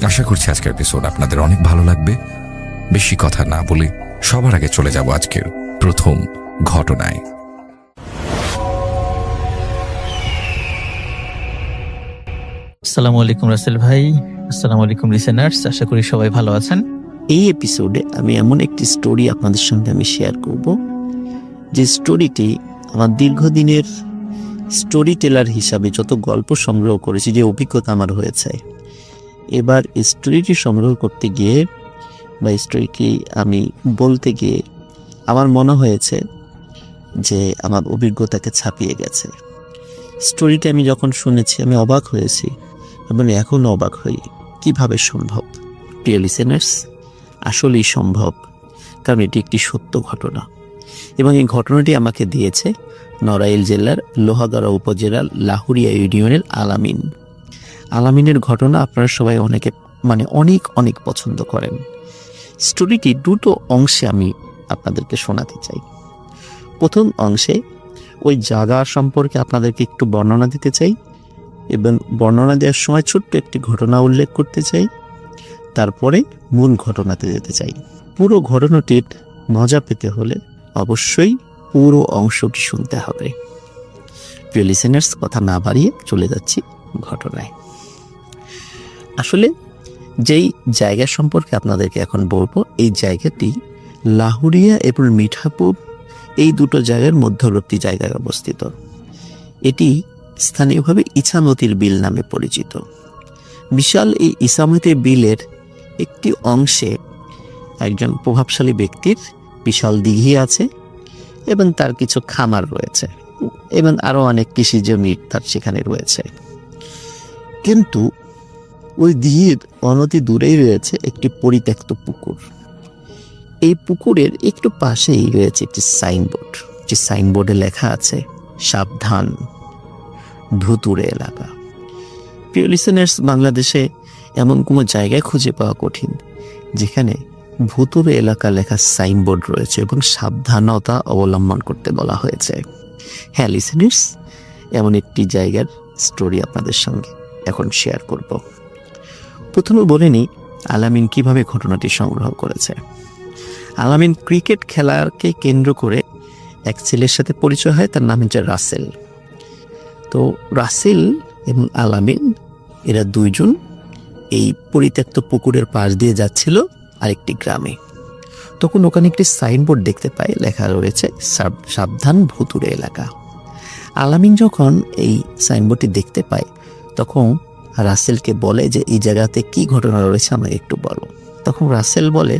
আশা করছি আজকের এপিসোড আপনাদের অনেক ভালো লাগবে। বেশি কথা না বলে সবার আগে চলে যাব আজকের প্রথম ঘটনায়। আসসালামু আলাইকুম রাসেল ভাই, আসসালামু আলাইকুম লিসেনার্স, আশা করি সবাই ভালো আছেন। এই এপিসোডে আমি এমন একটি স্টোরি আপনাদের সঙ্গে আমি শেয়ার করব, যে স্টোরিটি আমার দীর্ঘদিনের স্টোরি টেলার হিসাবে যত গল্প সংগ্রহ করেছি, যে অভিজ্ঞতা আমার হয়েছে, এবার এই স্টোরিটি সংগ্রহ করতে গিয়ে বা স্টোরিটি আমি বলতে গিয়ে আমার মনে হয়েছে যে আমার অভিজ্ঞতাকে ছাপিয়ে গেছে। স্টোরিটি আমি যখন শুনেছি আমি অবাক হয়েছি এবং এখনও অবাক হই, কিভাবে সম্ভব। প্রিয় লিসেনার্স, আসলেই সম্ভব, কারণ এটি একটি সত্য ঘটনা এবং এই ঘটনাটি আমাকে দিয়েছে নড়াইল জেলার লোহাগাড়া উপজেলার লাহুরিয়া ইউনিয়নের আলামিনের ঘটনা। আপনারা সবাই অনেক অনেক পছন্দ করেন। স্টোরিটি দুটো অংশে আমি আপনাদেরকে শোনাতে চাই। প্রথম অংশে ওই জায়গা সম্পর্কে আপনাদেরকে একটু বর্ণনা দিতে চাই এবং বর্ণনা দেওয়ার সময় ছোট্ট একটি ঘটনা উল্লেখ করতে চাই, তারপরে মূল ঘটনাতে যেতে চাই। পুরো ঘটনাটির মজা পেতে হলে অবশ্যই পুরো অংশটি শুনতে হবে। প্রিয় লিসেনার্স, কথা না বাড়িয়ে চলে যাচ্ছি ঘটনায়। আসলে যেই জায়গা সম্পর্কে আপনাদেরকে এখন বলবো, এই জায়গাটি লাহুরিয়া এবং মিঠাপুর এই দুটো জায়গার মধ্যবর্তী জায়গায় অবস্থিত। এটি স্থানীয়ভাবে ইছামতির বিল নামে পরিচিত। বিশাল এই ইছামতি বিলের একটি অংশে একজন প্রভাবশালী ব্যক্তির বিশাল দিঘি আছে এবং তার কিছু খামার রয়েছে এবং আরও অনেক কৃষি জমি তার সেখানে রয়েছে। কিন্তু ওই দিঘির অনতি দূরেই রয়েছে একটি পরিত্যক্ত পুকুর। এই পুকুরের একটু পাশেই রয়েছে একটি সাইনবোর্ড, যে সাইনবোর্ডে লেখা আছে সাবধান ভুতুড়ে এলাকা। প্রিয় লিসেনার্স, বাংলাদেশে এমন কোনো জায়গায় খুঁজে পাওয়া কঠিন যেখানে ভুতুড়ে এলাকা লেখা সাইনবোর্ড রয়েছে এবং সাবধানতা অবলম্বন করতে বলা হয়েছে। হ্যাঁ লিসেনার্স, এমন একটি জায়গার স্টোরি আপনাদের সঙ্গে এখন শেয়ার করব। প্রথমে বলে নিই আলামিন কিভাবে ঘটনাটি সংগ্রহ করেছে। আলামিন ক্রিকেট খেলাকে কেন্দ্র করে এক ছেলের সাথে পরিচয় হয়, তার নাম হচ্ছে রাসেল। তো রাসেল এবং আলামিন এরা দুইজন এই পরিত্যক্ত পুকুরের পাশ দিয়ে যাচ্ছিল আরেকটি গ্রামে। তখন ওখানে একটি সাইনবোর্ড দেখতে পায়, লেখা রয়েছে সাবধান ভুতুড়ে এলাকা। আলামিন যখন এই সাইনবোর্ডটি দেখতে পায় তখন রাসেলকে বলে যে এই জায়গাতে কি ঘটনা রয়েছে আমাকে একটু বলো। তখন রাসেল বলে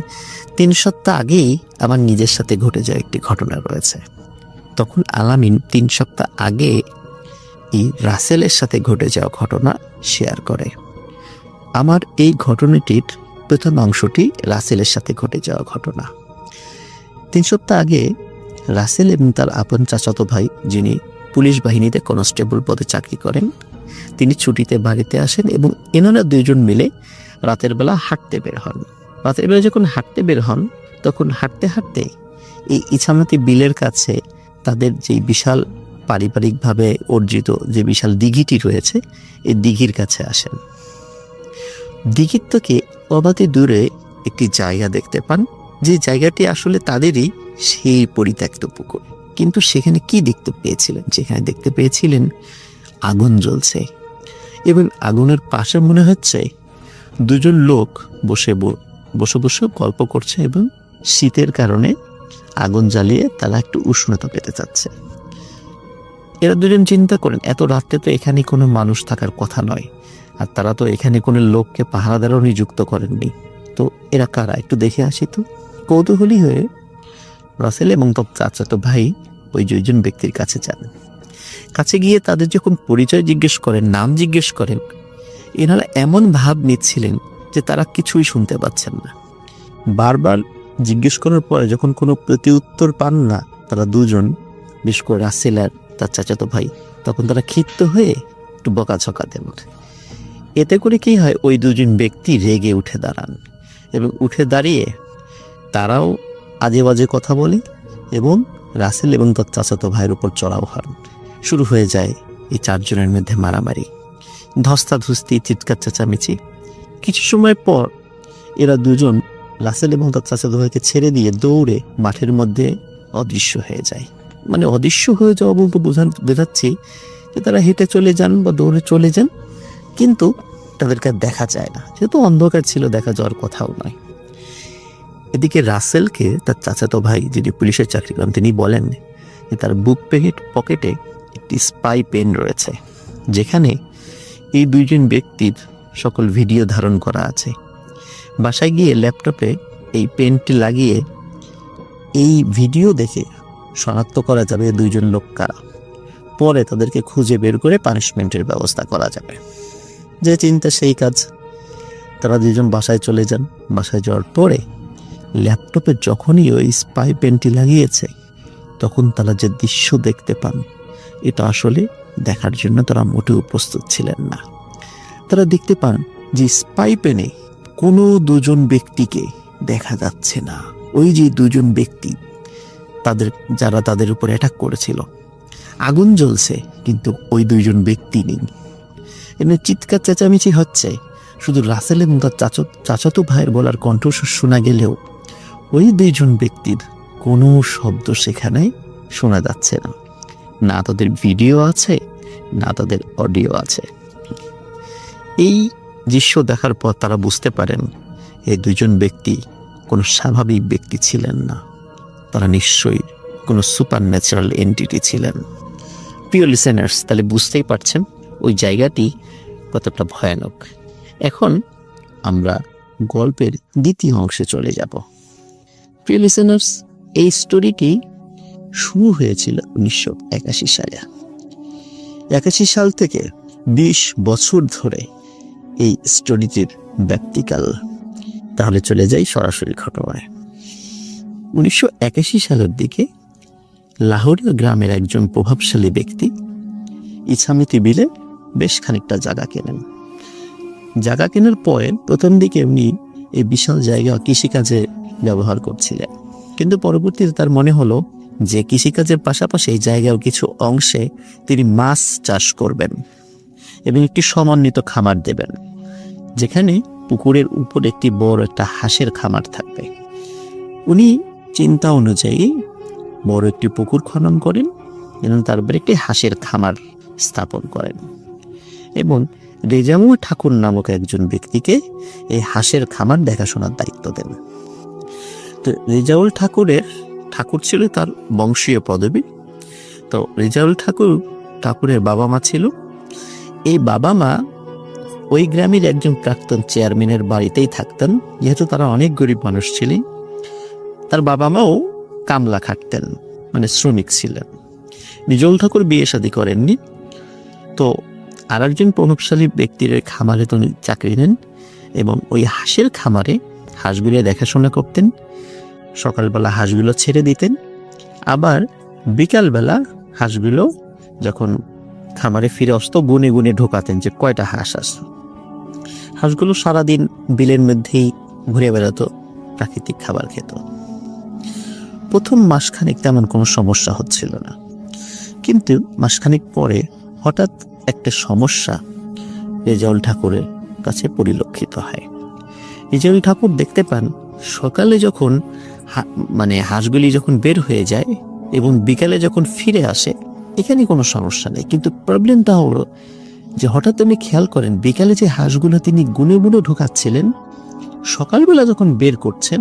3 সপ্তাহ আগেই আমার নিজের সাথে ঘটে যাওয়া একটি ঘটনা রয়েছে। তখন আলামিন 3 সপ্তাহ আগে এই রাসেলের সাথে ঘটে যাওয়া ঘটনা শেয়ার করে। আমার এই ঘটনাটির প্রথম অংশটি রাসেলের সাথে ঘটে যাওয়া ঘটনা। 3 সপ্তাহ আগে রাসেল এবং তার আপন চাচাতো ভাই, যিনি পুলিশ বাহিনীতে কনস্টেবল পদে চাকরি করেন, তিনি ছুটিতে বাড়িতে আসেন এবং এনারা দুইজন মিলে রাতের বেলা হাঁটতে বের হন। রাতের বেলা যখন হাঁটতে বের হন তখন হাঁটতে হাঁটতে এই ইছামতি বিলের কাছে তাদের যে বিশাল পারিবারিকভাবে অর্জিত যে বিশাল দিঘিটি রয়েছে, এই দিঘির কাছে আসেন। দিঘির থেকে অবাধে দূরে একটি জায়গা দেখতে পান, যে জায়গাটি আসলে তাদেরই সেই পরিত্যক্ত পুকুর। কিন্তু সেখানে কি দেখতে পেয়েছিলেন? সেখানে দেখতে পেয়েছিলেন আগুন জ্বলছে এবং আগুনের পাশে মনে হচ্ছে দুজন লোক বসে বসে গল্প করছে এবং শীতের কারণে আগুন জ্বালিয়ে তারা একটু উষ্ণতা পেতে চাচ্ছে। এরা দুজন চিন্তা করেন, এত রাত্রে তো এখানে কোনো মানুষ থাকার কথা নয়, আর তারা তো এখানে কোনো লোককে পাহারাদারও নিযুক্ত করেননি, তো এরা কারা, একটু দেখে আসি। তো কৌতূহলী হয়ে রাসেল এবং তার চাচাতো ভাই ওই দুইজন ব্যক্তির কাছে যান। কাছে গিয়ে তাদের যখন পরিচয় জিজ্ঞেস করেন, নাম জিজ্ঞেস করেন, এনারা এমন ভাব নিচ্ছিলেন যে তারা কিছুই শুনতে পাচ্ছেন না। বারবার জিজ্ঞেস করার পরে যখন কোনো প্রতি উত্তর পান না তারা দুজন, বিশেষ করে রাসেল আর তার চাচাতো ভাই, তখন তারা ক্ষিপ্ত হয়ে একটু বকাঝকা দেন। এতে করে কি হয়, ওই দুজন ব্যক্তি রেগে উঠে দাঁড়ান এবং উঠে দাঁড়িয়ে তারাও আজে বাজে কথা বলে এবং রাসেল এবং তার চাচাতো ভাইয়ের উপর চড়াও হন। শুরু হয়ে যায় এই চারজনের মধ্যে মারামারি, ধস্তাধস্তি, চিৎকার চেঁচামেচি। কিছু সময় পর এরা দুজন রাসেল এবং তার চাচাতো ভাইকে ছেড়ে দিয়ে দৌড়ে মাঠের মধ্যে অদৃশ্য হয়ে যায়। মানে অদৃশ্য হয়ে যাওয়া বলতে বোঝাচ্ছি যে তারা হেঁটে চলে যান বা দৌড়ে চলে যান, কিন্তু তাদেরকে আর দেখা যায় না, যেহেতু অন্ধকার ছিল, দেখা যাওয়ার কথাও নয়। এদিকে রাসেলকে তার চাচাতো ভাই, যিনি পুলিশের চাকরি করেন, তিনি বলেন যে তার বুক পকেটে একটি স্পাই পেন রয়েছে, যেখানে এই দুইজন ব্যক্তির সকল ভিডিও ধারণ করা আছে। বাসায় গিয়ে ল্যাপটপে এই পেনটি লাগিয়ে এই ভিডিও দেখে শনাক্ত করা যাবে দুইজন লোক কারা। পরে তাদেরকে খুঁজে বের করে পানিশমেন্টের ব্যবস্থা করা যাবে। যে চিন্তা সেই কাজ। তারা দুজন বাসায় চলে যান। বাসায় যাওয়ার পরে ল্যাপটপে যখনই ওই স্পাই পেনটি লাগিয়েছে, তখন তারা যে দৃশ্য দেখতে পান, এটা আসলে দেখার জন্য তারা মোটেও প্রস্তুত ছিলেন না। তারা দেখতে পান যে স্পাই পেনে কোনো দুজন ব্যক্তিকে দেখা যাচ্ছে না। ওই যে দুজন ব্যক্তি যারা তাদের উপর অ্যাটাক করেছিল, আগুন জ্বলছে, কিন্তু ওই দুইজন ব্যক্তি নেই। এমনি চিৎকার চেঁচামেচি হচ্ছে, শুধু রাসেল এবং তার চাচাতো ভাইয়ের বলার কণ্ঠস্বর শোনা গেলেও ওই দুইজন ব্যক্তির কোনো শব্দ সেখানে শোনা যাচ্ছে না। না তাদের ভিডিও আছে, না তাদের অডিও আছে। এই দৃশ্য দেখার পর তারা বুঝতে পারেন এই দুজন ব্যক্তি কোনো স্বাভাবিক ব্যক্তি ছিলেন না, তারা নিশ্চয়ই কোনো সুপার ন্যাচারাল এন্টিটি ছিলেন। প্রিয় লিসেনার্স, তাহলে বুঝতেই পারছেন ওই জায়গাটি কতটা ভয়ানক। এখন আমরা গল্পের দ্বিতীয় অংশে চলে যাব। প্রিয় লিসেনার্স, এই স্টোরিটি শুরু হয়েছিল 1981 সালে। 81 সাল থেকে 20 বছর ধরে এই স্টোরিটির ব্যাপ্তিকাল। তাহলে চলে যাই সরাসরি ঘটনায়। 1981 সালের দিকে লাহোরীয় গ্রামের একজন প্রভাবশালী ব্যক্তি ইছামিতি বিলে বেশ খানিকটা জায়গা কেনেন। জায়গা কেনার পরে প্রথম দিকে উনি এই বিশাল জায়গা কৃষিকাজে ব্যবহার করছিলেন, কিন্তু পরবর্তীতে তার মনে হলো যে কৃষিকাজের পাশাপাশি এই জায়গার কিছু অংশে তিনি মাছ চাষ করবেন এবং একটি সমন্বিত খামার দেবেন, যেখানে পুকুরের উপর একটি বড় একটা হাঁসের খামার থাকবে। উনি চিন্তা অনুযায়ী বড় একটি পুকুর খনন করেন এবং তারপরে একটি হাঁসের খামার স্থাপন করেন এবং রেজামুল ঠাকুর নামক একজন ব্যক্তিকে এই হাঁসের খামার দেখাশোনার দায়িত্ব দেন। তো রেজাউল ঠাকুর ছিল তার বংশীয় পদবী। তো রেজাউল ঠাকুরের বাবা মা ছিল। এই বাবা মা ওই গ্রামের একজন প্রাক্তন চেয়ারম্যানের বাড়িতেই থাকতেন, যেহেতু তারা অনেক গরিব মানুষ ছিলেন। তার বাবা মাও কামলা খাটতেন, মানে শ্রমিক ছিলেন। রেজাউল ঠাকুর বিয়ে শাদী করেননি। তো আর একজন প্রভাবশালী ব্যক্তির খামারে তিনি চাকরি নেন এবং ওই হাঁসের খামারে হাঁসগুলো দেখাশোনা করতেন। সকালবেলা হাঁসগুলো ছেড়ে দিতেন, আবার বিকালবেলা হাঁসগুলো যখন খামারে ফিরে আসতো গুনে গুনে ঢোকাতেন যে কয়টা হাঁস আসতো। হাঁসগুলো সারাদিন বিলের মধ্যেই ঘুরে বেড়াতো, প্রাকৃতিক খাবার খেত। প্রথম মাসখানেক তেমন কোনো সমস্যা হচ্ছিল না, কিন্তু মাসখানেক পরে হঠাৎ একটা সমস্যা রেজাউল ঠাকুরের কাছে পরিলক্ষিত হয়। রেজাউল ঠাকুর দেখতে পান সকালে যখন হাঁসগুলি যখন বের হয়ে যায় এবং বিকালে যখন ফিরে আসে, এখানে কোনো সমস্যা নেই, কিন্তু প্রবলেমটা হলো যে হঠাৎ উনি খেয়াল করেন বিকালে যে হাঁসগুলো তিনি গুনে গুনে ঢোকাচ্ছিলেন, সকালবেলা যখন বের করছেন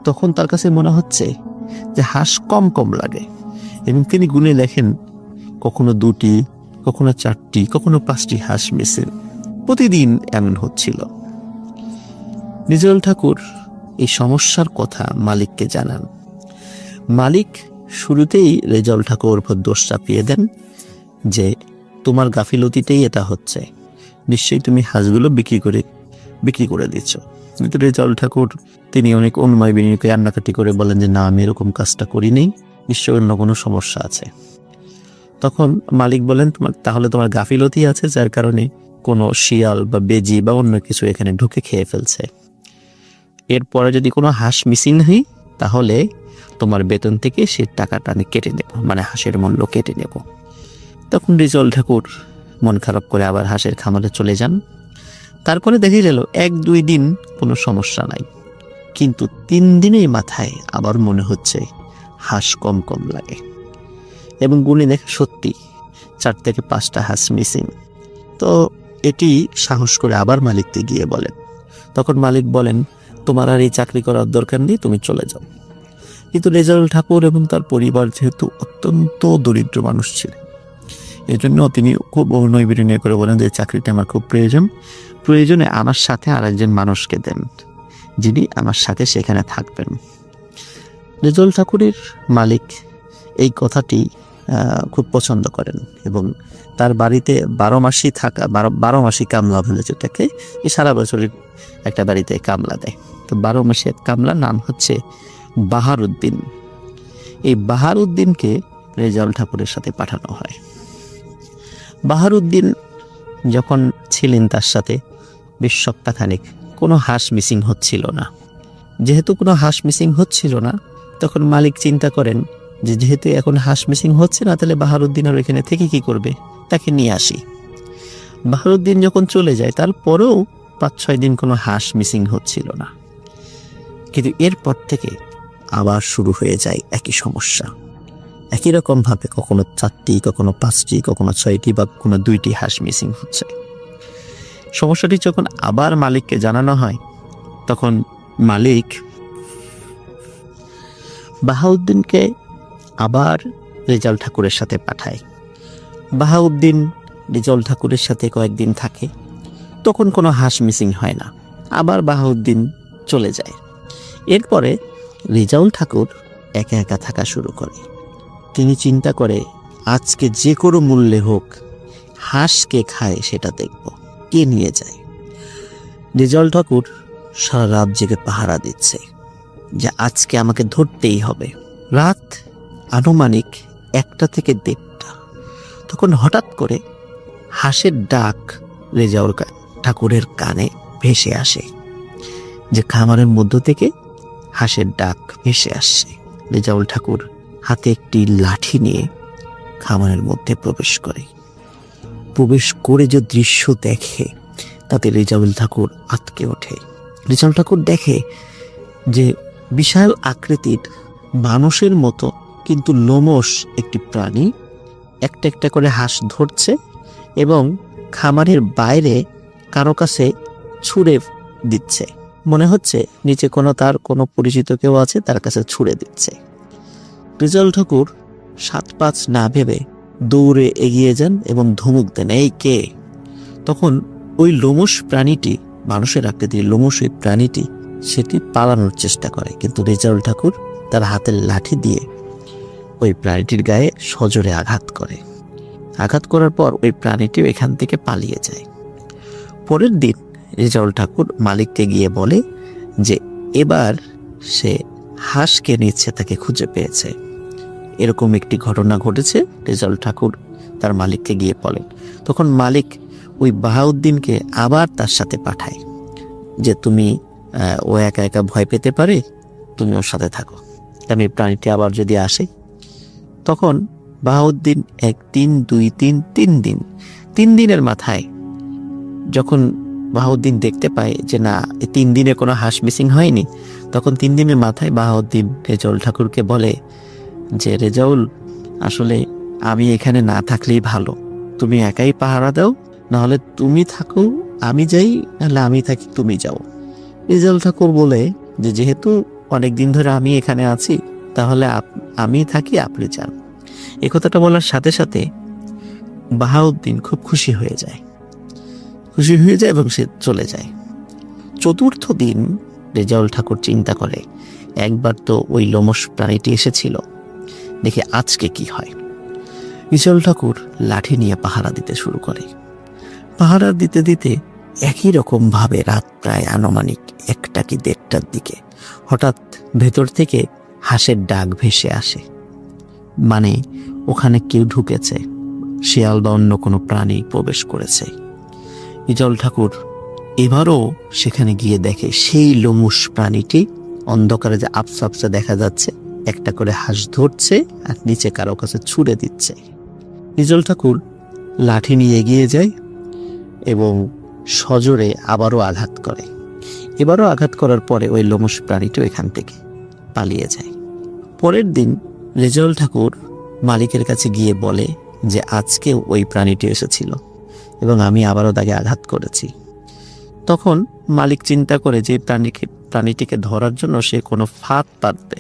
তখন তার কাছে মনে হচ্ছে যে হাঁস কম কম লাগে এবং তিনি গুনে দেখেন কখনো 2টি, কখনো 4টি, কখনো 5টি হাঁস মিসিং। প্রতিদিন এমন হচ্ছিল। রেজাউল ঠাকুর এই সমস্যার কথা মালিককে জানান। মালিক শুরুতেই রেজাউল ঠাকুর উপর দোষ চাপিয়ে দেন যে তোমার গাফিলতিতেই এটা হচ্ছে, নিশ্চয়ই তুমি হাঁসগুলো বিক্রি করে দিচ্ছ। কিন্তু রেজাউল ঠাকুর তিনি অনেক অনুনয় বিনয় কান্নাকাটি করে বলেন যে না, আমি এরকম কাজটা করিনি, নিশ্চয়ই অন্য কোনো সমস্যা আছে। তখন মালিক বলেন তাহলে তোমার গাফিলতি আছে, যার কারণে কোনো শিয়াল বা বেজি বা অন্য কিছু এখানে ঢুকে খেয়ে ফেলছে। এরপরে যদি কোনো হাঁস মিসিং হয় তাহলে তোমার বেতন থেকে সে টাকাটা আমি কেটে নেব, মানে হাঁসের মূল্য কেটে নেব। তখন রেজাউল ঠাকুর মন খারাপ করে আবার হাঁসের খামারে চলে যান। তারপরে দেখে গেল 1-2 দিন কোনো সমস্যা নাই, কিন্তু 3 দিনেই মাথায় আবার মনে হচ্ছে হাঁস কম কম লাগে, এবং গুণে দেখে সত্যি 4 থেকে 5টা হাঁস মিসিং। তো এটি সাহস করে আবার মালিককে গিয়ে বলেন। তখন মালিক বলেন, তোমার আর এই চাকরি করার দরকার নেই, তুমি চলে যাও। কিন্তু রেজাউল ঠাকুর এবং তার পরিবার যেহেতু অত্যন্ত দরিদ্র মানুষ ছিলেন, এজন্য তিনি খুব অনুনয় বিনয় করে বলেন যে চাকরিটা আমার খুব প্রয়োজনে আমার সাথে আর একজন মানুষকে দেন, যিনি আমার সাথে সেখানে থাকবেন। রেজাউল ঠাকুরের মালিক এই কথাটি খুব পছন্দ করেন এবং তার বাড়িতে 12 মাসই থাকা 12 মাসই কামলা বলে যেটাকে, সারা বছরের একটা বাড়িতে কামলা দেয়। তো 12 মাসের কামলার নাম হচ্ছে বাহারউদ্দিন। এই বাহারউদ্দিনকে রেজাউল ঠাকুরের সাথে পাঠানো হয়। বাহারউদ্দিন যখন ছিলেন তার সাথে বেশ সপ্তাহখানেক কোনো হাঁস মিসিং হচ্ছিল না। যেহেতু কোনো হাঁস মিসিং হচ্ছিল না, তখন মালিক চিন্তা করেন যে যেহেতু এখন হাঁস মিসিং হচ্ছে না, তাহলে বাহারউদ্দিন আর এখানে থেকে কি করবে, তাকে নিয়ে আসি। বাহারউদ্দিন যখন চলে যায়, তারপরেও 5-6 দিন কোনো হাঁস মিসিং হচ্ছিল না। কিন্তু এরপর থেকে আবার শুরু হয়ে যায় একই সমস্যা। একই রকমভাবে কখনো 4টি, কখনো 5টি, কখনো 6টি বা কোনো 2টি হাঁস মিসিং হচ্ছে। সমস্যাটি যখন আবার মালিককে জানানো হয়, তখন মালিক বাহাউদ্দিনকে আবার রেজাউল ঠাকুরের সাথে পাঠায়। বাহাউদ্দিন রেজাউল ঠাকুরের সাথে কয়েকদিন থাকে, তখন কোনো হাঁস মিসিং হয় না, আবার বাহাউদ্দিন চলে যায়। এরপরে রেজাউল ঠাকুর একা একা থাকা শুরু করে। তিনি চিন্তা করে, আজকে যে কোনো মূল্যে হোক হাঁস কে খায় সেটা দেখব, কে নিয়ে যায়। রেজাউল ঠাকুর সারা রাত জেগে পাহারা দিচ্ছে যে আজকে আমাকে ধরতেই হবে। রাত আনুমানিক 1টা থেকে 1:30। তখন হঠাৎ করে হাঁসের ডাক রেজাউল ঠাকুরের কানে ভেসে আসে, যে খামারের মধ্য থেকে হাঁসের ডাক ভেসে আসছে। রেজাউল ঠাকুর হাতে একটি লাঠি নিয়ে খামারের মধ্যে প্রবেশ করে যে দৃশ্য দেখে, তাতে রেজাউল ঠাকুর আঁতকে ওঠে। রেজাউল ঠাকুর দেখে যে বিশাল আকৃতির মানুষের মতো কিন্তু লোমশ একটি প্রাণী একটা একটা করে হাঁস ধরছে এবং খামারের বাইরে কারো কাছে ছুঁড়ে দিচ্ছে। মনে হচ্ছে নিচে তার কোনো পরিচিত কেউ আছে, তার কাছে ছুঁড়ে দিচ্ছে। রেজাউল ঠাকুর 7-5 না ভেবে দৌড়ে এগিয়ে যান এবং ধমক দেন, এই কে? তখন ওই লোমশ প্রাণীটি, মানুষের আকৃতির লোমশ ওই প্রাণীটি, সেটি পালানোর চেষ্টা করে, কিন্তু রেজাউল ঠাকুর তার হাতের লাঠি দিয়ে ওই প্রাণীটির গায়ে সজোরে আঘাত করার পর ওই প্রাণীটিও এখান থেকে পালিয়ে যায়। পরের দিন রেজাউল ঠাকুর মালিককে গিয়ে বলে যে এবার সে হাঁসকে নিচ্ছে, তাকে খুঁজে পেয়েছে। এরকম একটি ঘটনা ঘটেছে। রেজাউল ঠাকুর তার মালিককে গিয়ে বলেন। তখন মালিক ওই বাহাউদ্দিনকে আবার তার সাথে পাঠায় যে তুমি ও একা একা ভয় পেতে পারে, তুমি ওর সাথে থাকো, আমি প্রাণীটি আবার যদি আসে। তখন বাহাউদ্দিন 1 দিন 2 দিন 3 দিন 3 দিনের মাথায় যখন বাহাউদ্দিন দেখতে পায় যে না, 3 দিনে কোনো হাঁস মিসিং হয়নি, তখন 3 দিনের মাথায় বাহাউদ্দিন রেজাউল ঠাকুরকে বলে যে রেজাউল, আসলে আমি এখানে না থাকলেই ভালো, তুমি একাই পাহারা দাও, নাহলে তুমি থাকো আমি যাই, নাহলে আমি থাকি তুমি যাও। রেজাউল ঠাকুর বলে যে যেহেতু অনেকদিন ধরে আমি এখানে আছি, তাহলে আমি থাকি, আপনি যান। এই কথাটা বলার সাথে সাথে বাহাউদ্দিন খুব খুশি হয়ে যায় এবং সে চলে যায়। 4র্থ দিন রেজাউল ঠাকুর চিন্তা করে, একবার তো ওই লোমশ প্রাণীটি এসেছিল, দেখে আজকে কি হয়। রেজাউল ঠাকুর লাঠি নিয়ে পাহারা দিতে শুরু করে। পাহারা দিতে দিতে একই রকম ভাবে রাত প্রায় আনুমানিক 1টা কি 1:30টার দিকে হঠাৎ ভেতর থেকে হাঁসের ডাক ভেসে আসে, মানে ওখানে কেউ ঢুকেছে, শিয়াল বা অন্য কোনো প্রাণী প্রবেশ করেছে। রেজাউল ঠাকুর এবারও সেখানে গিয়ে দেখে সেই লোমশ প্রাণীটি অন্ধকারে যে আবসা আবসা দেখা যাচ্ছে, একটা করে হাঁস ধরছে আর নিচে কারো কাছে ছুঁড়ে দিচ্ছে। রেজাউল ঠাকুর লাঠি নিয়ে এগিয়ে যায় এবং সজোরে আবারও আঘাত করে। এবারও আঘাত করার পরে ওই লোমশ প্রাণীটা এখান থেকে পালিয়ে যায়। পরের দিন রেজাউল ঠাকুর মালিকের কাছে গিয়ে বলে যে আজকে ওই প্রাণীটি এসেছিল এবং আমি আবারও তাকে আঘাত করেছি। তখন মালিক চিন্তা করে যে প্রাণীটিকে ধরার জন্য সে কোনো ফাঁদ পাতবে,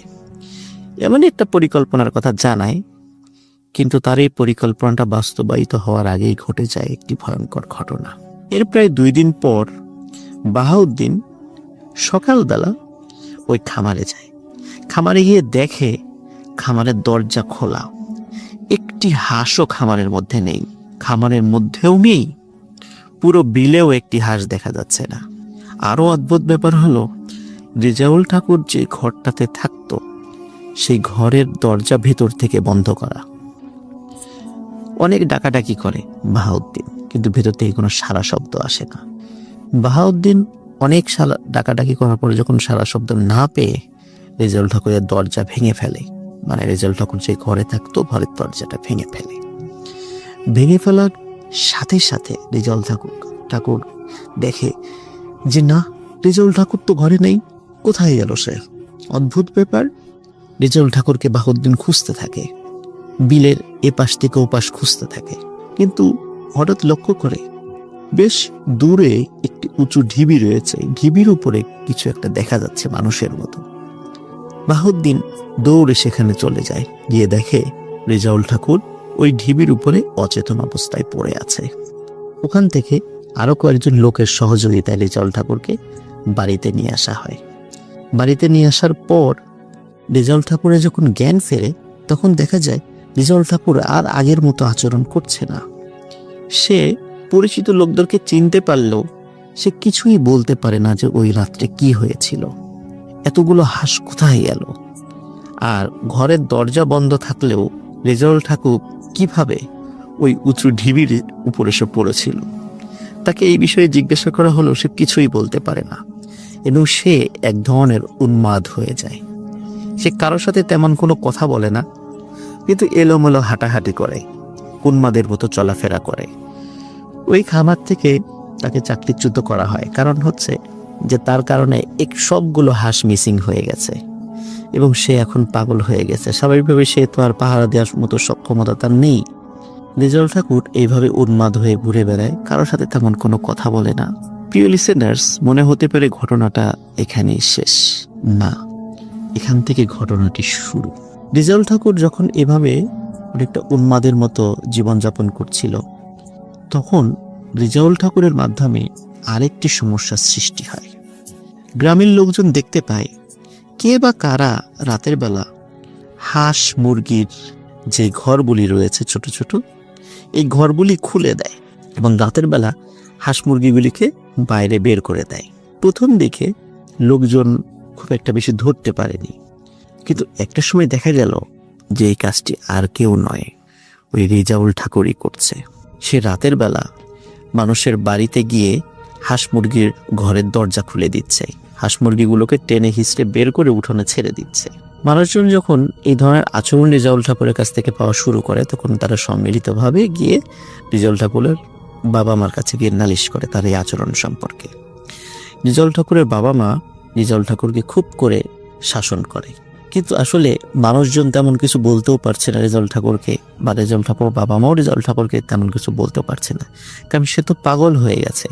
এমন একটা পরিকল্পনার কথা জানায়। কিন্তু তার এই পরিকল্পনাটা বাস্তবায়িত হওয়ার আগেই ঘটে যায় একটি ভয়ঙ্কর ঘটনা। এর প্রায় 2 দিন পর বাহাউদ্দিন সকালবেলা ওই খামারে যায়। খামারে গিয়ে দেখে খামারের দরজা খোলা, একটি হাঁসও খামারের মধ্যে নেই। খামারের মধ্যেও নেই, পুরো বিলেও একটি হাঁস দেখা যাচ্ছে না। আরো অদ্ভুত ব্যাপার হলো, রেজাউল ঠাকুর যে ঘরটাতে থাকতো সেই ঘরের দরজা ভেতর থেকে বন্ধ করা। অনেক ডাকাডাকি করে বাহাউদ্দিন, কিন্তু ভেতর থেকে কোনো সারা শব্দ আসে না। বাহাউদ্দিন অনেক ডাকাডাকি করার পরে যখন সারা শব্দ না পেয়ে রেজাউল ঠাকুরের দরজা ভেঙে ফেলে, মানে রেজাউল ঠাকুর যে ঘরে থাকতো ঘরের দরজাটা ভেঙে ফেলে। ভেঙে ফেলার সাথে সাথে রেজাউল ঠাকুর দেখে যে না, রেজাউল ঠাকুর তো ঘরে নেই, কোথায় গেল সে? অদ্ভুত ব্যাপার। রেজাউল ঠাকুরকে বাহাউদ্দিন খুঁজতে থাকে, বিলের এপাশ থেকে ওপাশ খুঁজতে থাকে, কিন্তু হঠাৎ লক্ষ্য করে বেশ দূরে একটি উঁচু ঢিবি রয়েছে। ঢিবির উপরে কিছু একটা দেখা যাচ্ছে মানুষের মতো। বাহাউদ্দিন দৌড়ে সেখানে চলে যায়, গিয়ে দেখে রেজাউল ঠাকুর ওই ঢিবির উপরে অচেতন অবস্থায় পড়ে আছে। ওখান থেকে আরো কয়েকজন লোকের সহযোগিতায় রেজাউল ঠাকুরকে বাড়িতে নিয়ে আসা হয়। বাড়িতে নিয়ে আসার পর রেজাউল ঠাকুরের যখন জ্ঞান ফেরে তখন দেখা যায় রেজাউল ঠাকুর আর আগের মতো আচরণ করছে না। সে পরিচিত লোকদেরকে চিনতে পারলেও সে কিছুই বলতে পারে না যে ওই রাত্রে কি হয়েছিল, এতগুলো হাঁস কোথায় গেল। আর ঘরের দরজা বন্ধ থাকলেও রেজাউল ঠাকুর কিভাবে ওই উঁচু ঢিবির উপরে এসে পড়েছিল। তাকে এই বিষয়ে জিজ্ঞাসা করা হলো, সে কিছুই বলতে পারে না এবং সে এক ধরনের উন্মাদ হয়ে যায়। সে কারোর সাথে তেমন কোনো কথা বলে না, কিন্তু এলোমেলো হাঁটাহাঁটি করে, উন্মাদের মতো চলাফেরা করে। ওই খামার থেকে তাকে চাকরিচ্যুত করা হয়, কারণ হচ্ছে যে তার কারণে সবগুলো হাঁস মিসিং হয়ে গেছে এবং সে এখন পাগল হয়ে গেছে। স্বাভাবিকভাবে সে তো আর পাহারা দেওয়ার মতো সক্ষমতা তার নেই। রেজাউল ঠাকুর এইভাবে উন্মাদ হয়ে ঘুরে বেড়ায়, কারোর সাথে তেমন কোনো কথা বলে না। প্রিয় লিসেনার্স, মনে হতে পারে ঘটনাটা এখানেই শেষ। না, এখান থেকে ঘটনাটি শুরু। রেজাউল ঠাকুর যখন এভাবে অনেকটা উন্মাদের মতো জীবনযাপন করছিল, তখন রেজাউল ঠাকুরের মাধ্যমে আরেকটি সমস্যার সৃষ্টি হয়। গ্রামের লোকজন দেখতে পায় কে বা কারা রাতের বেলা হাঁস মুরগির যে ঘরগুলি রয়েছে ছোট ছোট, এই ঘরগুলি খুলে দেয় এবং রাতের বেলা হাঁস মুরগিগুলিকে বাইরে বের করে দেয়। প্রথম দিকে লোকজন খুব একটা বেশি ধরতে পারেনি, কিন্তু একটা সময় দেখা গেল যে এই কাজটি আর কেউ নয়, ওই রেজাউল ঠাকুরই করছে। সে রাতের বেলা মানুষের বাড়িতে গিয়ে হাঁস মুরগির ঘরের দরজা খুলে দিচ্ছে, হাঁস মুরগিগুলোকে টেনে হিঁচড়ে বের করে উঠোনে ছেড়ে দিচ্ছে। মানুষজন যখন এই ধরনের আচরণ রেজাউল ঠাকুরের কাছ থেকে পাওয়া শুরু করে, তখন তারা সম্মিলিতভাবে গিয়ে রেজাউল ঠাকুরের বাবা মার কাছে গিয়ে নালিশ করে তার এই আচরণ সম্পর্কে। রেজাউল ঠাকুরের বাবা মা রেজাউল ঠাকুরকে খুব করে শাসন করে, কিন্তু আসলে মানুষজন তেমন কিছু বলতেও পারছে না রেজাউল ঠাকুরকে, বা রেজাউল ঠাকুর বাবা মাও রেজাউল ঠাকুরকে তেমন কিছু বলতেও পারছে না, কারণ সে তো পাগল হয়ে গেছে,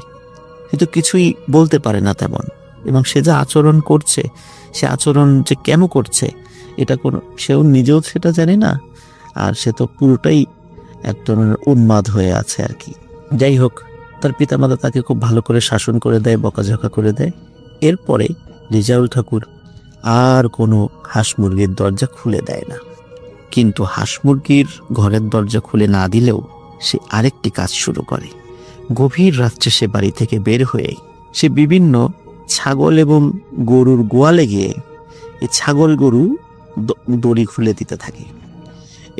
কিন্তু কিছুই বলতে পারে না তেমন। এবং সে যা আচরণ করছে, সে আচরণ যে কেন করছে এটা কোনো সেও নিজেও সেটা জানে না, আর সে তো পুরোটাই এক ধরনের উন্মাদ হয়ে আছে আর কি। যাই হোক, তার পিতামাতা তাকে খুব ভালো করে শাসন করে দেয়, বকাঝকা করে দেয়। এরপরে রেজাউল ঠাকুর আর কোনো হাঁস মুরগির দরজা খুলে দেয় না। কিন্তু হাঁস মুরগির ঘরের দরজা খুলে না দিলেও সে আরেকটি কাজ শুরু করে। গভীর রাত্রে সে বাড়ি থেকে বের হয়ে সে বিভিন্ন ছাগল এবং গরুর গোয়ালে গিয়ে এই ছাগল গরু দড়ি খুলে দিতে থাকে,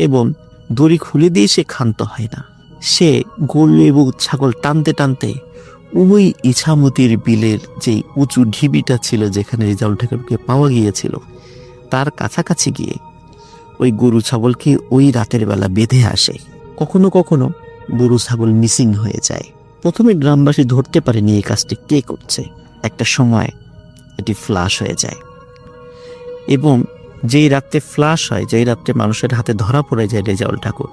এবং দড়ি খুলে দিয়ে সে ক্ষান্ত হয় না। সে গরু এবং ছাগল টানতে টানতে ওই ইছামতির বিলের যে উঁচু ঢিবিটা ছিল যেখানে রেজাউল ঠাকুরকে পাওয়া গিয়েছিল তার কাছাকাছি গিয়ে ওই গরু ছাগলকে ওই রাতের বেলা বেঁধে আসে। কখনো কখনো গরু ছাগল মিসিং হয়ে যায়। প্রথমে গ্রামবাসী ধরতে পারেনি এই কাজটি কে করছে। একটা সময় এটি ফ্লাশ হয়ে যায়, এবং যেই রাত্রে ফ্লাশ হয়, যেই রাত্রে মানুষের হাতে ধরা পড়ে যায় রেজাউল ঠাকুর,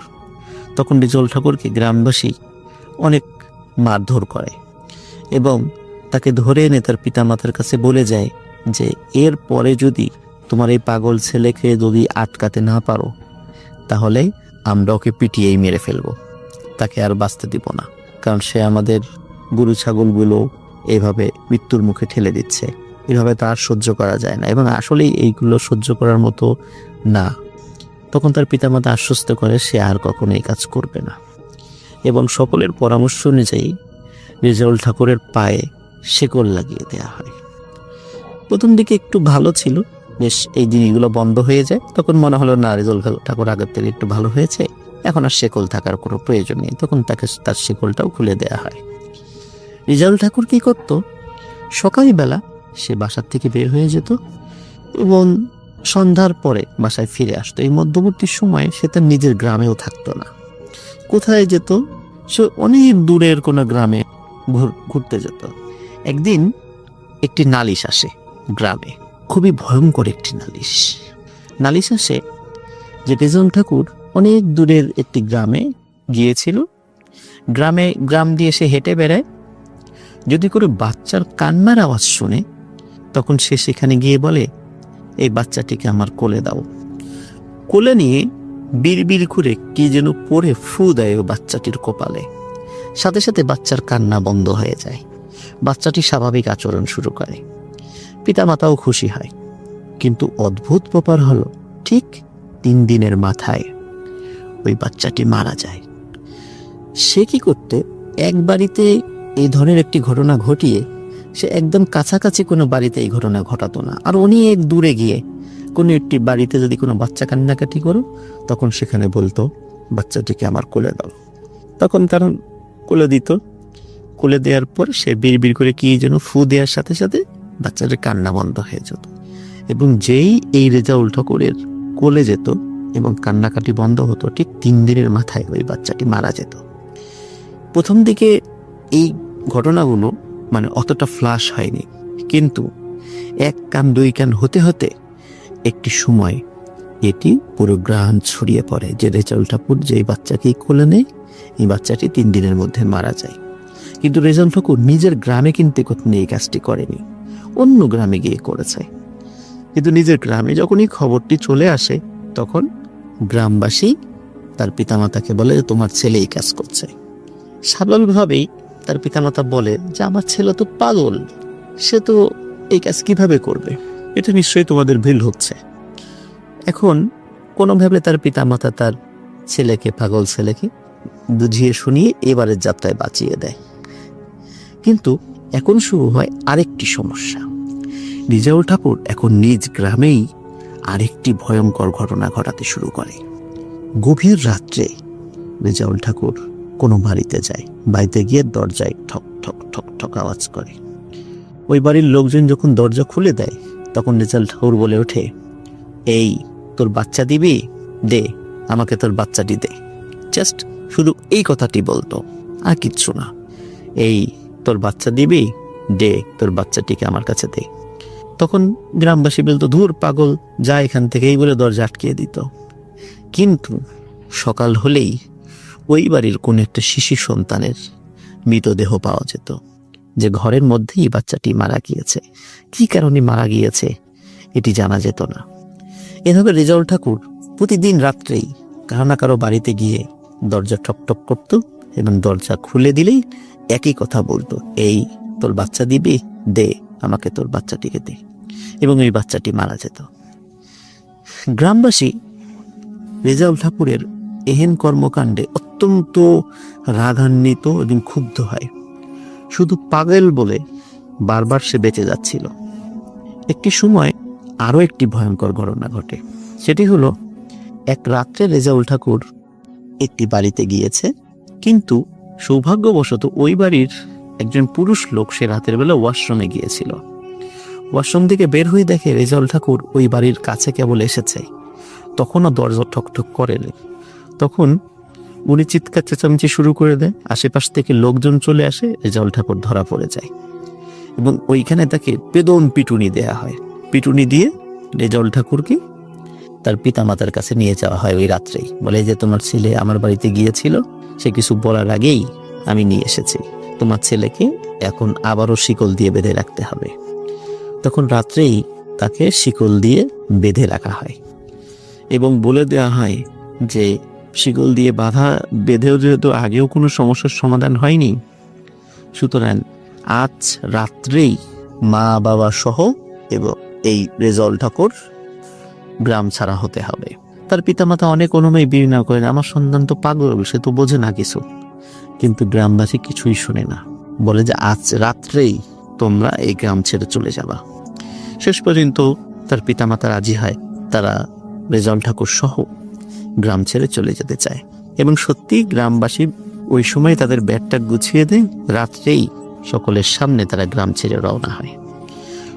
তখন রেজাউল ঠাকুরকে গ্রামবাসী অনেক মারধর করে এবং তাকে ধরে এনে তার পিতামাতার কাছে বলে যায় যে এর পরে যদি তোমার এই পাগল ছেলেকে যদি আটকাতে না পারো, তাহলে আমরা ওকে পিটিয়েই মেরে ফেলবো, তাকে আর বাঁচতে দিব না, কারণ সে আমাদের গরু ছাগলগুলো এইভাবে মৃত্যুর মুখে ঠেলে দিচ্ছে, এভাবে তার সহ্য করা যায় না, এবং আসলেই এইগুলো সহ্য করার মতো না। তখন তার পিতামাতা আশ্বস্ত করে সে আর কখনো এই কাজ করবে না, এবং সকলের পরামর্শ অনুযায়ী রেজাউল ঠাকুরের পায়ে শেকল লাগিয়ে দেওয়া হয়। প্রথম দিকে একটু ভালো ছিল, বেশ এই জিনিসগুলো বন্ধ হয়ে যায়। তখন মনে হলো না, রেজাউল ঠাকুর আগের থেকে একটু ভালো হয়েছে, এখন আর শেকল থাকার কোনো প্রয়োজন নেই। তখন তাকে তার শেকলটাও খুলে দেওয়া হয়। রেজাউল ঠাকুর কি করত, সকালবেলা সে বাসার থেকে বের হয়ে যেত এবং সন্ধ্যার পরে বাসায় ফিরে আসতো। এই মধ্যবর্তী সময়ে সে তার নিজের গ্রামেও থাকতো না। কোথায় যেত, সে অনেক দূরের কোনো গ্রামে ঘুরতে যেত। একদিন একটি নালিশ আসে গ্রামে, খুবই ভয়ঙ্কর একটি নালিশ আসে যে রেজাউল ঠাকুর অনেক দূরের একটি গ্রামে গিয়েছিল। গ্রাম দিয়ে সে হেঁটে বেড়ায়, যদি করে বাচ্চার কান্নার আওয়াজ শুনে তখন সে সেখানে গিয়ে বলে, এই বাচ্চাটিকে আমার কোলে দাও। কোলে নিয়ে বিড়বিড় করে কি যেন পরে ফু দেয় ও বাচ্চাটির কপালে। সাথে সাথে বাচ্চার কান্না বন্ধ হয়ে যায়, বাচ্চাটি স্বাভাবিক আচরণ শুরু করে, পিতামাতাও খুশি হয়। কিন্তু অদ্ভুত ব্যাপার হলো, ঠিক 3 দিনের মাথায় ওই বাচ্চাটি মারা যায়। সে কি করতে, এক বাড়িতে এই ধরনের একটি ঘটনা ঘটিয়ে সে একদম কাছাকাছি কোনো বাড়িতে এই ঘটনা ঘটাতো না, আর অনেক দূরে গিয়ে কোনো একটি বাড়িতে যদি কোনো বাচ্চা কান্নাকাটি করো, তখন সেখানে বলতো, বাচ্চাটিকে আমার কোলে দাও। তখন তারা কোলে দিত। কোলে দেওয়ার পর সে বিড়বিড় করে কি যেন ফু দেওয়ার সাথে সাথে বাচ্চাটির কান্না বন্ধ হয়ে যেত। এবং যেই এই রেজাউল ঠাকুরের কোলে যেত এবং কান্নাকাটি বন্ধ হতো, ঠিক 3 দিনের মাথায় ওই বাচ্চাটি মারা যেত। প্রথম দিকে এই ঘটনাগুলো মানে অতটা ফ্লাশ হয়নি, কিন্তু 1 কান 2 কান হতে হতে একটি সময় এটি পুরো গ্রাম ছড়িয়ে পড়ে যে রেজাউল ঠাকুর যেই বাচ্চাকে কোলে নেয়, এই বাচ্চাটি 3 দিনের মধ্যে মারা যায়। কিন্তু রেজাউল ঠাকুর নিজের গ্রামে কিন্তু কখনো এই কাজটি করেনি, অন্য গ্রামে গিয়ে করেছে। কিন্তু নিজের গ্রামে যখনই খবরটি চলে আসে, তখন গ্রামবাসী তার পিতামাতাকে বলে যে তোমার ছেলে এই কাজ করছে। স্বাভাবিকভাবেই তার পিতামাতা বলে যে আমার ছেলে তো পাগল, সে তো এই কাজ কিভাবে করবে, এটা নিশ্চয়ই তোমাদের ভুল হচ্ছে। এখন কোনোভাবে তার পিতামাতা তার পাগল ছেলেকে বুঝিয়ে শুনিয়ে এবারের যাত্রায় বাঁচিয়ে দেয়। কিন্তু এখন শুরু হয় আরেকটি সমস্যা। রেজাউল ঠাকুর এখন নিজ গ্রামেই আরেকটি ভয়ঙ্কর ঘটনা ঘটাতে শুরু করে। গভীর রাত্রে রেজাউল ঠাকুর কোনো বাড়িতে যায়, বাড়িতে গিয়ে দরজায় ঠক ঠক ঠক ঠক আওয়াজ করে। ওই বাড়ির লোকজন যখন দরজা খুলে দেয়, তখন রেজাউল ঠাকুর বলে ওঠে, এই তোর বাচ্চা দিবি, দে আমাকে তোর বাচ্চাটি দে। জাস্ট শুধু এই কথাটি বলতো, আর কিচ্ছু না। এই তোর বাচ্চা দিবি, দে তোর বাচ্চাটিকে আমার কাছে দে। তখন গ্রামবাসী বলতো, ধুর পাগল, যা এখান থেকে, এই বলে দরজা আটকিয়ে দিত। কিন্তু সকাল হলেই ওই বাড়ির কোন একটা শিশু সন্তানের মৃতদেহ পাওয়া যেত, যে ঘরের মধ্যেই বাচ্চাটি মারা গিয়েছে। কি কারণে মারা গিয়েছে এটি জানা যেত না। এভাবে রেজাউল ঠাকুর প্রতিদিন রাত্রেই কারো না কারো বাড়িতে গিয়ে দরজা ঠকঠক করত এবং দরজা খুলে দিলেই একই কথা বলতো, এই তোর বাচ্চা দিবি, দে আমাকে তোর বাচ্চাটিকে দে। এবং এই বাচ্চাটি মারা যেত। গ্রামবাসী রেজাউল ঠাকুরের এহেন কর্মকাণ্ডে অত্যন্ত রাগান্বিত এবং ক্ষুব্ধ হয়। শুধু পাগল বলে বারবার সে বেঁচে যাচ্ছিল। একটি সময় আরো একটি ভয়ঙ্কর ঘটনা ঘটে। সেটি হলো, এক রাত্রে রেজাউল ঠাকুর একটি বাড়িতে গিয়েছে, কিন্তু সৌভাগ্যবশত ওই বাড়ির একজন পুরুষ লোক সে রাতের বেলা ওয়াশরুমে গিয়েছিল। ওয়াশরুম থেকে বের হয়ে দেখে রেজাউল ঠাকুর ওই বাড়ির কাছে কেবল এসেছে, তখনও দরজা ঠকঠক করে। তখন উনি চিৎকার চেঁচামেচি শুরু করে দেয়, আশেপাশ থেকে লোকজন চলে আসে, রেজাউল ঠাকুর ধরা পড়ে যায় এবং ওইখানে তাকে বেদম পিটুনি দেয়া হয়। পিটুনি দিয়ে রেজাউল ঠাকুরকে তার পিতামাতার কাছে নিয়ে যাওয়া হয় ওই রাত্রেই। বলে যে তোমার ছেলে আমার বাড়িতে গিয়েছিল, সে কিছু বলার আগেই আমি নিয়ে এসেছি, তোমার ছেলেকে এখন আবারও শিকল দিয়ে বেঁধে রাখতে হবে। তখন রাত্রেই তাকে শিকল দিয়ে বেঁধে রাখা হয় এবং বলে দেওয়া হয় যে শিকল দিয়ে বেঁধেও যেহেতু আগেও কোনো সমস্যার সমাধান হয়নি, সুতরাং আজ রাত্রেই মা বাবা সহ এবং এই রেজাউল ঠাকুর গ্রাম ছাড়া হতে হবে। তার পিতামাতা অনেক অনুনয় বিনয় করেন, আমার সন্তান তো পাগল, সে তো বোঝে না কিছু। কিন্তু গ্রামবাসী কিছুই শুনে না, বলে যে আজ রাত্রেই তোমরা এই গ্রাম ছেড়ে চলে যাবা। শেষ পর্যন্ত তার পিতামাতা রাজি হয়, তারা রেজাউল ঠাকুর সহ গ্রাম ছেড়ে চলে যেতে চায় এবং সত্যি গ্রামবাসী ওই সময় তাদের ব্যাগটা গুছিয়ে দেয়। রাত্রেই সকলের সামনে তারা গ্রাম ছেড়ে রওনা হয়।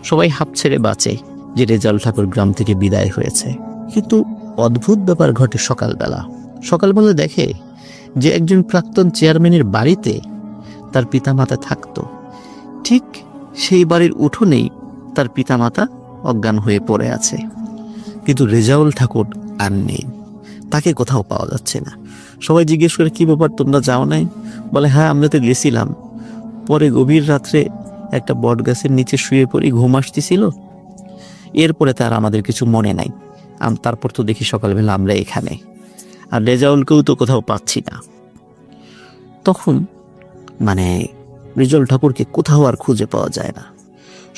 সবাই হাঁপ ছেড়ে বাঁচে যে রেজাউল ঠাকুর গ্রাম থেকে বিদায় হয়েছে। কিন্তু অদ্ভুত ব্যাপার ঘটে সকালবেলা দেখে যে একজন প্রাক্তন চেয়ারম্যানের বাড়িতে তার পিতামাতা থাকতো, ঠিক সেই বাড়ির উঠোনেই তার পিতামাতা অজ্ঞান হয়ে পড়ে আছে। কিন্তু রেজাউল ঠাকুর আর নেই, তাকে কোথাও পাওয়া যাচ্ছে না। সবাই জিজ্ঞেস করে, কি ব্যাপার, তোমরা যাও নাই? বলে, হ্যাঁ আমরা তো গেছিলাম, পরে গভীর রাত্রে একটা বট গাছের নিচে শুয়ে পড়ি, ঘুম আসতেছিল, এরপরে তার আমাদের কিছু মনে নাই। তারপর তো দেখি সকালবেলা আমরা এখানে, আর রেজাউলকেও তো কোথাও পাচ্ছি না। তখন রেজাউল ঠাকুরকে কোথাও আর খুঁজে পাওয়া যায় না।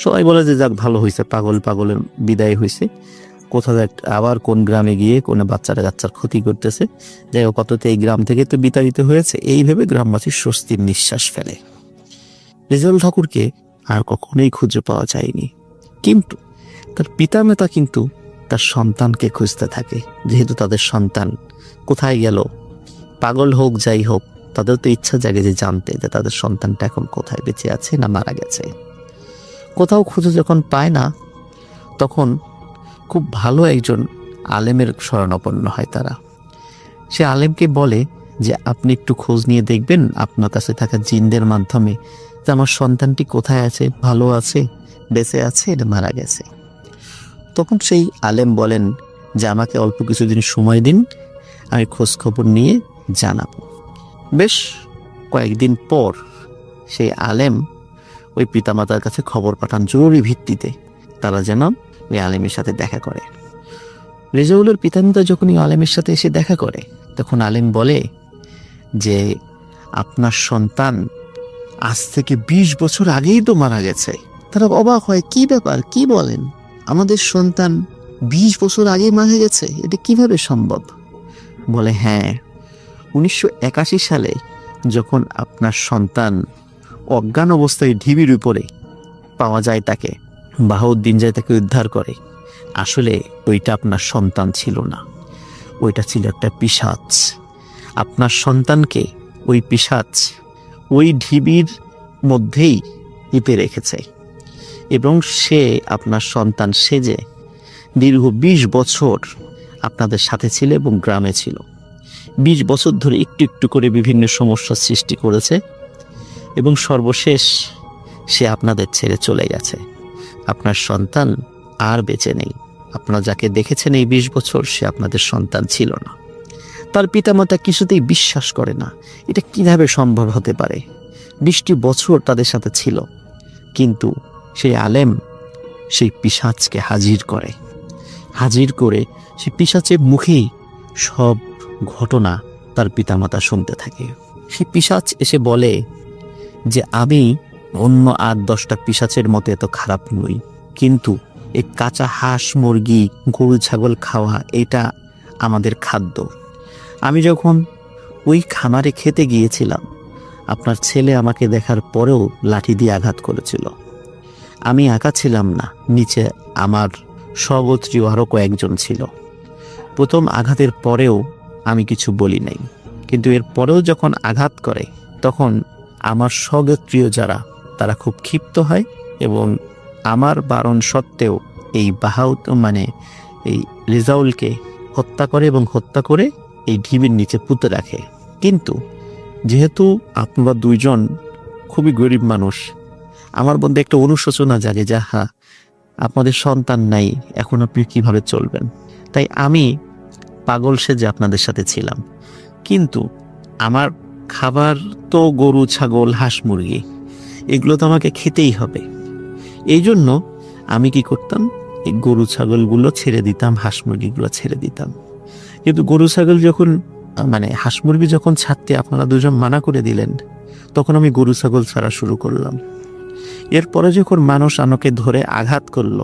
সবাই বলে যে যাক ভালো হয়েছে, পাগলের বিদায় হয়েছে, কোথাও আবার কোন গ্রামে গিয়ে কোনো বাচ্চার ক্ষতি করতেছে, যাই হোক কততে এই গ্রাম থেকে তো বিতাড়িত হয়েছে। এই ভেবে গ্রামবাসী স্বস্তির নিঃশ্বাস ফেলে। রেজাউল ঠাকুরকে আর কখনোই খুঁজে পাওয়া যায়নি। কিন্তু তার পিতামাতা কিন্তু তার সন্তানকে খুঁজতে থাকে, যেহেতু তাদের সন্তান কোথায় গেল, পাগল হোক যাই হোক, তাদের তো ইচ্ছা জাগে যে জানতে যে তাদের সন্তানটা এখন কোথায়, বেঁচে আছে না মারা গেছে। কোথাও খুঁজে যখন পায় না, তখন খুব ভালো একজন আলেমের শরণাপন্ন হয় তারা। সে আলেমকে বলে যে আপনি একটু খোঁজ নিয়ে দেখবেন আপনার কাছে থাকা জিনদের মাধ্যমে যে আমার সন্তানটি কোথায় আছে, ভালো আছে, বেঁচে আছে না মারা গেছে। তখন সেই আলেম বলেন যে আমাকে অল্প কিছুদিন সময় দিন, আমি খোঁজ খবর নিয়ে জানাবো। বেশ কয়েকদিন পর সেই আলেম ওই পিতামাতার কাছে খবর পাঠান জরুরি ভিত্তিতে, তারা যেন ওই আলেমের সাথে দেখা করে। রেজাউলের পিতামাতা যখন ওই আলেমের সাথে এসে দেখা করে, তখন আলেম বলে যে আপনার সন্তান আজ থেকে 20 বছর আগেই তো মারা গেছে। তারা অবাক হয়, কি ব্যাপার, কি বলেন, আমাদের সন্তান 20 বছর আগে মারা গেছে, এটা কিভাবে সম্ভব? বলে, হ্যাঁ, 1981 সালে যখন আপনার সন্তান অজ্ঞান অবস্থায় ঢিবির উপরে পাওয়া যায়, তাকে বাহাউদ্দিন যায় তাকে উদ্ধার করে, আসলে ওইটা আপনার সন্তান ছিল না, ওইটা ছিল একটা পিশাচ। আপনার সন্তানকে ওই পিশাচ ওই ঢিবির মধ্যেই টিপে রেখেছে এবং সে আপনার সন্তান সেজে দীর্ঘ 20 বছর আপনাদের সাথে ছিল এবং গ্রামে ছিল। 20 বছর ধরে একটু একটু করে বিভিন্ন সমস্যার সৃষ্টি করেছে এবং সর্বশেষ সে আপনাদের ছেড়ে চলে গেছে। আপনার সন্তান আর বেঁচে নেই। আপনারা যাকে দেখেছেন এই 20 বছর, সে আপনাদের সন্তান ছিল না। তার পিতামাতা কিছুতেই বিশ্বাস করে না, এটা কিভাবে সম্ভব হতে পারে। 20টি বছর তাদের সাথে ছিল। কিন্তু সেই আলেম সেই পিশাচকে হাজির করে সেই পিশাচের মুখেই সব ঘটনা তার পিতামাতা শুনতে থাকে। সেই পিশাচ এসে বলে যে আমি অন্য 8-10টা পিশাচের মতো এত খারাপ নই, কিন্তু এই কাঁচা হাঁস মুরগি গরু ছাগল খাওয়া এটা আমাদের খাদ্য। আমি যখন ওই খামারে খেতে গিয়েছিলাম, আপনার ছেলে আমাকে দেখার পরেও লাঠি দিয়ে আঘাত করেছিল। আমি একা ছিলাম না, নিচে আমার সহগোত্রীয় আরও কয়েকজন ছিল। প্রথম আঘাতের পরেও আমি কিছু বলি নাই, কিন্তু এর পরেও যখন আঘাত করে তখন আমার সহগোত্রীয় যারা, তারা খুব ক্ষিপ্ত হয় এবং আমার বারণ সত্ত্বেও এই এই রেজাউলকে হত্যা করে এবং হত্যা করে এই ঢিবির নিচে পুঁতে রাখে। কিন্তু যেহেতু আপনারা দুইজন খুবই গরিব মানুষ, আমার মধ্যে একটা অনুশোচনা জাগে যে হ্যাঁ, আপনাদের সন্তান নাই, এখন আপনি কিভাবে চলবেন। তাই আমি পাগল সেজে আপনাদের সাথে ছিলাম। কিন্তু আমার খাবার তো গরু, ছাগল, হাঁস, মুরগি, এগুলো তো আমাকে খেতেই হবে। এই জন্য আমি কি করতাম, এই গরু ছাগলগুলো ছেড়ে দিতাম, হাঁস মুরগিগুলো ছেড়ে দিতাম। কিন্তু গরু ছাগল যখন হাঁস মুরগি যখন ছাড়তে আপনারা দুজন মানা করে দিলেন, তখন আমি গরু ছাগল ছাড়া শুরু করলাম। এরপরে যখন মানুষ আমাকে ধরে আঘাত করলো,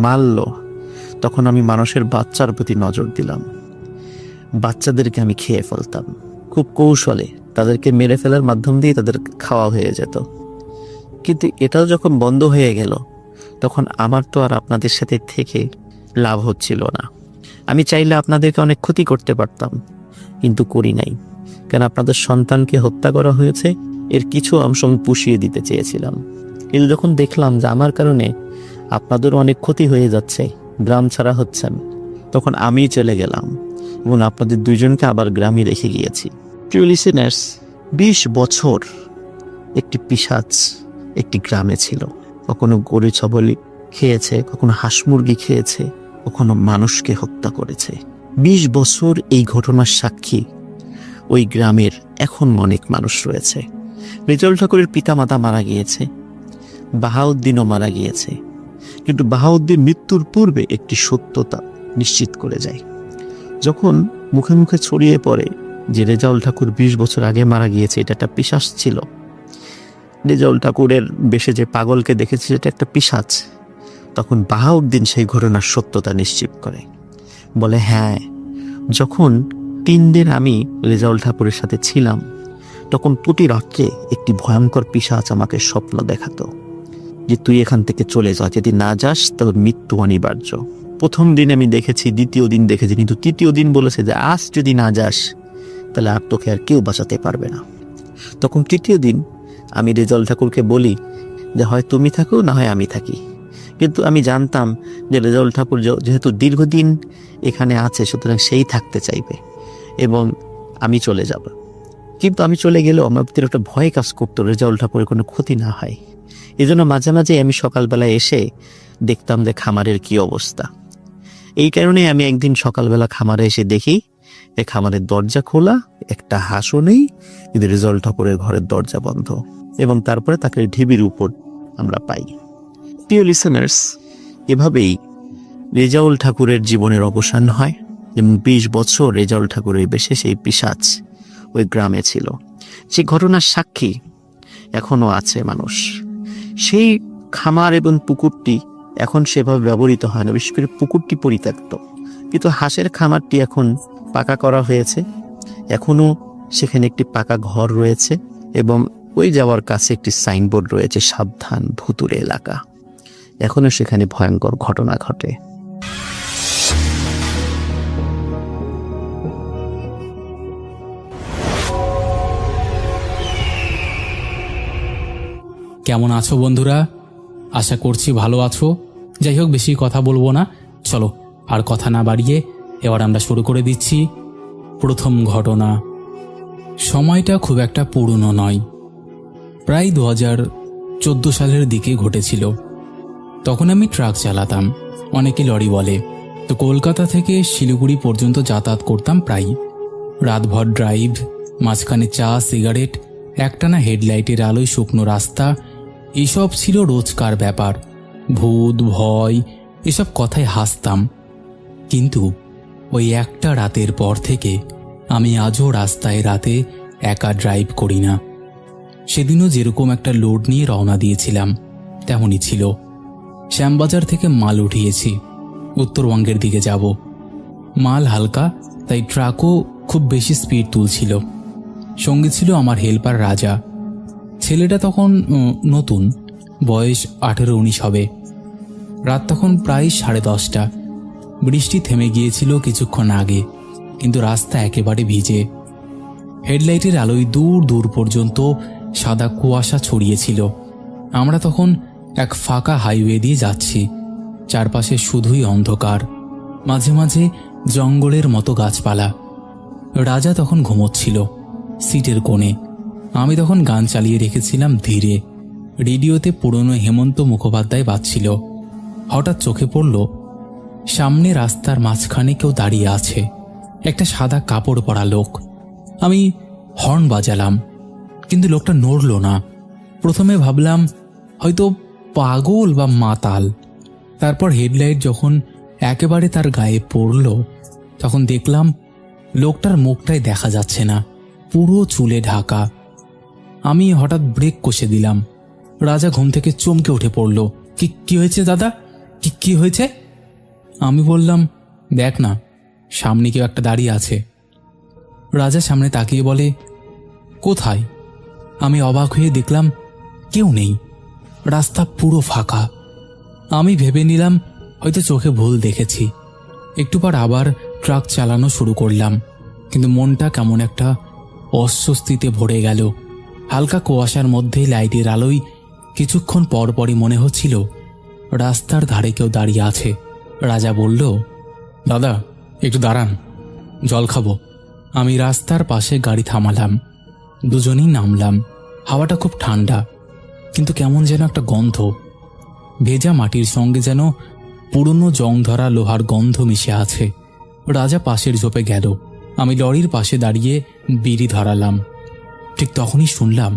মারলো, তখন আমি মানুষের বাচ্চার প্রতি নজর দিলাম। বাচ্চাদেরকে আমি খেয়ে ফেলতাম খুব কৌশলে, তাদেরকে মেরে ফেলার মাধ্যম দিয়ে তাদের খাওয়া হয়ে যেত। কিন্তু এটাও যখন বন্ধ হয়ে গেল, তখন আমার তো আর আপনাদের সাথে থেকে লাভ হচ্ছিল না। আমি চাইলে আপনাদেরকে অনেক ক্ষতি করতে পারতাম, কিন্তু করি নাই। কেন, আপনাদের সন্তানকে হত্যা করা হয়েছে, এর কিছু অংশ আমি পুষিয়ে দিতে চেয়েছিলাম। কিন্তু যখন দেখলাম যে আমার কারণে আপনাদেরও অনেক ক্ষতি হয়ে যাচ্ছে, গ্রাম ছাড়া হচ্ছেন, তখন আমি চলে গেলাম এবং আপনাদের দুইজনকে আবার গ্রামে রেখে গিয়েছি। প্রিয় লিসেনার্স, 20 বছর একটি পিশাচ একটি গ্রামে ছিল। কখনো গরু ছাগল খেয়েছে, কখনো হাঁস মুরগি খেয়েছে, কখনো মানুষকে হত্যা করেছে। 20 বছর এই ঘটনার সাক্ষী ওই গ্রামের এখন অনেক মানুষ রয়েছে। রেজাউল ঠাকুরের পিতামাতা মারা গিয়েছে, বাহাউদ্দিনও মারা গিয়েছে। কিন্তু বাহাউদ্দিন মৃত্যুর পূর্বে একটি সত্যতা নিশ্চিত করে যায়। যখন মুখে মুখে ছড়িয়ে পড়ে যে রেজাউল ঠাকুর 20 বছর আগে মারা গিয়েছে, এটা একটা পিশাচ ছিল, রেজাউল ঠাকুরের বেশে যে পাগলকে দেখেছে সেটা একটা পিশাচ, তখন বাহাউদ্দিন সেই ঘটনার সত্যতা নিশ্চিত করে। বলে হ্যাঁ, যখন 3 দিন আমি রেজাউল ঠাকুরের সাথে ছিলাম, তখন প্রতি রাত্রে একটি ভয়ঙ্কর পিশাচ আমাকে স্বপ্ন দেখাতো যে তুই এখান থেকে চলে যা, যদি না যাস তবে মৃত্যু অনিবার্য। প্রথম দিন আমি দেখেছি, দ্বিতীয় দিন দেখেছি, কিন্তু তৃতীয় দিন বলেছে যে আজ যদি না যাস তাহলে আর তোকে আর কেউ বাঁচাতে পারবে না। তখন তৃতীয় দিন আমি রেজাউল ঠাকুরকে বলি যে হয় তুমি থাকো, না হয় আমি থাকি। কিন্তু আমি জানতাম যে রেজাউল ঠাকুর যেহেতু দীর্ঘদিন এখানে আছে, সুতরাং সেই থাকতে চাইবে এবং আমি চলে যাব। কিন্তু আমি চলে গেলেও আমার ভিতরে একটা ভয় কাজ করতো রেজাউল ঠাকুরের কোনো ক্ষতি না হয়। এই জন্য মাঝে মাঝে আমি সকালবেলা এসে দেখতাম যে খামারের কি অবস্থা। এই কারণে আমি একদিন সকালবেলা খামারে এসে দেখি যে খামারের দরজা খোলা, একটা হাঁসও নেই, কিন্তু রেজাউল ঠাকুরের ঘরের দরজা বন্ধ, এবং তারপরে তাকে ঢিবির উপর আমরা পাই। প্রিয় লিসেনার্স, এভাবেই রেজাউল ঠাকুরের জীবনের অবসান হয় এবং 20 বছর রেজাউল ঠাকুরের বেশে সেই পিশাচ ওই গ্রামে ছিল। সেই ঘটনার সাক্ষী এখনো আছে মানুষ। সেই খামার এবং পুকুরটি এখন সেভাবে ব্যবহৃত হয় না, বিশেষ করে পুকুরটি পরিত্যক্ত, কিন্তু হাঁসের খামারটি এখন পাকা করা হয়েছে। এখনো সেখানে একটি পাকা ঘর রয়েছে এবং ওই যাওয়ার কাছে একটি সাইনবোর্ড রয়েছে, সাবধান ভুতুড়ে এলাকা। এখনো সেখানে ভয়ঙ্কর ঘটনা ঘটে। কেমন আছো বন্ধুরা? আশা করছি ভালো আছো। যাই হোক, বেশি কথা বলবো না, চলো আর কথা না বাড়িয়ে এবার আমরা শুরু করে দিচ্ছি প্রথম ঘটনা। সময়টা খুব একটা পুরনো নয়, প্রায় 2014 সালের দিকে ঘটেছিল। তখন আমি ট্রাক চালাতাম, অনেকে লরি বলে। তো কলকাতা থেকে শিলিগুড়ি পর্যন্ত যাতায়াত করতাম প্রায়। রাতভর ড্রাইভ, মাঝখানে চা, সিগারেট, একটানা হেডলাইটের আলোয় শুকনো রাস্তা, এসব ছিল রোজকার ব্যাপার। ভূত ভয় এসব কথায় হাসতাম, কিন্তু ওই একটা রাতের পর থেকে আমি আজও রাস্তায় রাতে একা ড্রাইভ করি না। সেদিনও যেরকম একটা লোড নিয়ে রওনা দিয়েছিলাম তেমনই ছিল। শ্যামবাজার থেকে মাল উঠিয়েছি, উত্তরবঙ্গের দিকে যাব। মাল হালকা, তাই ট্রাকও খুব বেশি স্পিড তুলছিল। সঙ্গে ছিল আমার হেল্পার রাজা। ছেলেটা তখন নতুন, বয়স 18-19 হবে। রাত তখন প্রায় 10:30। বৃষ্টি থেমে গিয়েছিল কিছুক্ষণ আগে, কিন্তু রাস্তা একেবারে ভিজে। হেডলাইটের আলোয় দূর দূর পর্যন্ত সাদা কুয়াশা ছড়িয়েছিল। আমরা তখন এক ফাঁকা হাইওয়ে দিয়ে যাচ্ছি, চারপাশে শুধুই অন্ধকার, মাঝে মাঝে জঙ্গলের মতো গাছপালা। রাজা তখন ঘুমোচ্ছিল, সিটের কোণে। আমি তখন গান চালিয়ে রেখেছিলাম ধীরে। রেডিওতে পুরনো হেমন্ত মুখোপাধ্যায় বাজছিল। হঠাৎ চোখে পড়ল সামনে রাস্তার মাঝখানে কেউ দাঁড়িয়ে আছে, একটা সাদা কাপড় পরা লোক। আমি হর্ন বাজালাম, কিন্তু লোকটা নড়ল না। প্রথমে ভাবলাম হয়তো পাগল বা মাতাল। তারপর হেডলাইট যখন একেবারে তার গায়ে পড়ল, তখন দেখলাম লোকটার মুখটাই দেখা যাচ্ছে না, পুরো চুলে ঢাকা। আমি হঠাৎ ব্রেক কষে দিলাম। রাজা ঘুম থেকে চমকে উঠে পড়ল। কি হয়েছে দাদা? কি হয়েছে? আমি বললাম, দেখ না, সামনে কেউ একটা দাঁড়িয়ে আছে। রাজা সামনে তাকিয়ে বলে, কোথায়? আমি অবাক হয়ে দেখলাম কেউ নেই, রাস্তা পুরো ফাঁকা। আমি ভেবে নিলাম হয়তো চোখে ভুল দেখেছি। একটু পর আবার ট্রাক চালানো শুরু করলাম, কিন্তু মনটা কেমন একটা অস্বস্তিতে ভরে গেল। হালকা কুয়াশার মধ্যে লাইটের আলোয় কিছুক্ষণ পরপরই মনে হচ্ছিল রাস্তার ধারে কেউ দাঁড়িয়ে আছে। রাজা বলল, দাদা একটু দাঁড়ান, জল খাবো। আমি রাস্তার পাশে গাড়ি থামালাম। দুজনেই নামলাম। হাওয়াটা খুব ঠান্ডা, কিন্তু কেমন যেন একটা গন্ধ। ভেজা মাটির সঙ্গে যেন পুরনো জং ধরা লোহার গন্ধ মিশে আছে। রাজা পাশের ঝোপে গেল। আমি লরির পাশে দাঁড়িয়ে বিড়ি ধরালাম। ঠিক তখনই শুনলাম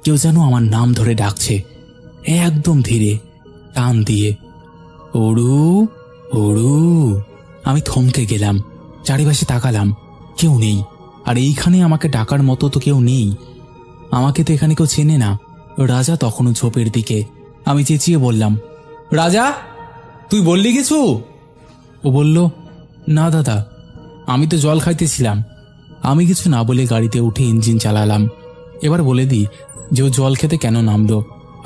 কেউ যেন আমার নাম ধরে ডাকছে, একদম ধীরে, টান দিয়ে, ওড়ু ওড়ু। আমি থমকে গেলাম, চারিপাশে তাকালাম, কেউ নেই। আর এইখানে আমাকে ডাকার মতো তো কেউ নেই। আমাকে তো এখানে কেউ চেনে না। রাজা তখনও ঝোপের দিকে। আমি চেঁচিয়ে বললাম, রাজা তুই বললি কিছু? ও বলল, না দাদা, আমি তো জল খাইতেছিলাম। আমি কিছু না বলে গাড়িতে উঠে ইঞ্জিন চালালাম। এবার বলে দিই যে ও জল খেতে কেন নামলো।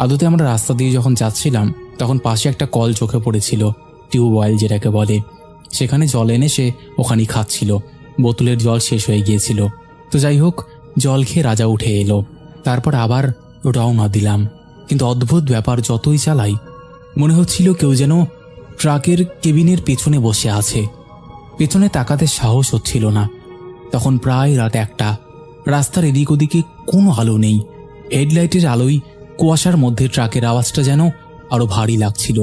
আদতে আমরা রাস্তা দিয়ে যখন যাচ্ছিলাম তখন পাশে একটা কল চোখে পড়েছিল, টিউবওয়েল যেটাকে বলে। সেখানে জল এনে সে ওখানেই খাচ্ছিল। বোতলের জল শেষ হয়ে গিয়েছিল। তো যাই হোক, জল খেয়ে রাজা উঠে এলো। তারপর আবার রওনা দিলাম। কিন্তু অদ্ভুত ব্যাপার, যতই চালাই মনে হচ্ছিল কেউ যেন ট্রাকের কেবিনের পেছনে বসে আছে। পেছনে তাকাতে সাহস হচ্ছিল না। তখন প্রায় রাত 1টা। রাস্তার এদিক ওদিকে কোনো আলো নেই। হেডলাইটের আলোয় কুয়াশার মধ্যে ট্রাকের আওয়াজটা যেন আরো ভারী লাগছিল।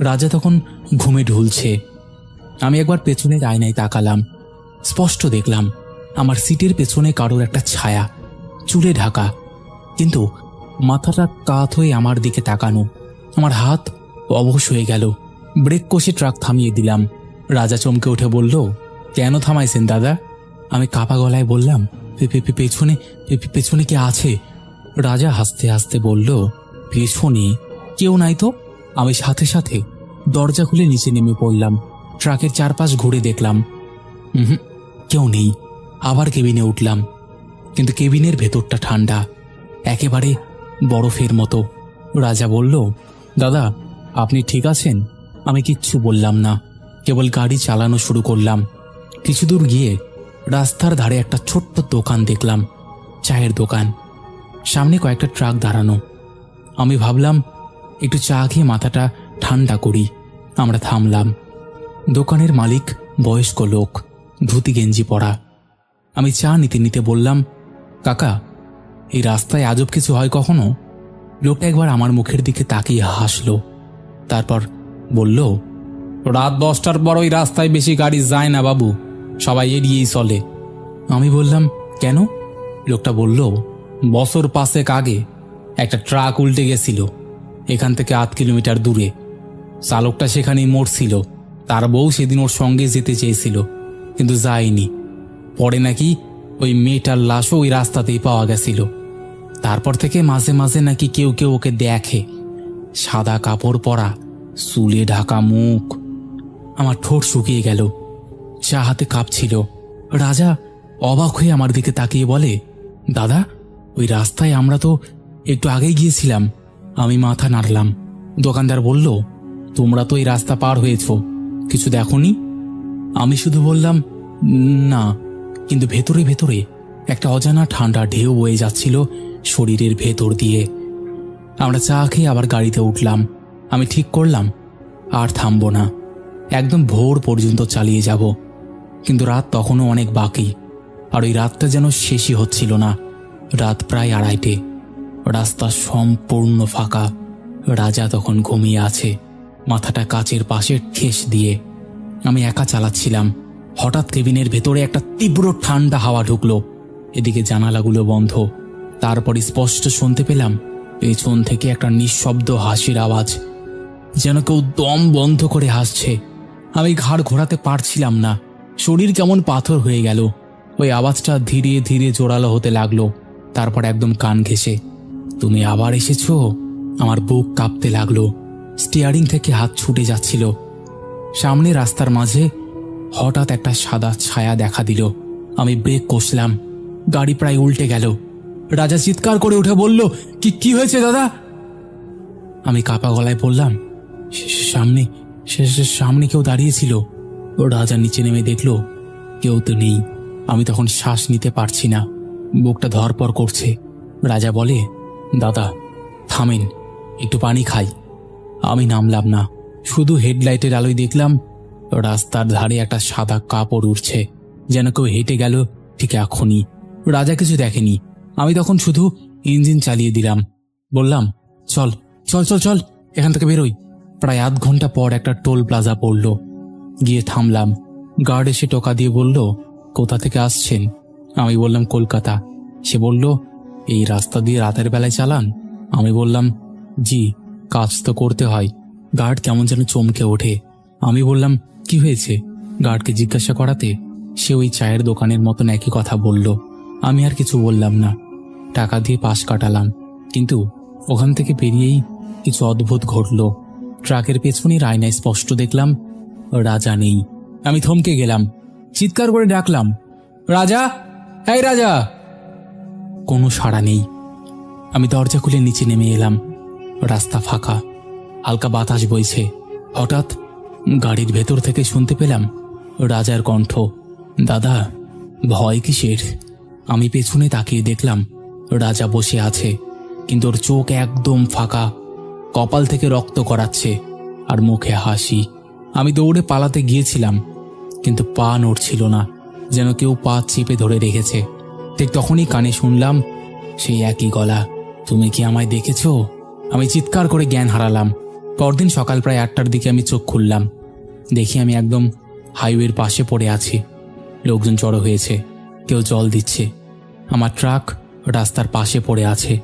রাজা তখন ঘুমে ঢুলছে। আমি একবার পেছনের আয়নায় তাকালাম। স্পষ্ট দেখলাম আমার সিটের পেছনে কারোর একটা ছায়া, চুলে ঢাকা, কিন্তু মাথাটা কাত হয়ে আমার দিকে তাকানো। আমার হাত অবশ হয়ে গেল। ব্রেক কষে ট্রাক থামিয়ে দিলাম। রাজা চমকে উঠে বলল, কেন থামাইছেন দাদা? আমি কাঁপা গলায় বললাম, পেছনে কে আছে? রাজা হাসতে হাসতে বলল, পেছনে কেউ নাই তো। আমি সাথে সাথে দরজা খুলে নিচে নেমে পড়লাম। ট্রাকের চারপাশ ঘুরে দেখলাম, কেউ নেই। আবার কেবিনে উঠলাম, কিন্তু কেবিনের ভেতরটা ঠান্ডা, একেবারে বরফের মতো। রাজা বলল, দাদা আপনি ঠিক আছেন? আমি কিচ্ছু বললাম না, কেবল গাড়ি চালানো শুরু করলাম। কিছু দূর গিয়ে রাস্তার ধারে একটা ছোট্ট দোকান দেখলাম, চায়ের দোকান। সামনে কয়েকটা ট্রাক দাঁড়ানো। আমি ভাবলাম একটু চা খেয়ে মাথাটা ঠান্ডা করি। আমরা থামলাম। দোকানের মালিক বয়স্ক লোক, ধুতি গেঞ্জি পরা। আমি চা নিতে নিতে বললাম, কাকা এই রাস্তায় আজব কিছু হয় কখনো? লোকটা একবার আমার মুখের দিকে তাকিয়ে হাসলো, তারপর বলল, রাত 10টার পর ওই রাস্তায় বেশি গাড়ি যায় না বাবু, সবাই এড়িয়েই চলে। আমি বললাম, কেন? লোকটা বলল, বছর 5 আগে একটা ট্রাক উল্টে গেছিল এখান থেকে 8 কিলোমিটার দূরে। চালকটা সেখানেই মরছিল। তার বউ সেদিন ওর সঙ্গে যেতে চেয়েছিল, কিন্তু যায়নি। পরে নাকি ওই মেয়েটার লাশও ওই রাস্তাতেই পাওয়া গেছিল। তারপর থেকে মাঝে মাঝে নাকি কেউ কেউ ওকে দেখে, সাদা কাপড় পরা, চুলে ঢাকা মুখ। আমার ঠোঁট শুকিয়ে গেল, চা হাতে কাঁপছিল। রাজা অবাক হয়ে আমার দিকে তাকিয়ে বলে, দাদা ওই রাস্তায় আমরা তো একটু আগেই গিয়েছিলাম। আমি মাথা নাড়লাম। দোকানদার বলল, তোমরা তো এই রাস্তা পার হয়েছ, কিছু দেখোনি? আমি শুধু বললাম, না। কিন্তু ভেতরে ভেতরে একটা অজানা ঠান্ডা ঢেউ বয়ে যাচ্ছিল শরীরের ভেতর দিয়ে। আমরা চা খেয়ে আবার গাড়িতে উঠলাম। আমি ঠিক করলাম আর থামবো না, একদম ভোর পর্যন্ত চালিয়ে যাব। কিন্তু রাত তখনও অনেক বাকি, আর ওই রাতটা যেন শেষই হচ্ছিল না। রাত প্রায় 2:30। রাস্তা সম্পূর্ণ ফাঁকা। রাজা তখন ঘুমিয়ে আছে, মাথাটা কাচের পাশে ঠেস দিয়ে। আমি একা চালাচ্ছিলাম। হঠাৎ কেবিনের ভেতরে একটা তীব্র ঠান্ডা হাওয়া ঢুকলো। এদিকে জানালাগুলো বন্ধ। তারপর স্পষ্ট শুনতে পেলাম পেছন থেকে একটা নিঃশব্দ হাসির আওয়াজ, যেন কেউ দম বন্ধ করে হাসছে। আমি ঘাড় ঘোরাতে পারছিলাম না, শরীর কেমন পাথর হয়ে গেল। ওই আওয়াজটা ধীরে ধীরে জোরালো হতে লাগলো, তারপর একদম কান ঘেঁষে, তুমি আবার এসেছো? আমার বুক কাঁপতে লাগলো। স্টিয়ারিং থেকে হাত ছুটে যাচ্ছিল। সামনে রাস্তার মাঝে হঠাৎ একটা সাদা ছায়া দেখা দিল। আমি ব্রেক কষলাম, গাড়ি প্রায় উল্টে গেল। রাজা চিৎকার করে উঠে বলল, কি হয়েছে দাদা? আমি কাঁপা গলায় বললাম, সামনে সামনে কেউ দাঁড়িয়েছিল। রাজা নিচে নেমে দেখলো কেউ তো নেই। আমি তখন শ্বাস নিতে পারছি না, বুকটা ধরপড় করছে। রাজা বলে, দাদা থামেন, একটু পানি খাই। আমি নামলাম না, শুধু হেডলাইটের আলোয় দেখলাম রাস্তার ধারে একটা সাদা কাপড় উড়ছে, যেন কেউ হেঁটে গেল ঠিক এখনই। রাজা কিছু দেখেনি। আমি তখন শুধু ইঞ্জিন চালিয়ে দিলাম, বললাম, চল চল চল চল, এখান থেকে বেরোই। প্রায় আধ ঘন্টা পর একটা টোল প্লাজা পড়ল। গিয়ে থামলাম। গার্ড এসে টোকা দিয়ে বলল, কোথা থেকে আসছেন? আমি বললাম, কলকাতা। সে বলল, এই রাস্তা দিয়ে রাতের বেলায় চালান? আমি বললাম, জি, কাজ তো করতে হয়। গার্ড কেমন যেন চমকে ওঠে। আমি বললাম, কি হয়েছে? গার্ডকে জিজ্ঞাসা করাতে সে ওই চায়ের দোকানের মতন একই কথা বলল। আমি আর কিছু বললাম না, টাকা দিয়ে পাশ কাটালাম। কিন্তু ওখান থেকে বেরিয়েই কিছু অদ্ভুত ঘটল। ট্রাকের পেছনের আয়নায় স্পষ্ট দেখলাম রাজা নেই। আমি থমকে গেলাম, চিৎকার করে ডাকলাম, রাজা, এই রাজা! কোনো সাড়া নেই। আমি দরজা খুলে নিচে নেমে এলাম। রাস্তা ফাঁকা, হালকা বাতাস বইছে। হঠাৎ গাড়ির ভেতর থেকে শুনতে পেলাম রাজার কণ্ঠ, দাদা ভয় কিসের? আমি পেছনে তাকিয়ে দেখলাম রাজা বসে আছে, কিন্তু ওর চোখ একদম ফাঁকা, কপাল থেকে রক্ত গড়াচ্ছে আর মুখে হাসি। আমি দৌড়ে পালাতে গিয়েছিলাম, কিন্তু পা নড়ছিল না, যেন কেউ পা চেপে ধরে রেখেছে। ঠিক তখনই কানে শুনলাম সেই একই গলা, তুমি কি আমায় দেখেছো? আমি চিৎকার করে জ্ঞান হারালাম। পরদিন সকাল প্রায় 8টার দিকে আমি চোখ খুললাম। দেখি আমি একদম হাইওয়ের পাশে পড়ে আছি। লোকজন জড়ো হয়েছে, কেউ জল দিচ্ছে। আমার ট্রাক রাস্তার পাশে পড়ে আছে,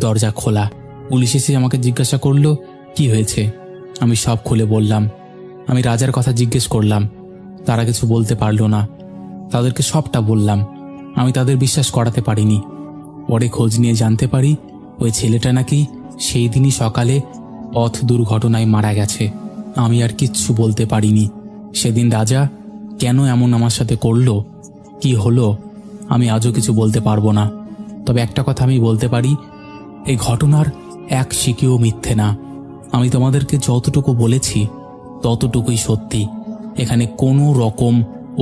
দরজা খোলা। পুলিশ এসে আমাকে জিজ্ঞাসা করলো, কি হয়েছে? আমি সব খুলে বললাম। আমি রাজার কথা জিজ্ঞেস করলাম, তারা কিছু বলতে পারলো না। তাদেরকে সবটা বললাম। আমি তাদের বিশ্বাস করাতে পারিনি। পরে খোঁজ নিয়ে জানতে পারি ওই ছেলেটা নাকি সেই দিনই সকালে পথ দুর্ঘটনায় মারা গেছে। আমি আর কিচ্ছু বলতে পারিনি। সেদিন রাজা কেন এমন আমার সাথে করলো, কি হলো, আমি আজও কিছু বলতে পারবো না। তবে একটা কথা আমি বলতে পারি, এই ঘটনার এক শিকেও মিথ্যে না। আমি তোমাদেরকে যতটুকু বলেছি ততটুকুই সত্যি। এখানে কোনো রকম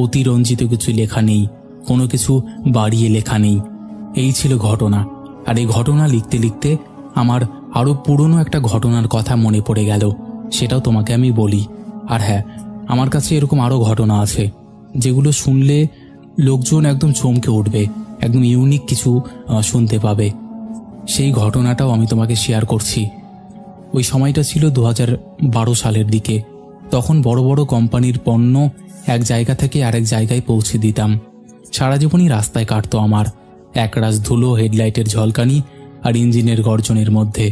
অতিরঞ্জিত কিছু লেখা নেই, কোনো কিছু বাড়িয়ে লেখা নেই। এই ছিল ঘটনা। আর এই ঘটনা লিখতে লিখতে আমার আরও পুরনো একটা ঘটনার কথা মনে পড়ে গেল, সেটাও তোমাকে আমি বলি। আর হ্যাঁ, আমার কাছে এরকম আরও ঘটনা আছে যেগুলো শুনলে লোকজন একদম চমকে উঠবে, একদম ইউনিক কিছু শুনতে পাবে। সেই ঘটনাটাও আমি তোমাকে শেয়ার করছি। ওই সময়টা ছিল 2012 সালের দিকে। তখন বড় বড় কোম্পানির পণ্য এক জায়গা থেকে আরেক জায়গায় পৌঁছে দিতাম। সারা জীবনই রাস্তায় কাটতো আমার, একরাশ ধুলো, হেডলাইটের ঝলকানি আর ইঞ্জিনের গর্জনের মধ্যে।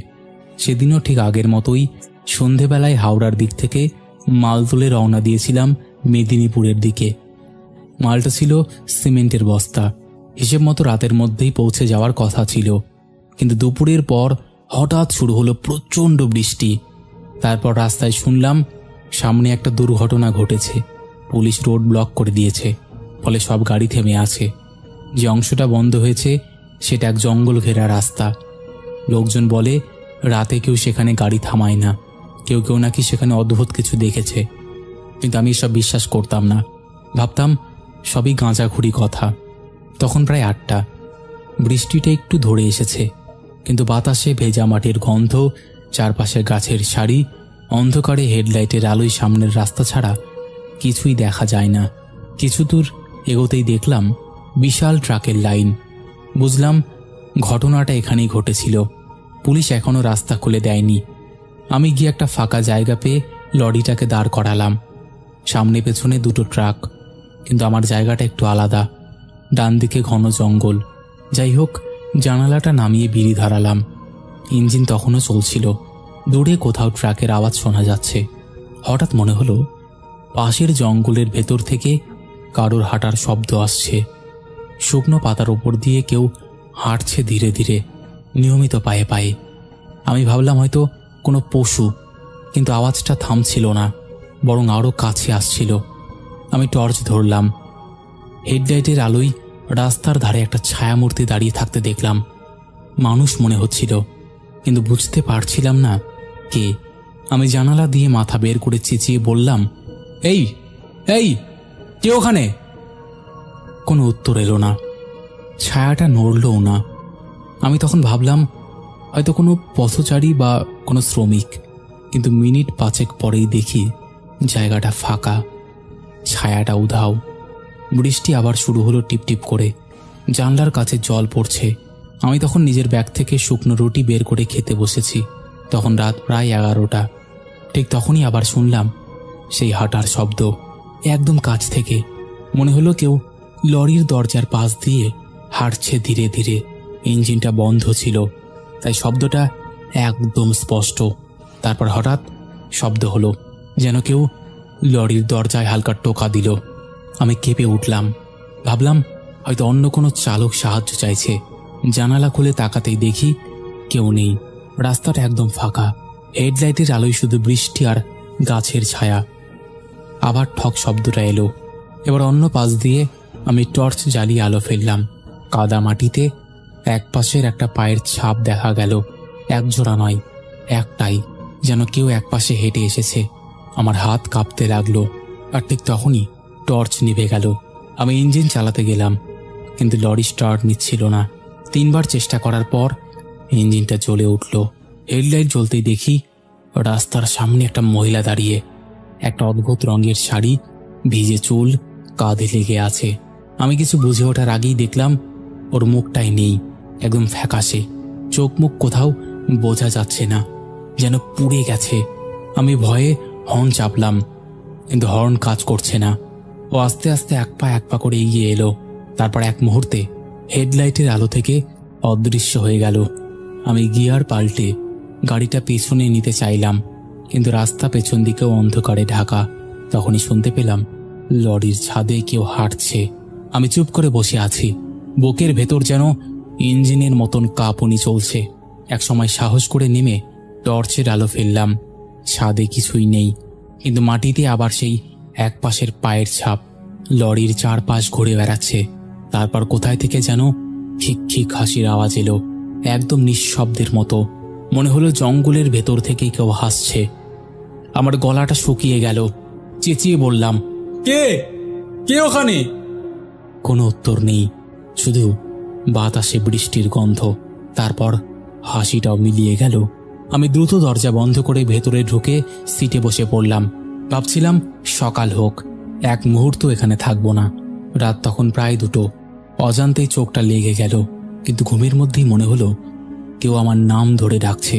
সেদিনও ঠিক আগের মতোই সন্ধেবেলায় হাওড়ার দিক থেকে মাল তুলে রওনা দিয়েছিলাম মেদিনীপুরের দিকে। মালটা ছিল সিমেন্টের বস্তা। হিসেব মতো রাতের মধ্যেই পৌঁছে যাওয়ার কথা ছিল, কিন্তু দুপুরের পর হঠাৎ শুরু হলো প্রচণ্ড বৃষ্টি। তারপর রাস্তায় শুনলাম সামনে একটা দুর্ঘটনা ঘটেছে। পুলিশ রোড ব্লক করে দিয়েছে, ফলে সব গাড়ি থেমে আছে। যে অংশটা বন্ধ হয়েছে সেটা এক জঙ্গল ঘেরা রাস্তা। লোকজন বলে রাতে কেউ সেখানে গাড়ি থামায় না, কেউ কেউ নাকি সেখানে অদ্ভুত কিছু দেখেছে। কিন্তু আমি এসব বিশ্বাস করতাম না, ভাবতাম সবই গাঁজাখুরি কথা। তখন প্রায় 8টা। বৃষ্টিটা একটু ধরে এসেছে, কিন্তু বাতাসে ভেজা মাটির গন্ধ, চারপাশে গাছের সারি, অন্ধকারে হেডলাইটের আলোয় সামনের রাস্তা ছাড়া কিছুই দেখা যায় না। কিছু দূর এগোতেই দেখলাম বিশাল ট্রাকের লাইন। বুঝলাম ঘটনাটা এখানেই ঘটেছিল। পুলিশ এখনো রাস্তা খুলে দেয়নি। আমি গিয়ে একটা ফাঁকা জায়গা পেয়ে লরিটাকে দাঁড় করালাম। সামনে পেছনে দুটো ট্রাক, কিন্তু আমার জায়গাটা একটু আলাদা। ডান দিকে ঘন জঙ্গল। যাই হোক, জানালাটা নামিয়ে বিড়ি ধরালাম। ইঞ্জিন তখনও চলছিল। দূরে কোথাও ট্রাকের আওয়াজ শোনা যাচ্ছে। হঠাৎ মনে হলো পাশের জঙ্গলের ভেতর থেকে কারোর হাঁটার শব্দ আসছে। শুকনো পাতার ওপর দিয়ে কেউ হাঁটছে ধীরে ধীরে, নিয়মিত পায়ে পায়ে। আমি ভাবলাম হয়তো কোনো পশু, কিন্তু আওয়াজটা থামছিল না, বরং আরও কাছে আসছিল। আমি টর্চ ধরলাম। হেডলাইটের আলোয় রাস্তার ধারে একটা ছায়ামূর্তি দাঁড়িয়ে থাকতে দেখলাম। মানুষ মনে হচ্ছিল, কিন্তু বুঝতে পারছিলাম না কে। আমি জানালা দিয়ে মাথা বের করে চেঁচিয়ে বললাম, এই এই, কে ওখানে? কোনো উত্তর এলো না। ছায়াটা নড়লও না। আমি তখন ভাবলাম হয়তো কোনো পথচারী বা কোনো শ্রমিক, কিন্তু মিনিট 5 পরেই দেখি জায়গাটা ফাঁকা, ছায়াটা উধাও। বৃষ্টি আবার শুরু হলো টিপটিপ করে। জানলার কাছে জল পড়ছে। আমি তখন নিজের ব্যাগ থেকে শুকনো রুটি বের করে খেতে বসেছি। তখন রাত প্রায় 11টা। ঠিক তখনই আবার শুনলাম সেই হাঁটার শব্দ, একদম কাছ থেকে। মনে হলো কেউ লরির দরজার পাশ দিয়ে হাঁটছে ধীরে ধীরে। ইঞ্জিনটা বন্ধ ছিল, তাই শব্দটা একদম স্পষ্ট। তারপর হঠাৎ শব্দ হলো, যেন কেউ লরির দরজায় হালকা টোকা দিল। আমি কেঁপে উঠলাম। ভাবলাম হয়তো অন্য কোনো চালক সাহায্য চাইছে। জানালা খুলে তাকাতেই দেখি কেউ নেই। রাস্তাটা একদম ফাঁকা। হেডলাইটের আলোয় শুধু বৃষ্টি আর গাছের ছায়া। আবার ঠক শব্দটা এলো। এবার অন্য পাশ দিয়ে আমি টর্চ জ্বালিয়ে আলো ফেললাম। কাদা মাটিতে এক পাশের একটা পায়ের ছাপ দেখা গেল। একজোড়া নয়, একটাই, যেন কেউ এক পাশে হেঁটে এসেছে। আমার হাত কাঁপতে লাগলো। আর ঠিক তখনই টর্চ নিভে গেল। আমি ইঞ্জিন চালাতে গেলাম, কিন্তু লরি স্টার্ট নিচ্ছিল না। 3 বার চেষ্টা করার পর ইঞ্জিনটা জ্বলে উঠল। হেডলাইট জ্বলতেই দেখি রাস্তার সামনে একটা মহিলা দাঁড়িয়ে। একটা অদ্ভুত রঙের শাড়ি, ভিজে চুল, কাঁধে লেগে আছে। আমি কিছু বুঝে ওঠার আগেই দেখলাম ওর মুখটাই নেই, একদম ফ্যাকাশে। চোখ মুখ কোথাও বোঝা যাচ্ছে না, যেন পুড়ে গেছে। আমি ভয়ে হর্ন চাপলাম, কিন্তু হর্ন কাজ করছে না। ও আস্তে আস্তে এক পা করে এগিয়ে এলো। তারপর এক মুহূর্তে হেডলাইটের আলো থেকে অদৃশ্য হয়ে গেল। আমি গিয়ার পাল্টে গাড়িটা পেছনে নিতে চাইলাম, কিন্তু রাস্তা পেছন দিকেও অন্ধকারে ঢাকা। তখনই শুনতে পেলাম লরির ছাদে কেউ হাঁটছে। আমি চুপ করে বসে আছি। বুকের ভেতর যেন ইঞ্জিনের মতন কাঁপুনি চলছে। একসময় সাহস করে নেমে টর্চের আলো ফেললাম। ছাদে কিছুই নেই, কিন্তু মাটিতে আবার সেই এক পাশের পায়ের ছাপ। লরির চারপাশ ঘুরে বেড়াচ্ছে। তারপর কোথায় থেকে যেন খিক খিক হাসির আওয়াজ এলো, একদম নিঃশব্দের মতো। মনে হলো জঙ্গলের ভেতর থেকেই কেউ হাসছে। আমার গলাটা শুকিয়ে গেল। চেঁচিয়ে বললাম, কে কে ওখানে? কোনো উত্তর নেই, শুধু বাতাসে বৃষ্টির গন্ধ। তারপর হাসিটাও মিলিয়ে গেল। আমি দ্রুত দরজা বন্ধ করে ভেতরে ঢুকে সিটে বসে পড়লাম। ভাবছিলাম সকাল হোক, এক মুহূর্ত এখানে থাকবো না। রাত তখন প্রায় 2টো। অজান্তেই চোখটা লেগে গেল, কিন্তু ঘুমের মধ্যেই মনে হলো কেউ আমার নাম ধরে ডাকছে,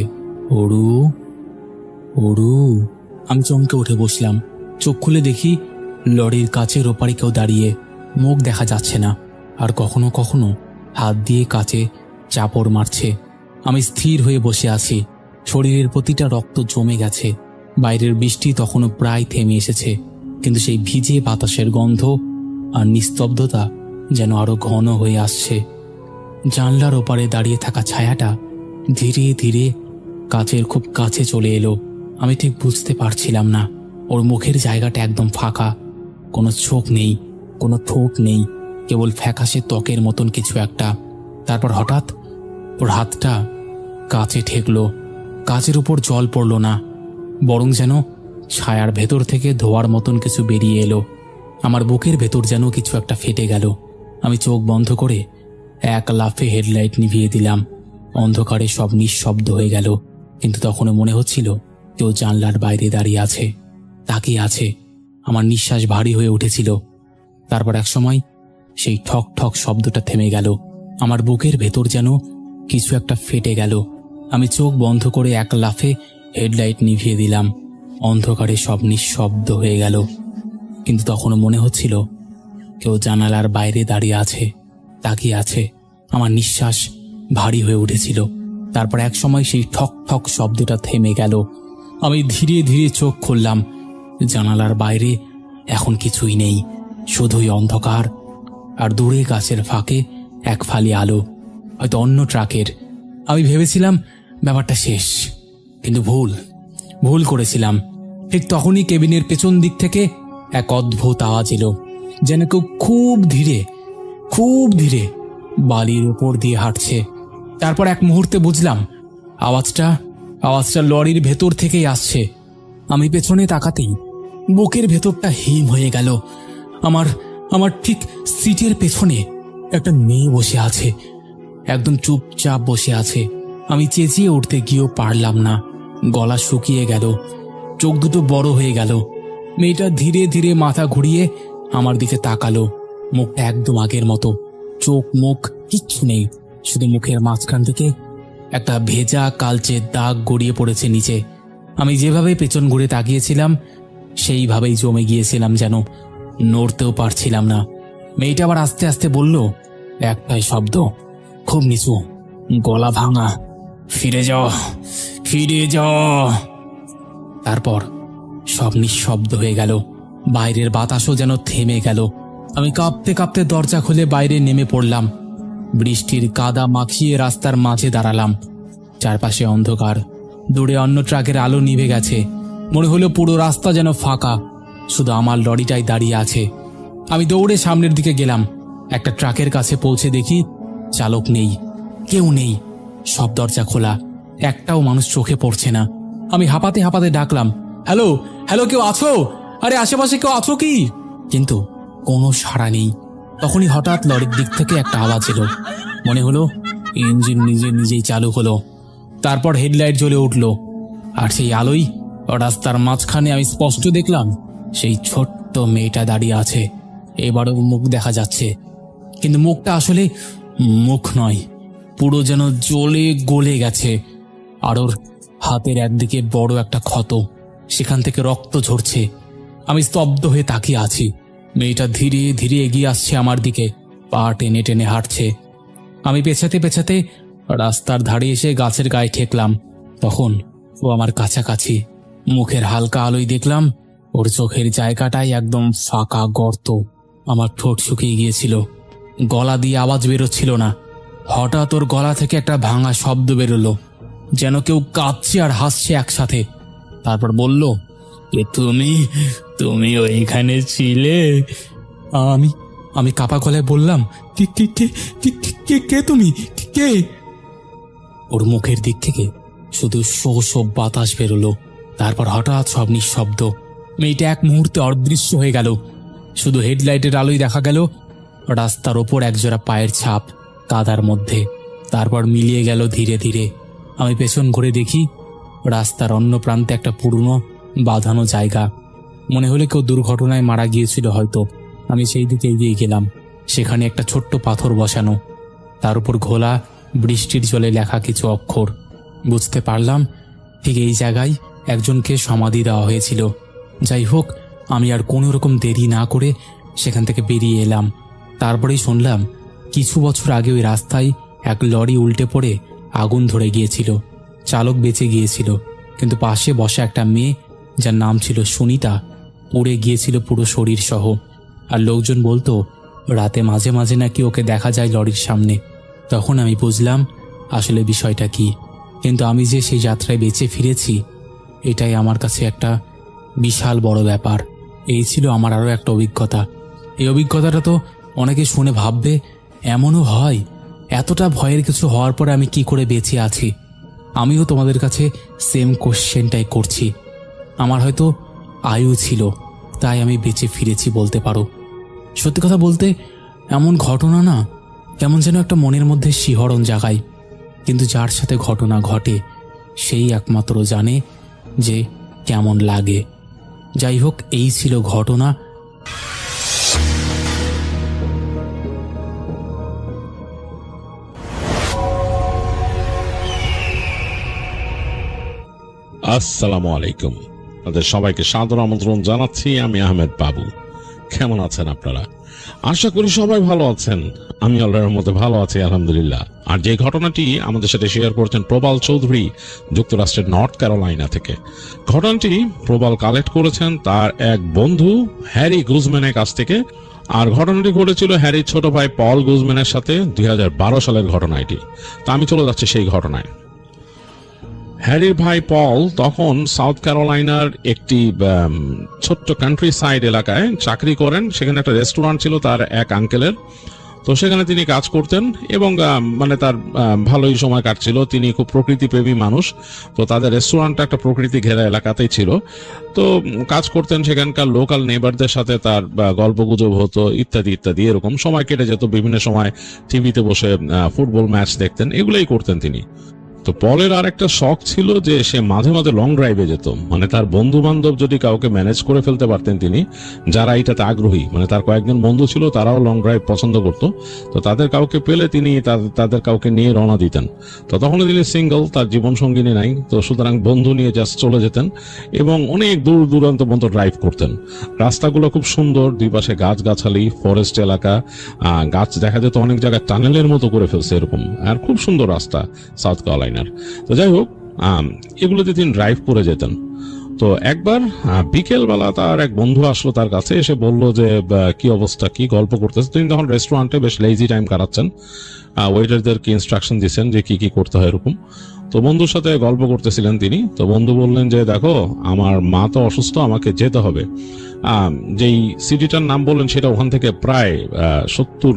অরু, অরু। আমি চমকে উঠে বসলাম। চোখ খুলে দেখি লরির কাচের ওপারে কেউ দাঁড়িয়ে। মুখ দেখা যাচ্ছে না, আর কখনো কখনো হাত দিয়ে কাচে চাপড় মারছে। আমি স্থির হয়ে বসে আছি। শরীরের প্রতিটা রক্ত জমে গেছে। বাইরের বৃষ্টি তখনও প্রায় থেমে এসেছে, কিন্তু সেই ভিজে বাতাসের গন্ধ আর নিস্তব্ধতা যেন আরো ঘন হয়ে আসছে। জানলার ওপারে দাঁড়িয়ে থাকা ছায়াটা ধীরে ধীরে কাচের খুব কাছে চলে এলো। আমি ঠিক বুঝতে পারছিলাম না। ওর মুখের জায়গাটা একদম ফাঁকা, কোনো চোখ নেই, কোনো ঠোঁট নেই, কেবল ফ্যাকাশে ত্বকের মতন কিছু একটা। তারপর হঠাৎ ওর হাতটা কাচে ঠেকলো। কাচের উপর জল পড়ল না, বরং যেন ছায়ার ভেতর থেকে ধোয়ার মতন কিছু বেরিয়ে এলো। আমার বুকের ভেতর যেন কিছু একটা ফেটে গেল। আমি চোখ বন্ধ করে এক লাফে হেডলাইট নিভিয়ে দিলাম। অন্ধকারে সব নিঃশব্দ হয়ে গেল, কিন্তু তখনও মনে হচ্ছিল কেউ জানলার বাইরে দাঁড়িয়ে আছে, তাকিয়ে আছে। আমার নিঃশ্বাস ভারী হয়ে উঠেছিল। তারপর এক সময় সেই ঠক ঠক শব্দটা থেমে গেল। আমার বুকের ভেতর যেন কিছু একটা ফেটে গেল। আমি চোখ বন্ধ করে এক লাফে হেডলাইট নিভিয়ে দিলাম। অন্ধকারে সব নিঃশব্দ হয়ে গেল, কিন্তু তখনও মনে হচ্ছিল কেউ জানালার বাইরে দাঁড়িয়ে আছে, তাকিয়ে আছে। আমার নিঃশ্বাস ভারী হয়ে উঠেছিল। তারপর এক সময় সেই ঠক ঠক শব্দটা থেমে গেল। আমি ধীরে ধীরে চোখ খুললাম। জানালার বাইরে এখন কিছুই নেই, শুধুই অন্ধকার, আর দূরে গাছের ফাঁকে এক ফালি আলো, হয়তো অন্য ট্রাকের। আমি ভেবেছিলাম ব্যাপারটা শেষ, কিন্তু ভুল করেছিলাম। ঠিক তখনই কেবিনের পেছন দিক থেকে এক অদ্ভুত আওয়াজ এলো, যেন কেউ খুব ধীরে বালির উপর দিয়ে হাঁটছে। তারপর এক মুহূর্তে বুঝলাম আওয়াজটা লরির ভেতর থেকেই আসছে। আমি পেছনে তাকাতেই বুকের ভেতরটা হিম হয়ে গেল। আমার ঠিক সিটের পেছনে একটা মেয়ে বসে আছে, একদম চুপচাপ বসে আছে। আমি চেঁচিয়ে উঠতে গিয়েও পারলাম না, গলা শুকিয়ে গেল, চোখ দুটো বড় হয়ে গেল। মেয়েটা ধীরে ধীরে মাথা ঘুরিয়ে আমার দিকে তাকালো। মুখটা একদম আগের মতো, চোখ মুখ কিচ্ছু নেই, শুধু মুখের মাঝখান থেকে একটা ভেজা কালচে দাগ গড়িয়ে পড়েছে নিচে। আমি যেভাবে পেছন ঘুরে তাকিয়েছিলাম সেইভাবেই জমে গিয়েছিলাম, যেন নড়তেও পারছিলাম না। মেয়েটা আবার আস্তে আস্তে বলল, একটাই শব্দ, খুব নিচু, গলা ভাঙা, ফিরে যাও। তারপর সব নিঃশব্দ হয়ে গেল। বাইরের বাতাসও যেন থেমে গেল। আমি কাঁপতে কাঁপতে দরজা খুলে বাইরে নেমে পড়লাম। বৃষ্টির কাদা মাখিয়ে রাস্তার মাঝে দাঁড়ালাম। চারপাশে অন্ধকার, দূরে অন্য ট্রাকের আলো নিভে গেছে। মনে হলো পুরো রাস্তা যেন ফাঁকা, শুধু আমার লরিটাই দাঁড়িয়ে আছে। আমি দৌড়ে সামনের দিকে গেলাম। একটা ট্রাকের কাছে পৌঁছে দেখি চালক নেই, কেউ নেই, সব দরজা খোলা, একটাও মানুষ চোখে পড়ছে না। আমি হাঁপাতে হাঁপাতে ডাকলাম, হ্যালো, কেউ আছো? আরে আশেপাশে কেউ আছো কি? কিন্তু কোনো সাড়া নেই। তখনই হঠাৎ লরির দিক থেকে একটা আওয়াজ এলো। মনে হলো ইঞ্জিন নিজেই চালু হলো। তারপর হেডলাইট জ্বলে উঠল, আর সেই আলোই রাস্তার মাঝখানে আমি স্পষ্ট দেখলাম সেই ছোট্ট মেয়েটা দাঁড়িয়ে আছে। এবারও মুখ দেখা যাচ্ছে, কিন্তু মুখটা আসলে মুখ নয়, পুরো যেন জ্বলে গলে গেছে। আর ওর হাতের একদিকে বড় একটা ক্ষত, সেখান থেকে রক্ত ঝরছে। আমি স্তব্ধ হয়ে তাকিয়ে আছি। মেয়েটা ধীরে ধীরে এগিয়ে আসছে আমার দিকে, পা টেনে টেনে হাঁটছে। আমি পেছাতে রাস্তার ধারে এসে গাছের গায়ে ঠেকলাম। তখন ও আমার কাছাকাছি। মুখের হালকা আলোয় দেখলাম ওর চোখের জায়গাটাই একদম ফাঁকা গর্ত। আমার ঠোঁট শুকিয়ে গিয়েছিল, গলা দিয়ে আওয়াজ বেরোচ্ছিল না। হঠাৎ ওর গলা থেকে একটা ভাঙা শব্দ বেরোলো, যেন কেউ কাঁদছে আর হাসছে একসাথে। তারপর বলল, তুমি ওইখানে ছিলে? আমি কাপা গলায় বললাম, কে তুমি? কে? ওর মুখের দিক থেকে শুধু শো বাতাস বেরোলো। তারপর হঠাৎ সব নিঃশব্দ। মেয়েটা এক মুহূর্তে অদৃশ্য হয়ে গেল। শুধু হেডলাইটের আলোয় দেখা গেল রাস্তার ওপর একজোড়া পায়ের ছাপ কাদার মধ্যে। তারপর মিলিয়ে গেল ধীরে ধীরে। আমি পেছন ঘুরে দেখি রাস্তার অন্য প্রান্তে একটা পুরনো বাঁধানো জায়গা। মনে হলে কেউ দুর্ঘটনায় মারা গিয়েছিল হয়তো। আমি সেই দিকে এগিয়ে গেলাম। সেখানে একটা ছোট্ট পাথর বসানো, তার উপর ঘোলা বৃষ্টির জলে লেখা কিছু অক্ষর। বুঝতে পারলাম ঠিক এই জায়গায় একজনকে সমাধি দেওয়া হয়েছিল। যাই হোক, আমি আর কোনো রকম দেরি না করে সেখান থেকে বেরিয়ে এলাম। তারপরেই শুনলাম কিছু বছর আগে ওই রাস্তায় এক লরি উল্টে পড়ে আগুন ধরে গিয়েছিল। চালক বেঁচে গিয়েছিল, কিন্তু পাশে বসা একটা মেয়ে, যার নাম ছিল সুনিতা, পুড়ে গিয়েছিল পুরো শরীর সহ। আর লোকজন বলতো রাতে মাঝে মাঝে নাকি ওকে দেখা যায় লরির সামনে। তখন আমি বুঝলাম আসলে বিষয়টা কি। কিন্তু আমি যে সেই যাত্রায় বেঁচে ফিরেছি, এটাই আমার কাছে একটা বিশাল বড় ব্যাপার। এই ছিল আমার আরও একটা অভিজ্ঞতা। এই অভিজ্ঞতাটা তো অনেকে শুনে ভাববে এমনও হয়? এতটা ভয়ের কিছু হওয়ার পরে আমি কি করে বেঁচে আছি? আমিও তোমাদের কাছে সেম কোশ্চেনটাই করছি। আমার হয়তো আয়ু ছিল, তাই আমি বেঁচে ফিরেছি বলতে পারো। সত্যি কথা বলতে এমন ঘটনা না কেমন যেন একটা মনের মধ্যে শিহরণ জাগায়। কিন্তু যার সাথে ঘটনা ঘটে সেই একমাত্র জানে যে কেমন লাগে। যাই হোক, এই ছিল ঘটনা। আসসালামু আলাইকুম। আপনাদের সবাইকে সাদর আমন্ত্রণ জানাচ্ছি। আমি আহমেদ বাবু। কেমন আছেন আপনারা? আশা করি সবাই ভালো আছেন। আমি আল্লাহর মধ্যে ভালো আছি, আলহামদুলিল্লাহ। আর যে ঘটনাটি আমাদের সাথে শেয়ার করছেন প্রবাল চৌধুরী, যুক্তরাষ্ট্রের নর্থ ক্যারোলাইনা থেকে। ঘটনাটি প্রবাল কালেক্ট করেছেন তার এক বন্ধু হ্যারি গুজম্যানের কাছ থেকে। আর ঘটনাটি ঘটেছিল হ্যারির ছোট ভাই পল গুজম্যানের সাথে 2012 সালের ঘটনা এটি। তা আমি চলে যাচ্ছি সেই ঘটনায়। হ্যারির ভাই পল তখন সাউথ ক্যারোলাইনার একটি ছোট্ট কান্ট্রি সাইড এলাকায় চাকরি করেন। সেখানে একটা রেস্টুরেন্ট ছিল তার এক আঙ্কেলের। তো সেখানে তিনি কাজ করতেন এবং মানে তার ভালোই সময় কাটছিল। তিনি খুব প্রকৃতিপ্রেমী মানুষ। তো তাদের রেস্টুরেন্টটা একটা প্রকৃতি ঘেরা এলাকাতেই ছিল। তো কাজ করতেন, সেখানকার লোকাল নেবারদের সাথে তার গল্প গুজব হতো, ইত্যাদি ইত্যাদি। এরকম সময় কেটে যেত। বিভিন্ন সময় টিভিতে বসে ফুটবল ম্যাচ দেখতেন, এগুলোই করতেন তিনি। তো পলের আর একটা শখ ছিল যে সে মাঝে মাঝে লং ড্রাইভে যেত। মানে তার বন্ধু বান্ধব যদি কাউকে ম্যানেজ করে ফেলতে পারতেন তিনি, যারা এটাতে আগ্রহী, মানে তার কয়েকজন বন্ধু ছিল তারাও লং ড্রাইভ পছন্দ করত। তো তাদের কাউকে পেলে তিনি তাদের কাউকে নিয়ে রওনা দিতেন। তো তখন তিনি সিঙ্গল, তার জীবন সঙ্গিনী নাই। তো সুতরাং বন্ধু নিয়ে জাস্ট চলে যেতেন এবং অনেক দূর দূরান্ত পর্যন্ত ড্রাইভ করতেন। রাস্তাগুলো খুব সুন্দর, দুই পাশে গাছগাছালি, ফরেস্ট এলাকা, গাছ দেখা যেত অনেক জায়গায় টানেলের মতো করে ফেলছে এরকম। আর খুব সুন্দর রাস্তা সাউথ ক্যারোলাইনা। তো যাই হোক, এগুলোতে তিনি ড্রাইভ করে যেতেন। তো একবার বিকেল বেলা তার এক বন্ধু আসলো তার কাছে, এসে বলল যে কি অবস্থা, কি গল্প করতেছে। তিনি তখন রেস্টুরেন্টে বেশ লেজি টাইম কাটাচ্ছেন, ওয়েটারদেরকে ইনস্ট্রাকশন দিচ্ছেন যে কি কি করতে হয় এরকম। তো বন্ধুর সাথে গল্প করতেছিলেন তিনি। তো বন্ধু বললেন যে দেখো, আমার মা তো অসুস্থ, আমাকে যেতে হবে। যেই সিটিটার নাম বললেন সেটা ওখান থেকে প্রায় 70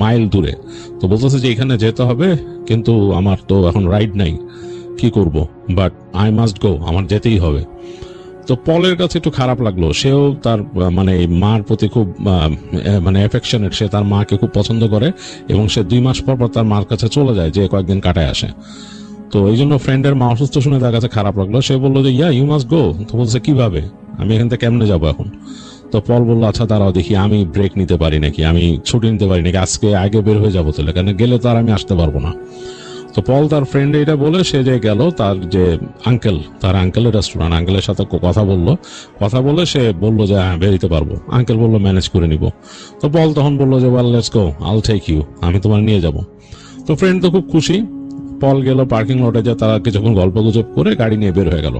মাইল দূরে। তো বলতেছে যে এখানে যেতে হবে, কিন্তু আমার তো এখন রাইড নাই, কি করব, বাট আই মাস্ট গো, আমার যেতেই হবে। তো পলের কাছে একটু খারাপ লাগলো। সেও তার মানে মার প্রতি খুব মানে এফেকশনেট। সে তার মাকে খুব পছন্দ করে এবং সে 2 মাস পর পর তার মার কাছে চলে যায়, যে কয়েকদিন কাটায় আসে। তো এই জন্য ফ্রেন্ডের মা অসুস্থ শুনে তার কাছে খারাপ লাগলো। সে বললো যে ইউ মাস্ট গো। তো বলছে কিভাবে, আমি এখান থেকে কেমনে যাবো এখন? তো পল বললো আচ্ছা দাঁড়াও দেখি, আমি ব্রেক নিতে পারি নাকি, আমি ছুটি নিতে পারি নাকি, আজকে আগে বের হয়ে যাবো তাহলে, কারণ গেলে তো আর আমি আসতে পারবো না। তো পল তার ফ্রেন্ড এটা বলে সে যে গেল তার যে আঙ্কেল, তার আঙ্কেলের রেস্টুরেন্ট, আঙ্কেলের সাথে কথা বলে সে বললো যে হ্যাঁ বেরিতে পারবো। আঙ্কেল বললো ম্যানেজ করে নিব। তো পল তখন বললো যে ওয়েল লেটস গো, আইল টেক ইউ, আমি তোমার নিয়ে যাব। তো ফ্রেন্ড তো খুব খুশি। পল গেল পার্কিং লটে, যে তারা কিছুক্ষণ গল্প গুজব করে গাড়ি নিয়ে বের হয়ে গেল।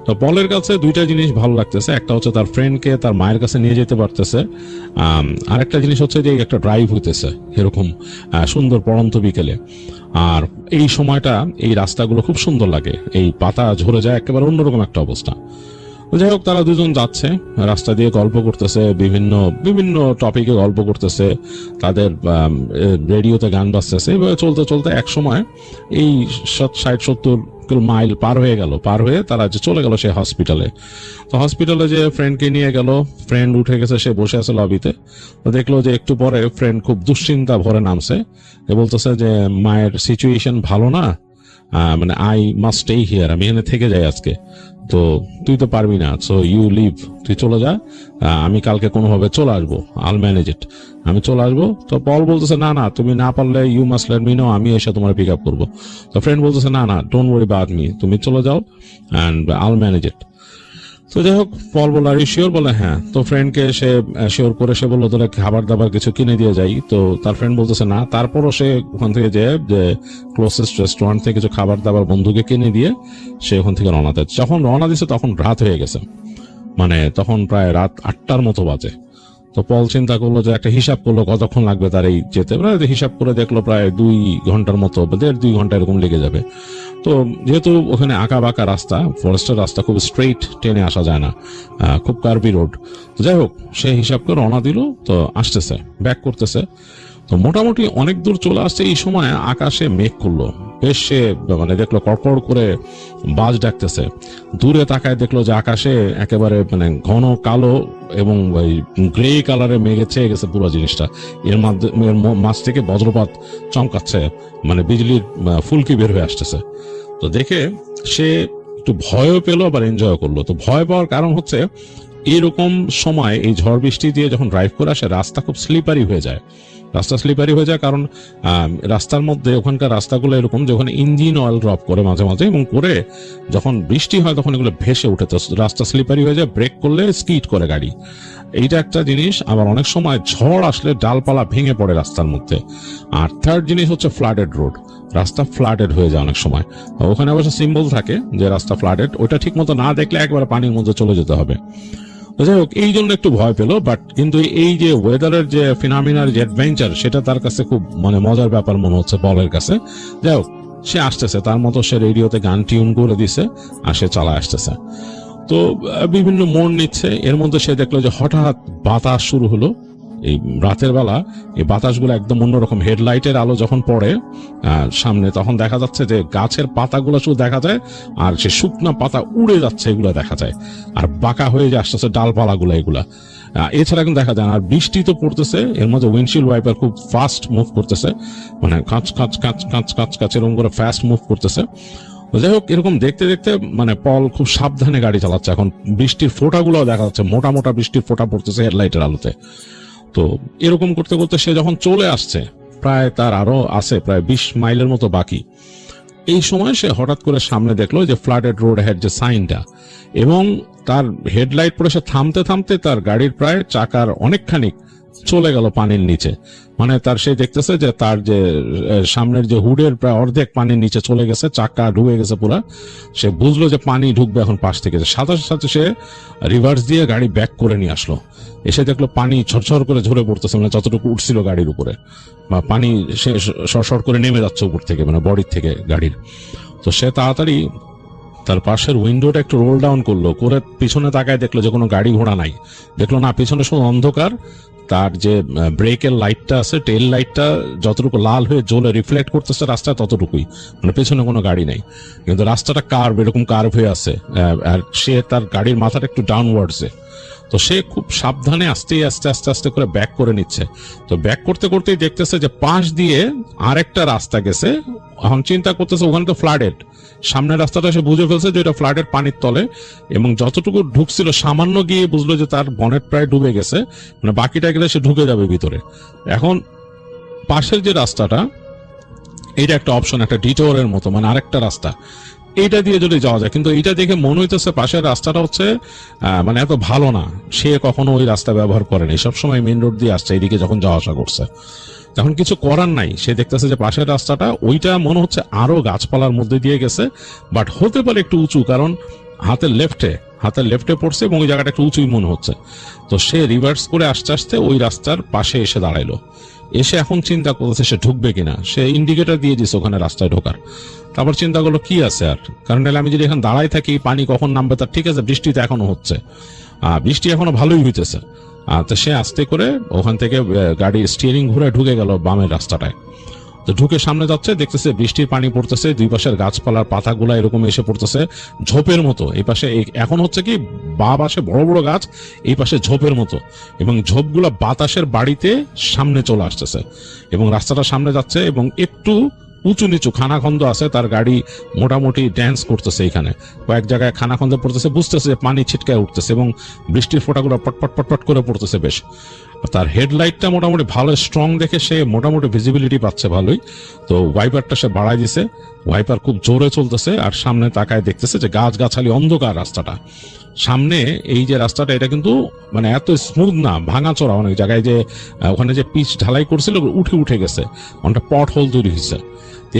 তো পলের কাছে দুইটা জিনিস ভালো লাগতেছে। একটা হচ্ছে তার ফ্রেন্ডকে তার মায়ের কাছে নিয়ে যেতে পারতেছে, আরেকটা জিনিস হচ্ছে যে একটা ড্রাইভ হইতেছে এরকম সুন্দর পড়ন্ত বিকেলে। আর এই সময়টা এই রাস্তাগুলো খুব সুন্দর লাগে, এই পাতা ঝরে যায়, একেবারে অন্যরকম একটা অবস্থা। যাই হোক, তারা দুজন যাচ্ছে, রাস্তা দিয়ে গল্প করতেছে, বিভিন্ন বিভিন্ন টপিকে গল্প করতেছে, তাদের রেডিওতে গান বাজতেছে। এভাবে চলতে চলতে এক সময় এই 60-70 মাইল পার হয়ে গেল। পার হয়ে তারা যে চলে গেল সেই হসপিটালে। তো হসপিটালে যে ফ্রেন্ডকে নিয়ে গেল, ফ্রেন্ড উঠে গেছে, সে বসে আছে লবিতে। তো দেখলো যে একটু পরে ফ্রেন্ড খুব দুশ্চিন্তা ভরে নামছে, বলতেছে যে মায়ের সিচুয়েশন ভালো না, মানে আই মাস্ট স্টে হিয়ার, আমি এখানে থেকে যাই আজকে। তো তুই তো পারবি না, সো ইউ লিভ, তুই চলে যা, আমি কালকে কোনোভাবে চলে আসবো, আল ম্যানেজ ইট, আমি চলে আসবো। তো পল বলতেছে না না, তুমি না পারলে you must let me know, আমি এসে তোমার পিক আপ করবো। তো ফ্রেন্ড বলতেছে না না, ডোন্ট ওয়ারি অ্যাবাউট মি, তুমি চলে যাও অ্যান্ড আল ম্যানেজ ইট। তো যাই হোক, পল বলল আর ইউ শিওর? বলে হ্যাঁ। তো ফ্রেন্ডকে সে শিওর করে সে বললো তোরা খাবার দাবার কিছু কিনে দিয়ে যাই। তো তার ফ্রেন্ড বলতেছে না। তারপরও সে ওখান থেকে যে ক্লোজেস্ট রেস্টুরেন্ট থেকে কিছু খাবার দাবার বন্ধুকে কিনে দিয়ে সে ওখান থেকে রওনা দেয়। যখন রওনা দিচ্ছে তখন রাত হয়ে গেছে, মানে তখন প্রায় রাত 8টার মতো বাজে। তো পল চিন্তা করলো যে একটা হিসাব করলো কতক্ষণ লাগবে তার এই যেতে। হিসাব করে দেখলো প্রায় 2 ঘন্টার মতো, 1.5-2 ঘন্টা এরকম লেগে যাবে। তো যেহেতু ওখানে আঁকা বাঁকা রাস্তা, ফরেস্টের রাস্তা, খুব স্ট্রেইট টেনে আসা যায় না, খুব কার্ভি রোড। তো যাই হোক, সে হিসাব করে রওনা দিল। তো আসতেছে, ব্যাক করতেছে। তো মোটামুটি অনেক দূর চলে আসছে। এই সময় আকাশে মেঘ করলো বেশ। সে মানে দেখলো কড়কড় করে বাজ ডাকতেছে। দূরে তাকায় দেখলো যে আকাশে একেবারে মানে ঘন কালো এবং গ্রে কালারে মেঘে ছেয়ে গেছে পুরো জিনিসটা। এর মাঝ থেকে বজ্রপাত চমকাচ্ছে, মানে বিজলির ফুলকি বের হয়ে আসতেছে। তো দেখে সে একটু ভয়ও পেলো, আবার এনজয় করলো। তো ভয় পাওয়ার কারণ হচ্ছে এরকম সময় এই ঝড় বৃষ্টি দিয়ে যখন ড্রাইভ করে আসে রাস্তা খুব স্লিপারি হয়ে যায়, রাস্তা স্লিপারি হয়ে যায় কারণ রাস্তার মধ্যে ওখানকার রাস্তাগুলো এরকম যে ওখানে ইঞ্জিন অয়েল ড্রপ করে মাঝে মাঝে, এবং করে যখন বৃষ্টি হয় তখন এগুলো ভেসে উঠে, তো রাস্তা স্লিপারি হয়ে যায়, ব্রেক করলে স্কিড করে গাড়ি। এইটা একটা জিনিস। আবার অনেক সময় ঝড় আসলে ডালপালা ভেঙে পড়ে রাস্তার মধ্যে। আর থার্ড জিনিস হচ্ছে ফ্লাডেড রোড, রাস্তা ফ্লাডেড হয়ে যায় অনেক সময়। ওখানে অবশ্য সিম্বল থাকে যে রাস্তা ফ্লাডেড, ওটা ঠিক মতো না দেখলে একবারে পানির মধ্যে চলে যেতে হবে। যাই হোক, এই জন্য একটু ভয় পেল, বাট কিন্তু এই যে ওয়েদারের যে ফিনোমিনার যে অ্যাডভেঞ্চার, সেটা তার কাছে খুব মানে মজার ব্যাপার মনে হচ্ছে পলের কাছে। যাই হোক, সে আসতেছে, তার মতো সে রেডিওতে গান টিউন করে দিছে আর সে চালা আসতেছে। তো বিভিন্ন মোড় নিচ্ছে, এর মধ্যে সে দেখলো যে হঠাৎ বাতাস শুরু হলো। এই রাতের বেলা এই বাতাসগুলো একদম অন্যরকম, হেডলাইটের আলো যখন পড়ে সামনে, তখন দেখা যাচ্ছে যে গাছের পাতাগুলো শুধু দেখা যায়, আর সে শুকনা পাতা উড়ে যাচ্ছে এগুলো দেখা যায়, আর বাঁকা হয়ে যে আসতেছে ডালপালাগুলো এগুলা, এছাড়া কিন্তু দেখা যায় না। আর বৃষ্টি তো পড়তেছে, এর মধ্যে উইন্ডশিল্ড ওয়াইপার খুব ফাস্ট মুভ করতেছে, মানে কাঁচ কাঁচ কাঁচ কাঁচ কাঁচ কাঁচ এরকম করে ফাস্ট মুভ করতেছে। যাই হোক, এরকম দেখতে দেখতে মানে পল খুব সাবধানে গাড়ি চালাচ্ছে। এখন বৃষ্টির ফোঁটাগুলো দেখা যাচ্ছে, মোটা মোটা বৃষ্টির ফোঁটা পড়তেছে হেডলাইটের আলোতে। তো এরকম করতে করতে সে যখন চলে আসছে, প্রায় তার আরো আছে প্রায় 20 মাইলের মতো বাকি, এই সময় সে হঠাৎ করে সামনে দেখলো যে ফ্লাডেড রোড হেড যে সাইনটা, এবং তার হেডলাইট পরে সে থামতে থামতে তার গাড়ির প্রায় চাকার অনেকখানি চলে গেল পানির নিচে। মানে তার সে দেখতেছে যে তার যে সামনের যে হুডের প্রায় অর্ধেক পানির নিচে চলে গেছে, চাকা ডুবে গেছে পুরা। সে বুঝলো যে পানি ঢুকবে এখন পাশ থেকে, সাথে সাথে সে রিভার্স দিয়ে গাড়ি ব্যাক করে নিয়ে আসলো। এসে দেখলো পানি ঝরঝর করে ঝরে পড়তেছে, মানে যতটুকু উঠছিল গাড়ির উপরে, বা পানি সে সরসর করে নেমে যাচ্ছে উপর থেকে, মানে বডির থেকে গাড়ির। তো সে তাড়াতাড়ি তার পাশের উইন্ডোটা একটু রোল ডাউন করলো, করে পিছনে তাকায় দেখলো যে কোনো গাড়ি ঘোড়া নাই। দেখলো না, পিছনে শুধু অন্ধকার। তার যে ব্রেকের লাইটটা আছে, টেল লাইটটা যতটুকু লাল হয়ে জ্বলে রিফ্লেক্ট করতেছে রাস্তায় ততটুকুই, মানে পেছনে কোনো গাড়ি নেই। কিন্তু রাস্তাটা কার্ভ, এরকম কার্ভ হয়ে আছে, আর সে তার গাড়ির মাথাটা একটু ডাউনওয়ার্ডসে। তো সে খুব সাবধানে আস্তে আস্তে আস্তে আস্তে করে ব্যাক করে নিচ্ছে। তো ব্যাক করতে করতেই দেখতেছে যে পাশ দিয়ে আরেকটা রাস্তা গেছে। এখন চিন্তা করতেছে ওখানে তো ফ্লাডেড, সামনের রাস্তাটা সে বুঝে ফেলছে যে এটা ফ্লাডেড পানির তলে, এবং যতটুকু ঢুকছিল সামান্য গিয়ে বুঝলো যে তার বনেট প্রায় ডুবে গেছে, মানে বাকিটা গেলে সে ঢুকে যাবে ভিতরে। এখন পাশের যে রাস্তাটা, এটা একটা অপশন, একটা ডিটোরের মতো, মানে আরেকটা রাস্তা, এইটা দিয়ে যদি যাওয়া যায়। কিন্তু এইটা দেখে মনে হইতেছে পাশের রাস্তাটা হচ্ছে মানে এত ভালো না, সে কখনো ওই রাস্তা ব্যবহার করেনি, সবসময় মেন রোড দিয়ে আসছে এইদিকে যখন যাওয়া আসা করছে। তখন কিছু করার নাই, সে দেখতেছে যে পাশের রাস্তাটা ওইটা মনে হচ্ছে আরো গাছপালার মধ্যে দিয়ে গেছে, বাট হতে পারে একটু উঁচু, কারণ হাতের লেফটে পড়ছে এবং ওই জায়গাটা একটু উঁচুই মনে হচ্ছে। তো সে রিভার্স করে আস্তে আস্তে ওই রাস্তার পাশে এসে দাঁড়াইলো। এসে এখন চিন্তা করতেছে সে ঢুকবে কিনা। সে ইন্ডিকেটর দিয়ে দিচ্ছে ওখানে রাস্তায় ঢোকার। তারপর চিন্তা করলো কি আছে আর, কারণ আমি যদি এখন দাঁড়াই থাকি পানি কখন নামবে তার ঠিক আছে, বৃষ্টিতে এখনো হচ্ছে, বৃষ্টি এখনো ভালোই হইতেছে। তো সে আস্তে করে ওখান থেকে গাড়ির স্টিয়ারিং ঘুরে ঢুকে গেল বামের রাস্তাটায়। তো ঢুকে সামনে যাচ্ছে, দেখতেছে বৃষ্টির পানি পড়তেছে, দুই পাশের গাছপালার পাতাগুলা এরকম এসে পড়তেছে ঝোপের মতো। এই পাশে এখন হচ্ছে কি বা পাশে বড় বড় গাছ, এই পাশে ঝোপের মতো, এবং ঝোপগুলা বাতাসের বাড়িতে সামনে চলে আসতেছে, এবং রাস্তাটা সামনে যাচ্ছে, এবং একটু উঁচু নিচু খানাখন্দ আছে। তার গাড়ি মোটামুটি ড্যান্স করতেছে, এখানে কয়েক জায়গায় খানাখন্দে পড়তেছে, বুঝতেছে পানি ছিটকায় উঠতেছে, এবং বৃষ্টির ফোঁটাগুলো পটপট পটপট করে পড়তেছে বেশ। তার হেডলাইটটা মোটামুটি ভালো স্ট্রং দেখে সে মোটামুটি ভিজিবিলিটি পাচ্ছে ভালোই। তো ওয়াইপারটা সে বাড়াই দিছে, ওয়াইপার খুব জোরে চলতেছে, আর সামনে তাকায় দেখতেছে যে গাছ গাছালি অন্ধকার রাস্তাটা। সামনে এই যে রাস্তাটা, এটা কিন্তু মানে এত স্মুথ না, ভাঙাচোরা অনেক জায়গায়, যে ওখানে যে পিচ ঢালাই করছিল উঠে গেছে, অনেকটা পট হোল তৈরি হয়েছে।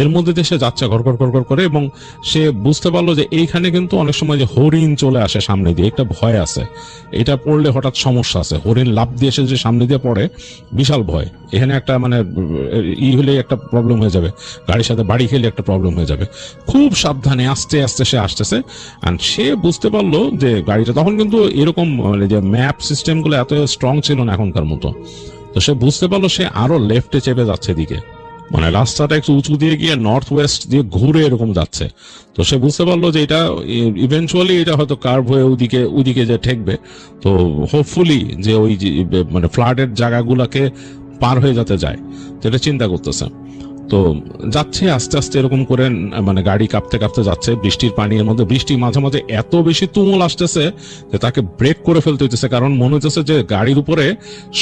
এর মধ্যে দিয়ে সে যাচ্ছে ঘর করে, এবং সে বুঝতে পারলো যে এইখানে কিন্তু অনেক সময় যে হরিণ চলে আসে সামনে দিয়ে, একটা ভয় আছে, এটা পড়লে হঠাৎ সমস্যা আছে। হরিণ লাফ দিয়ে এসে যে সামনে দিয়ে পড়ে, বিশাল ভয়। এখানে একটা মানে হলে একটা প্রবলেম হয়ে যাবে, গাড়ির সাথে বাড়ি খেলে একটা প্রবলেম হয়ে যাবে। খুব সাবধানে আস্তে আস্তে সে আসতেছে, আর সে বুঝতে পারলো যে গাড়িটা তখন কিন্তু এরকম মানে যে ম্যাপ সিস্টেমগুলো এত স্ট্রং ছিল না এখনকার মতো। তো সে বুঝতে পারলো সে আরো লেফটে চেপে যাচ্ছে দিকে, মানে রাস্তাটা একটু উঁচু দিয়ে গিয়ে নর্থ ওয়েস্ট দিয়ে ঘুরে এরকম যাচ্ছে। তো সে বুঝতে পারলো যে এটা ইভেন্চুয়ালি এটা হয়তো কার্ভ হয়ে ওইদিকে যে ঠেকবে। তো হোপফুলি যে ওই মানে ফ্লাডের জায়গাগুলোকে পার হয়ে যাতে যায়, তো এটা চিন্তা করতেছে। তো যাচ্ছে আস্তে আস্তে এরকম করে, মানে গাড়ি কাঁপতে কাঁপতে যাচ্ছে বৃষ্টির পানির মধ্যে। বৃষ্টি মাঝে মাঝে এত বেশি তুমুল আসতেছে যে তাকে ব্রেক করে ফেলতে হইতেছে, কারণ মনে হইতেছে যে গাড়ির উপরে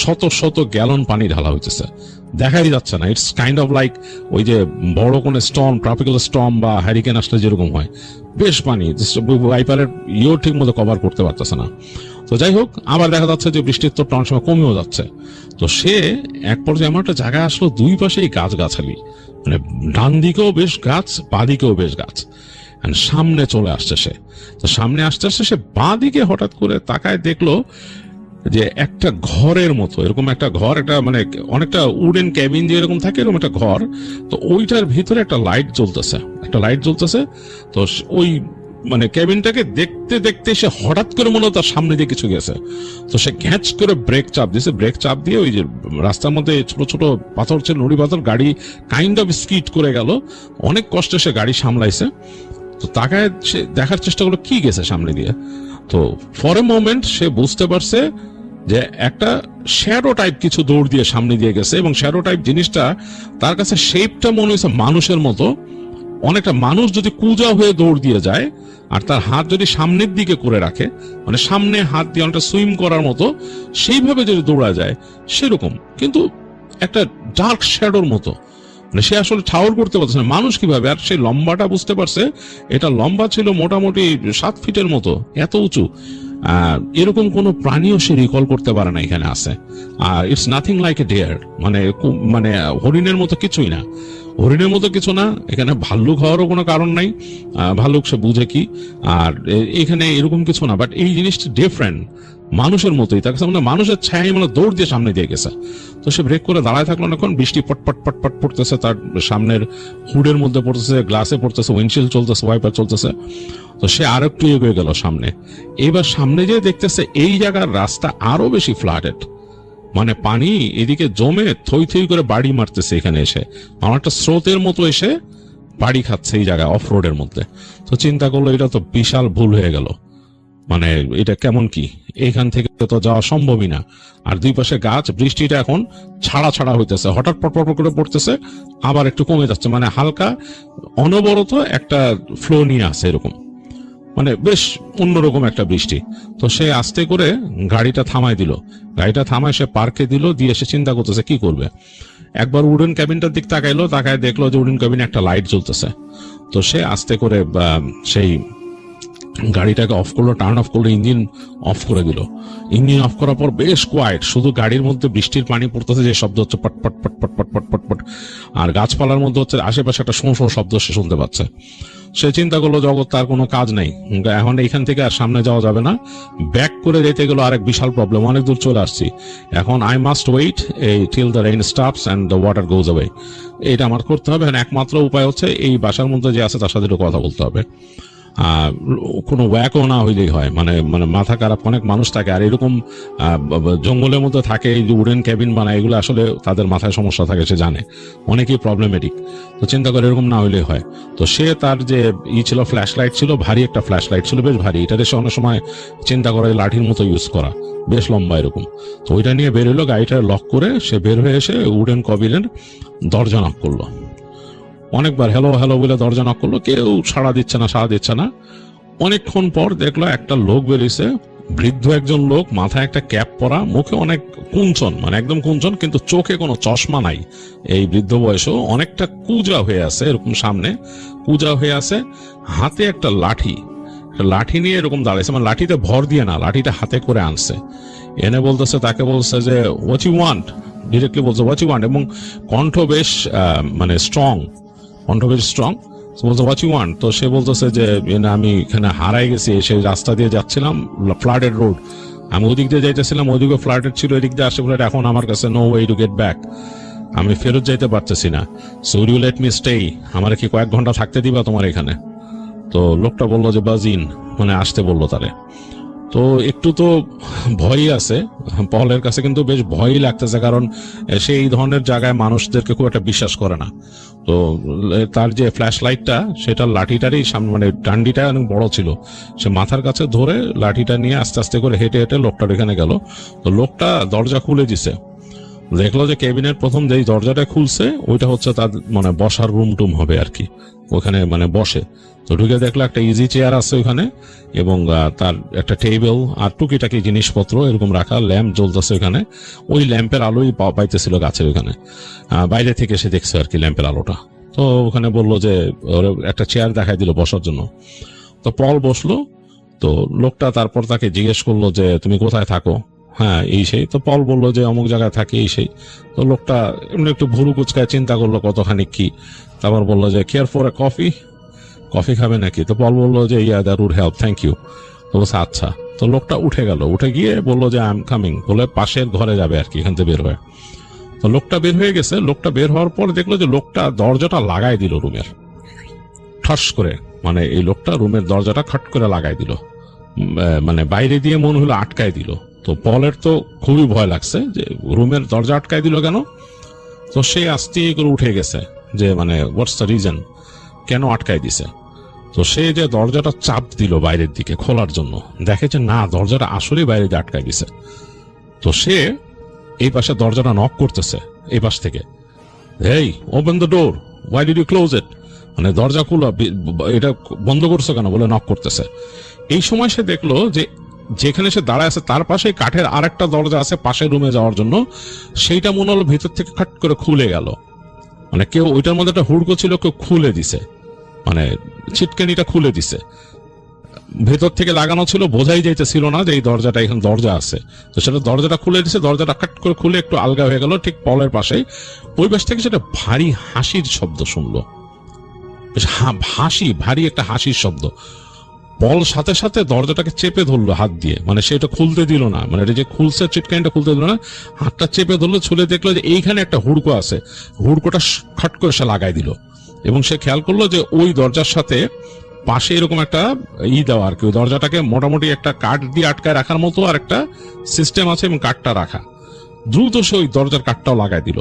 শত শত গ্যালন পানি ঢালা হইতেছে, দেখাই যাচ্ছে না। ইটস কাইন্ড অফ লাইক ওই যে বড় কোন স্টর্ম, ট্রপিক্যাল স্টর্ম বা হ্যারিকেন আসলে যেরকম হয়, বেশ পানি, ওয়াইপারের ইয়েও ঠিক মতো কভার করতে পারতেছে না। তো যাই হোক, আবার দেখা যাচ্ছে যে বৃষ্টির তো অনেক সময় কমেও যাচ্ছে। তো সে এক পর্যায়ে এমন একটা জায়গায় আসলো, দুই পাশেই গাছগাছালি, মানে ডান দিকেও বেশ গাছ, বাঁ দিকেও বেশ গাছ, সামনে চলে আসছে সে। তো সামনে আসতে আসতে সে বাঁ দিকে হঠাৎ করে তাকায়, দেখলো যে একটা ঘরের মতো, এরকম একটা ঘর, একটা মানে অনেকটা উডেন ক্যাবিন যে এরকম থাকে, এরকম একটা ঘর। তো ওইটার ভিতরে একটা লাইট জ্বলতেছে। তো ওই মানে ক্যাবিনটাকে দেখতে দেখতে সে হঠাৎ করে মনে হয় তার সামনে দিয়ে কিছু গেছে। তো সে ঘ্যাঁচ করে ব্রেক চাপ দিয়ে ওই যে রাস্তার মধ্যে ছোট ছোট পাথর ছিল, নুড়ি পাথর, গাড়ি কাইন্ড অফ স্কিড করে গেল। অনেক কষ্টে সে গাড়ি সামলাইছে। তো তাকায় সে দেখার চেষ্টা করলো কি গেছে সামনে দিয়ে। তো ফর এ মোমেন্ট সে বুঝতে পারছে যে একটা শ্যাডো টাইপ কিছু দৌড় দিয়ে সামনে দিয়ে গেছে, এবং শ্যাডো টাইপ জিনিসটা তার কাছে শেপটা মনে হয়েছে মানুষের মতো। অনেকটা মানুষ যদি কুজা হয়ে দৌড় দিয়ে যায় আর তার হাত যদি সামনের দিকে করে রাখে, মানে সামনে হাত দিয়ে অনেকটা সুইম করার মতো, সেইভাবে যদি দৌড়া যায় সেরকম, কিন্তু একটা ডার্ক শ্যাডোর মতো। মানে সে আসলে ঠাউর করতে পারছে না মানুষ কিভাবে। আর সেই লম্বাটা বুঝতে পারছে, এটা লম্বা ছিল মোটামুটি 7 ফিটের মতো, এত উঁচু। এরকম কোন প্রাণীও সে রিকল করতে পারে না এখানে আছে। আর it's nothing like a deer, মানে হরিণের মতো কিছুই না, হরিণের মতো কিছু না। এখানে ভাল্লুক হওয়ারও কোনো কারণ নাই, ভাল্লুক সে বুঝে কি। আর এখানে এরকম কিছু না, বাট এই জিনিসটা ডিফারেন্ট, মানুষের মতোই। তার কাছে মানে মানুষের ছায়া মানে দৌড় দিয়ে সামনে দিয়ে গেছে। তো সে ব্রেক করে দাঁড়ায় থাকলো না, এখন বৃষ্টি পটপট পটপট পড়তেছে, তার সামনের হুডের মধ্যে পড়তেছে, গ্লাসে পড়তেছে, উইন্ডশিল্ড চলতেছে, ওয়াইপার চলতেছে। তো সে আর একটু এগিয়ে গেল সামনে। এবার সামনে যেয়ে দেখতেছে এই জায়গার রাস্তা আরো বেশি ফ্লাডেড, মানে পানি এদিকে জমে থই থই করে বাড়ি মারতেছে এখানে এসে, অনেকটা স্রোতের মতো এসে বাড়ি খাচ্ছে এই জায়গায় অফ রোডের মধ্যে। তো চিন্তা করলো এটা তো বিশাল ভুল হয়ে গেল, মানে এটা কেমন কি, এইখান থেকে তো যাওয়া সম্ভবই না। আর দুই পাশে গাছ, বৃষ্টিটা এখন ছাড়া ছাড়া হইতেছে, হঠাৎ পটপট করে পড়তেছে, আবার একটু কমে যাচ্ছে, মানে হালকা অনবরত একটা ফ্লো নিয়ে আসে এরকম, মানে বেশ অন্যরকম একটা বৃষ্টি। তো সে আস্তে করে গাড়িটা থামায় সে পার্কে দিল, দিয়ে সে চিন্তা করতেছে কি করবে। একবার উডেন ক্যাবিনটার দিক তাকায় দেখলো যে উডেন ক্যাবিনে একটা লাইট জ্বলতেছে। তো সে আস্তে করে সেই গাড়িটাকে অফ করলো, টার্ন অফ করলো, ইঞ্জিন অফ করে দিল। ইঞ্জিন অফ করার পর বেশ কোয়াইট, শুধু গাড়ির মধ্যে বৃষ্টির পানি পড়তেছে, যে শব্দ হচ্ছে পট পট পট পট পট পট পট পট, আর গাছপালার মধ্যে হচ্ছে আশেপাশে একটা শোঁ শোঁ শব্দ সে শুনতে পাচ্ছে। সে চিন্তা করলো জগৎ তার কোনো কাজ নেই, এখন এইখান থেকে আর সামনে যাওয়া যাবে না, ব্যাক করে যেতে গেল আরেক বিশাল প্রবলেম, অনেক দূর চলে আসছি, এখন I must wait till the rain stops and the water goes away. এটা আমার করতে হবে, একমাত্র উপায় হচ্ছে এই বাসার মধ্যে যে আছে তার সাথে একটু কথা বলতে হবে। কোনো ওয়াকও না হইলেই হয়, মানে মানে মাথা খারাপ অনেক মানুষ থাকে, আর এরকম জঙ্গলের মধ্যে থাকে, এই যে উডেন ক্যাবিন বানায়, এগুলো আসলে তাদের মাথায় সমস্যা থাকে, সে জানে, অনেকেই প্রবলেমেটিক। তো চিন্তা করে এরকম না হইলেই হয়। তো সে তার যে ছিল ফ্ল্যাশ লাইট ছিল, ভারী একটা ফ্ল্যাশ লাইট ছিল, বেশ ভারী, এটা সে অনেক সময় চিন্তা করে লাঠির মতো ইউজ করা, বেশ লম্বা এরকম। তো ওইটা নিয়ে বের হলো, গাড়িটা লক করে সে বের হয়ে এসে উডেন ক্যাবিনের দরজা নক করলো। অনেকবার হ্যালো হ্যালো বলে দরজা নক করলো, কেউ সাড়া দিচ্ছে না। অনেকক্ষণ পর দেখলো একটা লোক বেরিয়েছে, বৃদ্ধ একজন লোক, মাথায় একটা ক্যাপ পরা, মুখে অনেক কুঞ্চন, মানে একদম কুঞ্চন, কিন্তু চোখে কোনো চশমা নাই। এই বৃদ্ধ বয়সেও অনেকটা কুজা হয়ে আছে, এরকম সামনে কুজা হয়ে আছে, হাতে একটা লাঠি নিয়ে এরকম দাঁড়াইছে, মানে লাঠিতে ভর দিয়ে না, লাঠিটা হাতে করে আনছে, এনে বলতেছে, তাকে বলছে যে হোয়াট ইউ ওয়ান্ট, ডিরেক্টলি বলছে হোয়াট ইউ ওয়ান্ট, এবং কণ্ঠ বেশ মানে স্ট্রং, বলছে হোয়াট ইউ ওয়ান্ট। তো সে বলতেছে যে আমি এখানে হারাই গেছি, সেই রাস্তা দিয়ে যাচ্ছিলাম, ফ্লাডেড রোড, আমি ওদিক দিয়ে যাইতেছিলাম, ওদিকে ফ্লাডেড ছিল, এদিক দিয়ে আসে ফ্লাড, এখন আমার কাছে no way to get back, আমি ফেরত যাইতে পারতেছি না, so will you let me stay, আমার কি কয়েক ঘন্টা থাকতে দিবা তোমার এখানে। তো লোকটা বললো যে বাজিন, মানে আসতে বললো তারে। তো একটু তো ভয়ই আছে পলের কাছে, কিন্তু বেশ ভয়ই লাগতেছে, কারণ সে এই ধরনের জায়গায় মানুষদেরকে খুব একটা বিশ্বাস করে না। তো তার যে ফ্ল্যাশ লাইটটা, সেটা লাঠিটারই সামনে, মানে ডান্ডিটা অনেক বড় ছিল, সে মাথার কাছে ধরে লাঠিটা নিয়ে আস্তে আস্তে করে হেঁটে হেঁটে লোকটার এখানে গেল। তো লোকটা দরজা খুলে দিছে। দেখলো যে কেবিনের প্রথম যেই দরজাটা খুলছে ওইটা হচ্ছে তার মানে বসার রুম টুম হবে আর কি, ওখানে মানে বসে। তো ঢুকে দেখলো একটা ইজি চেয়ার আছে ওখানে, এবং তার একটা টেবিল আর টুকিটাকি জিনিসপত্র এরকম রাখা, ল্যাম্প জ্বলতেছে ওখানে। ওই ল্যাম্পের আলোই পাইতেছিল গাছের ওখানে, বাইরে থেকে সে দেখছে আর কি ল্যাম্পের আলোটা। তো ওখানে বললো যে একটা চেয়ার দেখাই দিল বসার জন্য। তো পল বসলো। তো লোকটা তারপর তাকে জিজ্ঞেস করলো যে তুমি কোথায় থাকো? হ্যাঁ এই সেই। তো পল বললো যে অমুক জায়গায় থাকে এই সেই। তো লোকটা এমনি একটু ভুরু কুচকায় চিন্তা করলো কতখানি কি, তারপর বললো যে কেয়ার ফর এ কফি খাবে নাকি? তো পল বললো যে yeah that would help, thank you. তো বলছে আচ্ছা। তো লোকটা উঠে গেল, উঠে গিয়ে বললো যে আই এম কামিং, বলে পাশের ঘরে যাবে আর কি এখান থেকে বের হয়ে। তো লোকটা বের হয়ে গেছে। লোকটা বের হওয়ার পর দেখলো যে লোকটা দরজাটা লাগাই দিল রুমের, ঠাস করে। মানে এই লোকটা রুমের দরজাটা খট করে লাগাই দিল, মানে বাইরে দিয়ে মনে হলো আটকায় দিল। তো পলের তো খুবই ভয় লাগছে যে রুমের দরজা আটকায় দিল কেন। তো সে আস্তে করে উঠে গেছে যে মানে হোয়াটস দ্য রিজন, কেন আটকায় দিছে। তো সে যে দরজাটা চাপ দিল বাইরের দিকে খোলার জন্য, দেখে যে না দরজাটা আসলে বাইরে দিয়ে আটকায় দিছে। তো সে এই পাশে দরজাটা নক করতেছে এই পাশ থেকে, hey open the door, why did you close it, মানে দরজা খুলো, এটা বন্ধ করছো কেন বলে নক করতেছে। এই সময় সে দেখলো যে যেখানে সে দাঁড়ায় আছে তার পাশে কাঠের আরেকটা দরজা আছে পাশের রুমে যাওয়ার জন্য, সেইটা মনে হলো ভিতর থেকে খাট করে খুলে গেল। মানে কেউ ওইটার মধ্যে একটা হুড়কো ছিল, কেউ খুলে দিছে, মানে ছিটকানিটা খুলে দিছে। ভেতর থেকে লাগানো ছিল, বোঝাই যাইতেছিল না যে এই দরজাটা এখানে দরজা আছে। তো সেটা দরজাটা খুলে দিছে, দরজাটা কাট করে খুলে একটু আলগা হয়ে গেল ঠিক পলের পাশে। ওই পাশ থেকে সেটা ভারী হাসির শব্দ শুনলো, ভারী একটা হাসির শব্দ। পল সাথে সাথে দরজাটাকে চেপে ধরলো হাত দিয়ে, মানে সেটা খুলতে দিল না, মানে এটা যে খুলছে চিটকানিটা খুলতে দিল না, হাতটা চেপে ধরলো। ছুলে দেখলো যে এইখানে একটা হুড়কো আছে, হুড়কোটা খট করে সে লাগাই দিল। এবং সে খেয়াল করলো যে ওই দরজার সাথে পাশে এরকম একটা দেওয়া আর কি, ওই দরজাটাকে মোটামুটি একটা কাঠ দিয়ে আটকায় রাখার মতো আর একটা সিস্টেম আছে এবং কাঠটা রাখা। দ্রুত সে ওই দরজার কাঠটাও লাগাই দিল,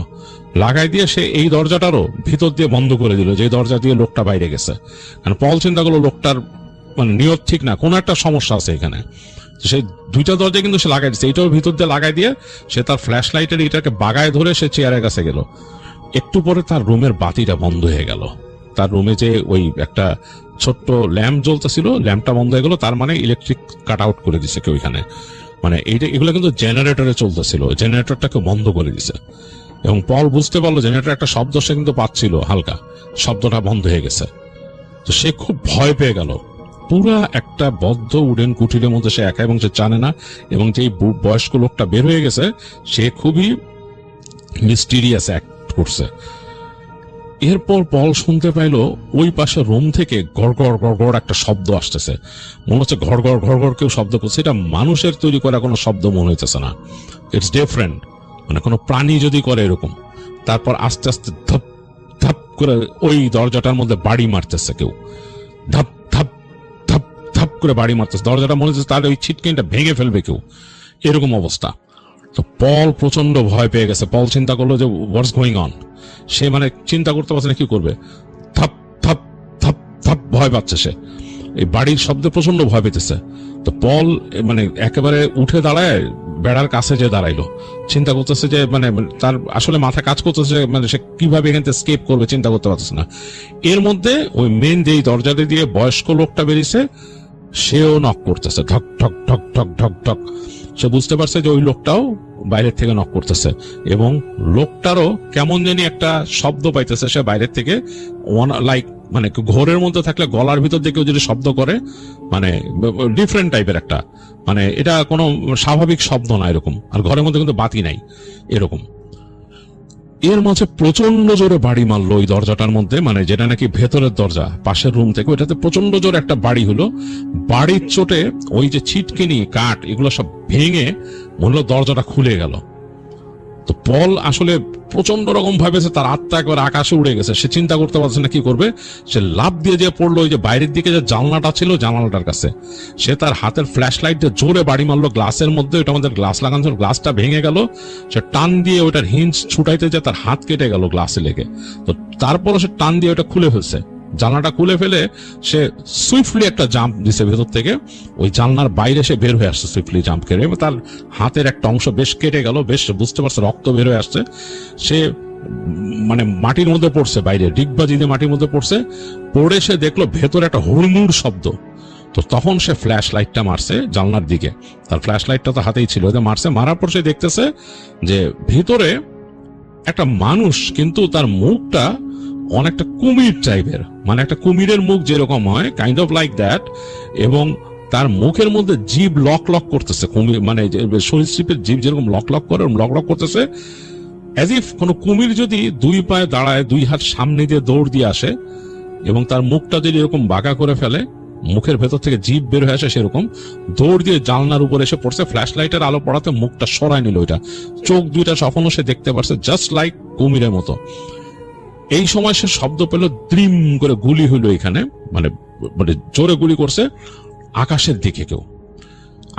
লাগাই দিয়ে সে এই দরজাটারও ভিতর দিয়ে বন্ধ করে দিল, যে দরজা দিয়ে লোকটা বাইরে গেছে। কারণ পল চিন্তা করলো লোকটার মানে নিয়ত ঠিক না, কোনো একটা সমস্যা আছে এখানে। সেই দুইটা দরজা কিন্তু সে লাগাই দিচ্ছে, এইটাও ভিতর দিয়ে লাগাই দিয়ে সে তার ফ্ল্যাশ লাইটের এটাকে বাগায় ধরে সে চেয়ারের কাছে গেল। একটু পরে তার রুমের বাতিটা বন্ধ হয়ে গেল। তার রুমে যে ওই একটা ছোট্ট ল্যাম্প জ্বলতেছিল, ল্যাম্পটা বন্ধ হয়ে গেল, তার মানে ইলেকট্রিক কাট আউট করে দিছে কেউ এখানে। মানে এগুলো কিন্তু জেনারেটরে চলতেছিল, জেনারেটরটাকে বন্ধ করে দিছে। এবং পল বুঝতে পারলো জেনারেটর একটা শব্দ সে কিন্তু পাচ্ছিল হালকা, শব্দটা বন্ধ হয়ে গেছে। তো সে খুব ভয় পেয়ে গেল। পুরা একটা বদ্ধ উডেন কুঠিরের মধ্যে সে একা, এবং সে জানে না, এবং যে বয়স্ক লোকটা বের হয়ে গেছে সে খুবই মিস্টিরিয়াস অ্যাক্ট করছে। এরপর পল শুনতে পাইলো ওই পাশে রুম থেকে গড়গড় গড়গড় একটা শব্দ আসতেছে, মনে হচ্ছে ঘড়ঘড় ঘড়ঘড় কেউ শব্দ করছে। এটা মানুষের তৈরি করা কোনো শব্দ মনে হইতেছে না, ইটস ডিফারেন্ট, মানে কোনো প্রাণী যদি করে এরকম। তারপর আস্তে আস্তে ধপ ধপ করে ওই দরজাটার মধ্যে বাড়ি মারতেছে কেউ, ধপ ধপ ধপ ধপ করে বাড়ি মারতেছে। দরজাটা মনে হচ্ছে তার ওই ছিটকিনটা ভেঙে ফেলবে কেউ, এরকম অবস্থা। তো পল প্রচন্ড ভয় পেয়ে গেছে। পল চিন্তা করলো যে হোয়াটস গোয়িং অন। সে মানে চিন্তা করতে পারছে না কি করবে। থপ থপ থপ থপ ভয় পাচ্ছে সে, এই বাড়ির শব্দে প্রচন্ড ভয় পেতেছে। তো পল মানে একেবারে উঠে দাঁড়ায় বেড়ার কাছে যে দাঁড়াইলো, চিন্তা করতেছে যে মানে তার আসলে মাথা কাজ করতেছে, মানে সে কিভাবে এখান থেকে স্কেপ করবে চিন্তা করতে পারতেছে না। এর মধ্যে ওই মেন যেই দরজাটা দিয়ে বয়স্ক লোকটা বেরিয়েছে সেও নক করতেছে, ঠক ঠক ঠক ঠক ঠক ঠক। সে বুঝতে পারছে যে ওই লোকটাও বাইরের থেকে নক করতেছে, এবং লোকটারও কেমন জানি একটা শব্দ পাইতেছে সে বাইরের থেকে, লাইক মানে ঘোরের মধ্যে থাকলে গলার ভিতর দিয়ে কেউ যদি শব্দ করে, মানে ডিফারেন্ট টাইপের একটা, মানে এটা কোনো স্বাভাবিক শব্দ না এরকম। আর ঘরের মধ্যে কিন্তু বাতি নাই এরকম। এর মাঝে প্রচন্ড জোরে বাড়ি মারলো ওই দরজাটার মধ্যে, মানে যেটা নাকি ভেতরের দরজা পাশের রুম থেকে, ওইটাতে প্রচন্ড জোরে একটা বাড়ি হলো। বাড়ির চোটে ওই যে ছিটকিনি কাঠ এগুলো সব ভেঙে মনে হলো দরজাটা খুলে গেল। তো পল আসলে প্রচন্ড রকম ভাবেছে, তার আত্মা একবার আকাশে উড়ে গেছে। সে চিন্তা করতে পারছে না কি করবে। সে লাফ দিয়ে যে পড়লো ওই যে বাইরের দিকে যে জানলাটা ছিল জানালাটার কাছে। সে তার হাতের ফ্ল্যাশ লাইট দিয়ে জোরে বাড়ি মারলো গ্লাসের মধ্যে, ওইটা আমাদের গ্লাস লাগানো ছিল, গ্লাসটা ভেঙে গেল। সে টান দিয়ে ওইটার হিঞ্জ ছুটাইতে যে তার হাত কেটে গেল গ্লাসে লেগে। তো তারপরে সে টান দিয়ে ওটা খুলে ফেলছে, জানলাটা খুলে ফেলে সে সুইফটলি একটা জাম্প দিছে ভেতর থেকে, ওই জানলার বাইরে সে বের হয়ে আসছে সুইফটলি জাম্প করে, এবং তার হাতের একটা অংশ বেশ কেটে গেল, বেশ বুঝতে পারছে রক্ত বের হয়ে আসছে। সে মানে মাটির মধ্যে পড়ছে, বাইরে ডিগবাজি দিয়ে মাটির মধ্যে পড়ছে, পড়ে সে দেখলো ভেতরে একটা হুড়মুড় শব্দ। তো তখন সে ফ্ল্যাশ লাইটটা মারছে জানলার দিকে, তার ফ্ল্যাশ লাইটটা তো হাতেই ছিল, মারছে, মারার পর সে দেখতেছে যে ভিতরে একটা মানুষ, কিন্তু তার মুখটা অনেকটা কুমির টাইপের, মানে একটা কুমিরের মুখ যেরকম হয়, কাইন্ড অফ লাইক দ্যাট, এবং তার মুখের মধ্যে জিভ লক লক করতেছে, কুমির মানে সরীসৃপের জিভ যেরকম লক লক করে লক লক করতেছে, অ্যাজ ইফ কোনো কুমির যদি দুই পায়ে দাঁড়ায়, দুই হাত সামনে দিয়ে দৌড় দিয়ে আসে, এবং তার মুখটা যদি এরকম বাঁকা করে ফেলে, মুখের ভেতর থেকে জিভ বের হয়ে আসে, সেরকম দৌড় দিয়ে জানলার উপর এসে পড়ছে। ফ্ল্যাশ লাইটের আলো পড়াতে মুখটা সরাই নিল, ওইটা চোখ দুইটা সফলও সে দেখতে পারছে, জাস্ট লাইক কুমিরের মতো। এই সময় সে শব্দ পেল, দ্রিম করে গুলি হইল এখানে, মানে মানে জোরে গুলি করছে আকাশের দিকে, কেউ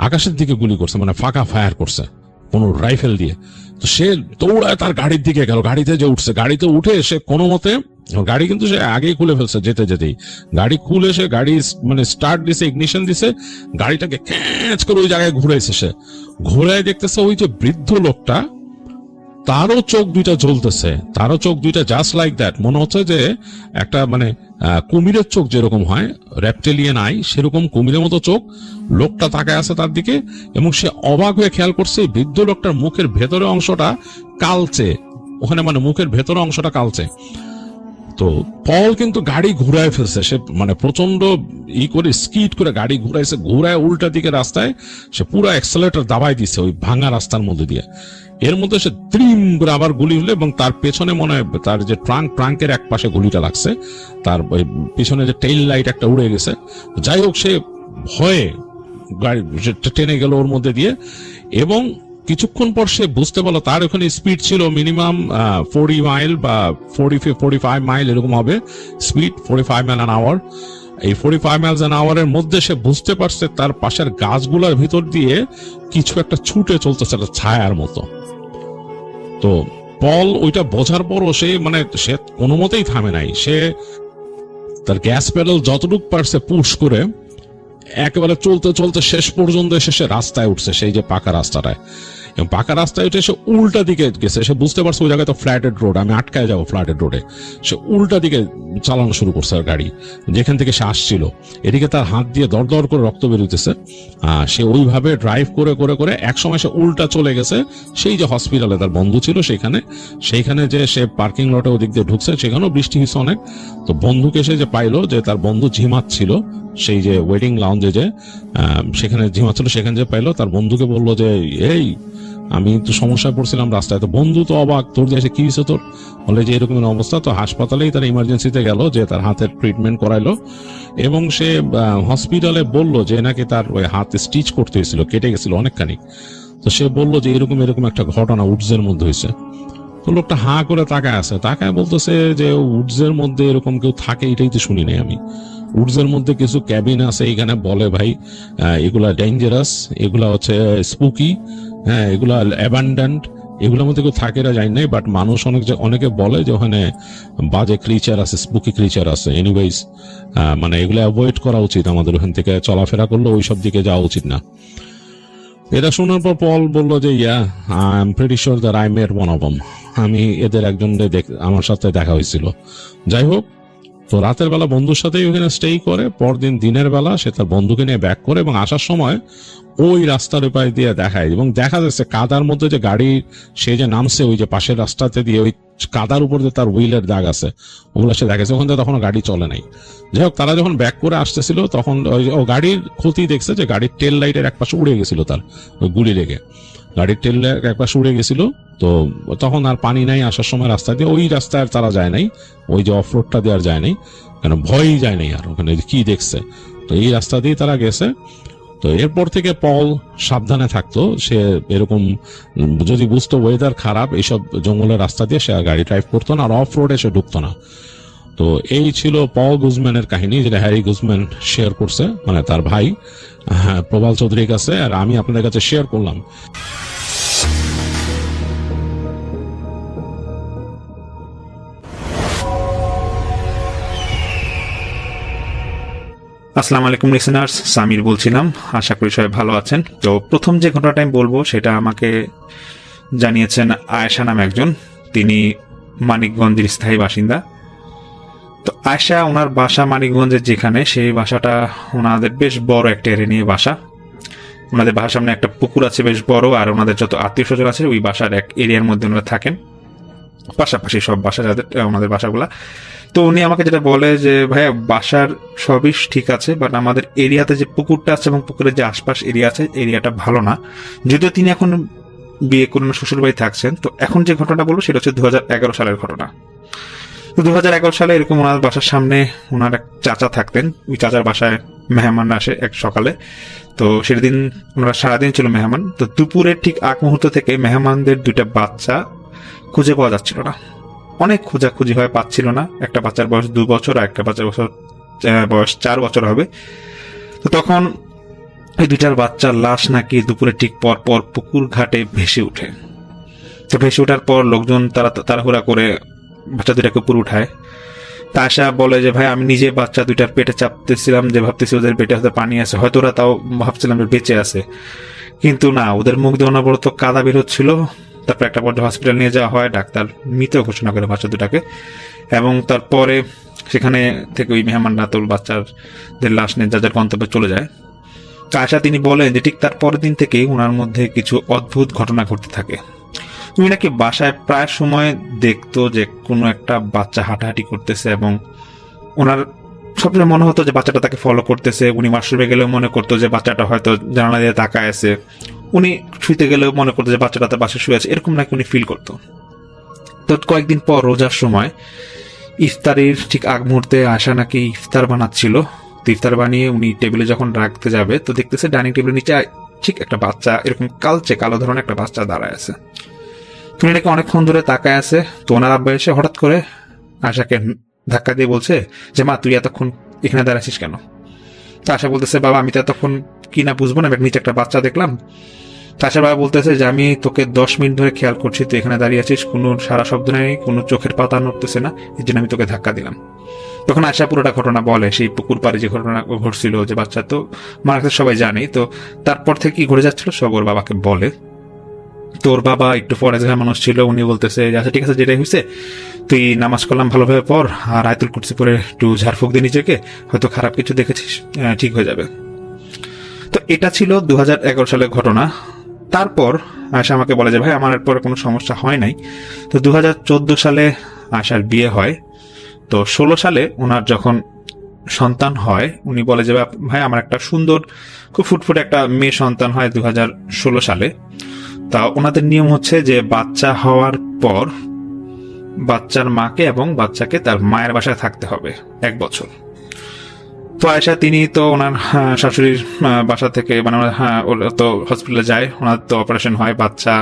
আকাশের দিকে গুলি করছে, মানে ফাঁকা ফায়ার করছে কোন রাইফেল দিয়ে। তো সে দৌড়ায় তার গাড়ির দিকে গেল, গাড়িতে যে উঠছে, গাড়িতে উঠে সে কোনো মতে, গাড়ি কিন্তু সে আগেই খুলে ফেলছে যেতে যেতেই, গাড়ি খুলে সে গাড়ি মানে স্টার্ট দিছে, ইগনিশন দিছে, গাড়িটাকে ক্যাচ করে ওই জায়গায় ঘুরাইছে। সে ঘুরায় দেখতেছে ওই যে বৃদ্ধ লোকটা, তারও চোখ দুইটা জ্বলতেছে, তারও চোখ দুইটা জাস্ট লাইক দ্যাট, মনে হচ্ছে যে একটা মানে কুমিরের চোখ যেরকম হয়, রেপটেলিয়ান আই, সেরকম কুমিরের মতো চোখ। লোকটা তাকায় আছে তার দিকে, এবং সে অবাক হয়ে খেয়াল করছে বৃদ্ধ লোকটার মুখের ভেতরে অংশটা কালচে, ওখানে মানে মুখের ভেতরে অংশটা কালচে। তো পল কিন্তু গাড়ি ঘুরায় ফেলছে, সে মানে প্রচন্ড করে স্কিড করে গাড়ি ঘুরাইছে, ঘুরায় উল্টা দিকে রাস্তায় সে পুরো অ্যাক্সেলারেটর দাবাই দিছে ওই ভাঙা রাস্তার মধ্যে দিয়ে। এর মধ্যে সে দ্রিম করে আবার গুলি হলো, এবং তার পেছনে মনে হয় তার যে ট্রাঙ্কের এক পাশে গুলিটা লাগছে, তার ওই পিছনে যে টেইল লাইট একটা উড়ে গেছে। যাই হোক, সে ভয়ে গাড়ি টেনে গেল ওর মধ্যে দিয়ে, এবং কিছুক্ষণ পর সে বুঝতে পারলো তার ওখানে স্পিড ছিল মিনিমাম 40 মাইল বা 45 মাইল এরকম হবে স্পিড, 45 মাইল অ্যান আওয়ার। এই 45 মাইলস অ্যান আওয়ারের মধ্যে সে বুঝতে পারছে তার পাশের গাছগুলোর ভিতর দিয়ে কিছু একটা ছুটে চলতেছে, একটা ছায়ার মতো। তো পল ওইটা বোঝার পরও সে মানে সে কোনো মতেই থামে নাই, সে তার গ্যাস প্যাডেল যতটুকু পারছে পুশ করে একেবারে চলতে চলতে শেষ পর্যন্ত এসে সে রাস্তায় উঠছে, সেই যে পাকা রাস্তাটায়, এবং পাকা রাস্তায় উঠে সে উল্টা দিকে গেছে। সে বুঝতে পারছে ওই জায়গায় তো ফ্ল্যাটেড রোড, আমি আটকায় যাবো ফ্ল্যাটেড রোডে। সে উল্টা দিকে চালানো শুরু করছে আর গাড়ি, যেখান থেকে সে আসছিল। এদিকে তার হাত দিয়ে দরদর করে রক্ত বেরোতেছে। সে ওইভাবে ড্রাইভ করে করে করে একসময় সে উল্টা চলে গেছে সেই যে হসপিটালে তার বন্ধু ছিল সেইখানে যে সে পার্কিং লটে ওদিক দিয়ে ঢুকছে, সেখানেও বৃষ্টি হয়েছে অনেক। তো বন্ধুকে সে যে পাইলো যে তার বন্ধু ঝিমাচ্ছিল সেই যে ওয়েডিং লাউঞ্জে, যে সেখানে ঝিমাচ্ছিল, সেখানে যে পাইলো, তার বন্ধুকে বললো যে এই আমি তো সমস্যায় পড়ছিলাম রাস্তায়। তো বন্ধু তো অবাক, তোর যে এসে কি হয়েছে তোর, বলে যে এরকম অবস্থা। তো হাসপাতালেই তার ইমার্জেন্সিতে গেল, যে তার হাতের ট্রিটমেন্ট করাইলো, এবং সে হসপিটালে বলল যে নাকি তার ওই হাতে স্টিচ করতে হয়েছিল, কেটে গেছিল অনেকখানি। তো সে বললো যে এরকম একটা ঘটনা উডসের মধ্যে হয়েছে। তো লোকটা হাঁ করে তাকায় আছে, তাকায় বলতেছে যে উডসের মধ্যে এরকম কেউ থাকে এটাই তো শুনি নাই আমি। উডসের মধ্যে কিছু ক্যাবিন আছে এখানে, বলে ভাই এগুলা ডেঞ্জারাস, এগুলা হচ্ছে স্পুকি, হ্যাঁ এগুলা অ্যাবান্ডেন্ট, এগুলোর মধ্যে কেউ থাকে না জানি নাই, বাট মানুষ অনেকে বলে যে ওখানে বাজে ক্রিচার আছে, স্পুকি ক্রিচার আছে। এনিওয়েজ মানে এগুলো অ্যাভয়েড করা উচিত আমাদের, ওখান থেকে চলাফেরা করলে ওইসব দিকে যাওয়া উচিত না। এটা শোনার পর পল বললো যে I am pretty sure that I met one of them, আমি এদের একজন আমার সাথে দেখা হয়েছিল। যাই হোক, তো রাতের বেলা বন্ধুর সাথেই ওখানে স্টে করে, পরদিন দিনের বেলা সে তার বন্ধুকে নিয়ে ব্যাক করে, এবং আসার সময় ওই রাস্তার উপায় দিয়ে দেখায়, এবং দেখা যাচ্ছে কাদার মধ্যে যে গাড়ি সে যে নামছে ওই যে পাশের রাস্তাতে দিয়ে, ওই কাদার উপর যে তার হুইলের দাগ আছে ওগুলো সে দেখেছে, ওখান থেকে তখন গাড়ি চলে নাই। যাই হোক, তারা যখন ব্যাক করে আসতেছিল তখন ও গাড়ির ক্ষতি দেখছে যে গাড়ির টেল লাইটের এক পাশে উড়ে গেছিল, তার ওই গুলি লেগে গাড়ির টেল লাইট এক পাশে উড়ে গেছিল। তো তখন আর পানি নাই, আসার সময় রাস্তা দিয়ে ওই রাস্তায় তারা যায় নাই, ওই যে অফ রোডটা দেওয়ার যায় নাই, কেন ভয়ই যায় নাই আর ওখানে কি দেখছে। তো এই রাস্তা দিয়ে তারা গেছে। তো এরপর থেকে পল সাবধানে থাকতো, সে এরকম যদি বুঝতো ওয়েদার খারাপ, এইসব জঙ্গলের রাস্তা দিয়ে সে গাড়ি ড্রাইভ করতো না, আর অফ রোডে সে ঢুকতো না। তো এই ছিল পল গুজম্যানের কাহিনী, যেটা হ্যারি গুজম্যান শেয়ার করছে, মানে তার ভাই প্রবাল চৌধুরীর কাছে, আর আমি আপনাদের কাছে শেয়ার করলাম। আসসালামু আলাইকুম লিসেনার্স, সামির বলছিলাম। আশা করি সবাই ভালো আছেন। তো প্রথম যে ঘটনাটা আমি বলবো সেটা আমাকে জানিয়েছেন আয়েশা নামে একজন। তিনি মানিকগঞ্জের স্থায়ী বাসিন্দা। তো আয়েশা, ওনার বাসা মানিকগঞ্জের যেখানে, সেই বাসাটা ওনাদের বেশ বড় একটা এরিয়া নিয়ে বাসা। ওনাদের বাসার সামনে একটা পুকুর আছে বেশ বড়, আর ওনাদের যত আত্মীয় স্বজন আছে ওই বাসার এক এরিয়ার মধ্যে ওনারা থাকেন, পাশাপাশি সব বাসা যাদের ওনাদের বাসাগুলা। তো উনি আমাকে যেটা বলে যে ভাইয়া, বাসার সবই ঠিক আছে, বাট আমাদের এরিয়াতে যে পুকুরটা আছে এবং পুকুরের যে আশপাশ এরিয়া আছে, এরিয়াটা ভালো না। যদিও তিনি এখন বিয়ে করে শ্বশুর বাড়ি থাকছেন। তো এখন যে ঘটনাটা বলবো সেটা হচ্ছে 2011 সালের ঘটনা। তো 2011 সালে এরকম ওনার বাসার সামনে ওনার এক চাচা থাকতেন। ওই চাচার বাসায় মেহমান আসে এক সকালে। তো সেদিন ওনারা সারাদিন ছিল মেহমান। তো দুপুরের ঠিক আগ মুহূর্ত থেকে মেহমানদের দুইটা বাচ্চা খুঁজে পাওয়া যাচ্ছিল না। অনেক খোঁজাখুঁজি হয়, পাচ্ছিল না। একটা বাচ্চার বয়স 2 বছর আর একটা বাচ্চার বয়স 4 বছর হবে। তো তখন এই দুইটার বাচ্চার লাশ নাকি দুপুরে ঠিক পর পর পুকুর ঘাটে ভেসে উঠে। তো ভেসে ওঠার পর লোকজন তাড়াহুড়া করে বাচ্চা দুইটাকে উপরে উঠায়। তা আশা বলে যে ভাই, আমি নিজে বাচ্চা দুইটার পেটে চাপতেছিলাম, যে ভাবতেছি ওদের পেটে হয়তো পানি আছে, হয়তো ওরা তাও ভাবছিলাম বেঁচে আছে, কিন্তু না, ওদের মুখ দিয়ে অনবরত কাদা বের হচ্ছিল। তারপর একটা পর্যায়ে হসপিটাল নিয়ে যাওয়া হয়, ডাক্তার মৃত ঘোষণা করে বাচ্চা দুটাকে। এবং তারপরে সেখানে থেকে ওই মেহমানরা তোর বাচ্চাদের লাশ নিয়ে যার গন্তব্যে চলে যায়। তো আশা তিনি বলেন যে ঠিক তার পরের দিন থেকেই ওনার মধ্যে কিছু অদ্ভুত ঘটনা ঘটতে থাকে। তুমি নাকি বাসায় প্রায় সময় দেখতো যে কোনো একটা বাচ্চা হাঁটাহাঁটি করতেছে, এবং ওনার সবসময় মনে হতো যে বাচ্চাটা তাকে ফলো করতেছে। উনি ওয়াশরুমে গেলেও মনে করতো যে বাচ্চাটা হয়তো জানালা দিয়ে তাকায় আছে। উনি শুইতে গেলেও মনে করতো যে বাচ্চাটা তার পাশে শুয়ে আছে, এরকম নাকি উনি ফিল করতো। তো কয়েকদিন পর রোজার সময় ইফতারির ঠিক আগ মুহূর্তে আশা নাকি ইফতার বানাচ্ছিল। তো ইফতার বানিয়ে উনি টেবিলে যখন রাখতে যাবে, তো দেখতেছে ডাইনিং টেবিলের নিচে ঠিক একটা বাচ্চা, এরকম কালো ধরনের একটা বাচ্চা দাঁড়ায় আছে। তুমি নাকি অনেকক্ষণ ধরে তাকায় আছে। তো ওনার আব্বা এসে হঠাৎ করে আশাকে ধাক্কা দিয়ে বলছে যে মা, তুই এতক্ষণ এখানে দাঁড়াচ্ছিস কেন? তো আশা বলতেছে, বাবা আমি তো এতক্ষণ কি না বুঝবো না, নিচে একটা বাচ্চা দেখলাম। তো আশার বাবা বলতেছে যে আমি তোকে 10 মিনিট ধরে খেয়াল করছি, তুই এখানে দাঁড়িয়ে আছিস, কোনো সারা শব্দ নেই, কোনো চোখের পাতা নড়তেছে না, এই জন্য আমি তোকে ধাক্কা দিলাম। তখন আশা পুরোটা ঘটনা বলে, সেই পুকুর পাড়ে যে ঘটনা ঘটছিল, যে বাচ্চা তো মারা গেছে সবাই জানে। তো তারপর থেকে কি ঘটে যাচ্ছিল সব ওর বাবাকে বলে। তোর বাবা একটু ফরেজগার মানুষ ছিল, উনি বলতেছে যে আচ্ছা ঠিক আছে, যেটাই হয়েছে তুই নামাজ কালাম ভালোভাবে পড়, আর আয়াতুল কুরসি পরে একটু ঝাড়ফুঁক দিয়ে নিজেকে, হয়তো খারাপ কিছু দেখেছিস, ঠিক হয়ে যাবে। তো এটা ছিল 2011 সালের ঘটনা। তারপর আয়শা আমাকে বলে যে ভাই, আমার এরপরে কোনো সমস্যা হয় নাই। তো 2014 সালে আয়শার বিয়ে হয়। তো 16 সালে ওনার যখন সন্তান হয়, উনি বলে যে ভাই, আমার একটা সুন্দর খুব ফুটফুটে একটা মেয়ে সন্তান হয় 2016 সালে। তা ওনাদের নিয়ম হচ্ছে যে বাচ্চা হওয়ার পর বাচ্চার মাকে এবং বাচ্চাকে তার মায়ের বাসায় থাকতে হবে 1 বছর। তো আয়েশা তিনি তো ওনার শাশুড়ির বাসা থেকে, মানে ওরা তো হসপিটালে যায়, ওনার তো অপারেশন হয়। বাচ্চা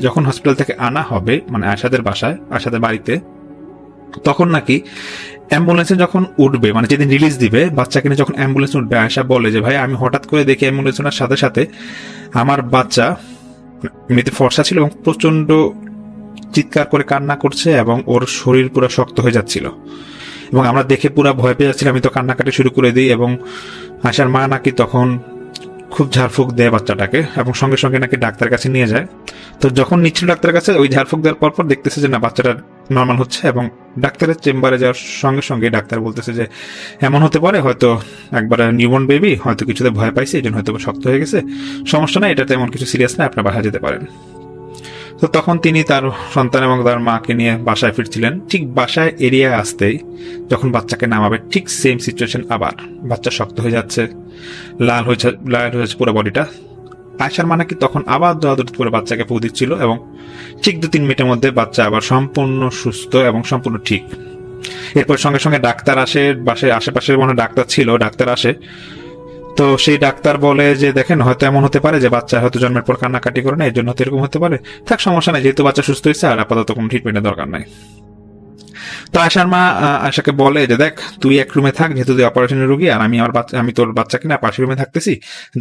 যখন হসপিটাল থেকে আনা হবে, মানে আয়েশাদের বাসায়, আয়েশাদের বাড়িতে, তখন নাকি অ্যাম্বুলেন্সে যখন উঠবে, মানে যেদিন রিলিজ দিবে বাচ্চাকে নিয়ে, যখন অ্যাম্বুলেন্স উঠবে, আয়েশা বলে যে ভাই, আমি হঠাৎ করে দেখি অ্যাম্বুলেন্স ওনার সাথে সাথে আমার বাচ্চা এমনিতে ফর্সা ছিল এবং প্রচন্ড চিৎকার করে কান্না করছে, এবং ওর শরীর পুরো শক্ত হয়ে যাচ্ছিল, এবং আমরা দেখে পুরো ভয় পেয়ে যাচ্ছিলাম। আমি তো কান্নাকাটি শুরু করে দিই, এবং আশার মা নাকি তখন খুব ঝাড়ফুঁক দেয় বাচ্চাটাকে, এবং সঙ্গে সঙ্গে নাকি ডাক্তারের কাছে নিয়ে যায়। তো যখন নিচ্ছিল ডাক্তারের কাছে, ওই ঝাড়ফুঁক দেওয়ার পর দেখতেছে যে না, বাচ্চাটা নর্মাল হচ্ছে, এবং ডাক্তারের চেম্বারে যাওয়ার সঙ্গে সঙ্গে ডাক্তার বলতেছে যে এমন হতে পারে হয়তো একবার নিউবর্ন বেবি, হয়তো কিছুতে ভয় পাইছে, এই জন্য হয়তো শক্ত হয়ে গেছে, সমস্যা না, এটাতে এমন কিছু সিরিয়াস না, আপনার বাসায় যেতে পারেন। তো তখন তিনি তার সন্তান এবং তার মাকে নিয়ে বাসায় ফিরছিলেন। ঠিক বাসায় এরিয়ায় আসতেই যখন বাচ্চাকে নামাবে, ঠিক সেম সিচুয়েশন আবার, বাচ্চা শক্ত হয়ে যাচ্ছে, লাল হয়েছে পুরো বডিটা। আয়েশার মা নাকি তখন আবার দৌড়াদৌড়ি করে বাচ্চাকে ফু দিচ্ছিল, এবং ঠিক 2-3 মিনিটের মধ্যে বাচ্চা আবার সম্পূর্ণ সুস্থ এবং সম্পূর্ণ ঠিক। এরপর সঙ্গে সঙ্গে ডাক্তার আসে, বাসায় আশেপাশের মনে ডাক্তার ছিল, ডাক্তার আসে। তো সেই ডাক্তার বলে যে দেখেন, হয়তো এমন হতে পারে যে বাচ্চা হয়তো জন্মের পর কান্নাকাটি করে না, এর জন্য হয়তো এরকম হতে পারে, থাক সমস্যা নাই, যেহেতু বাচ্চা সুস্থ হয়েছে, আর আপাতত কোনো ট্রিটমেন্টের দরকার নাই। তো আয়শার মা আয়শাকে বলে যে দেখ, তুই এক রুমে থাক, যেহেতু তুই অপারেশনের রোগী, আর আমি তোর বাচ্চাকে না পাশের রুমে থাকতেছি,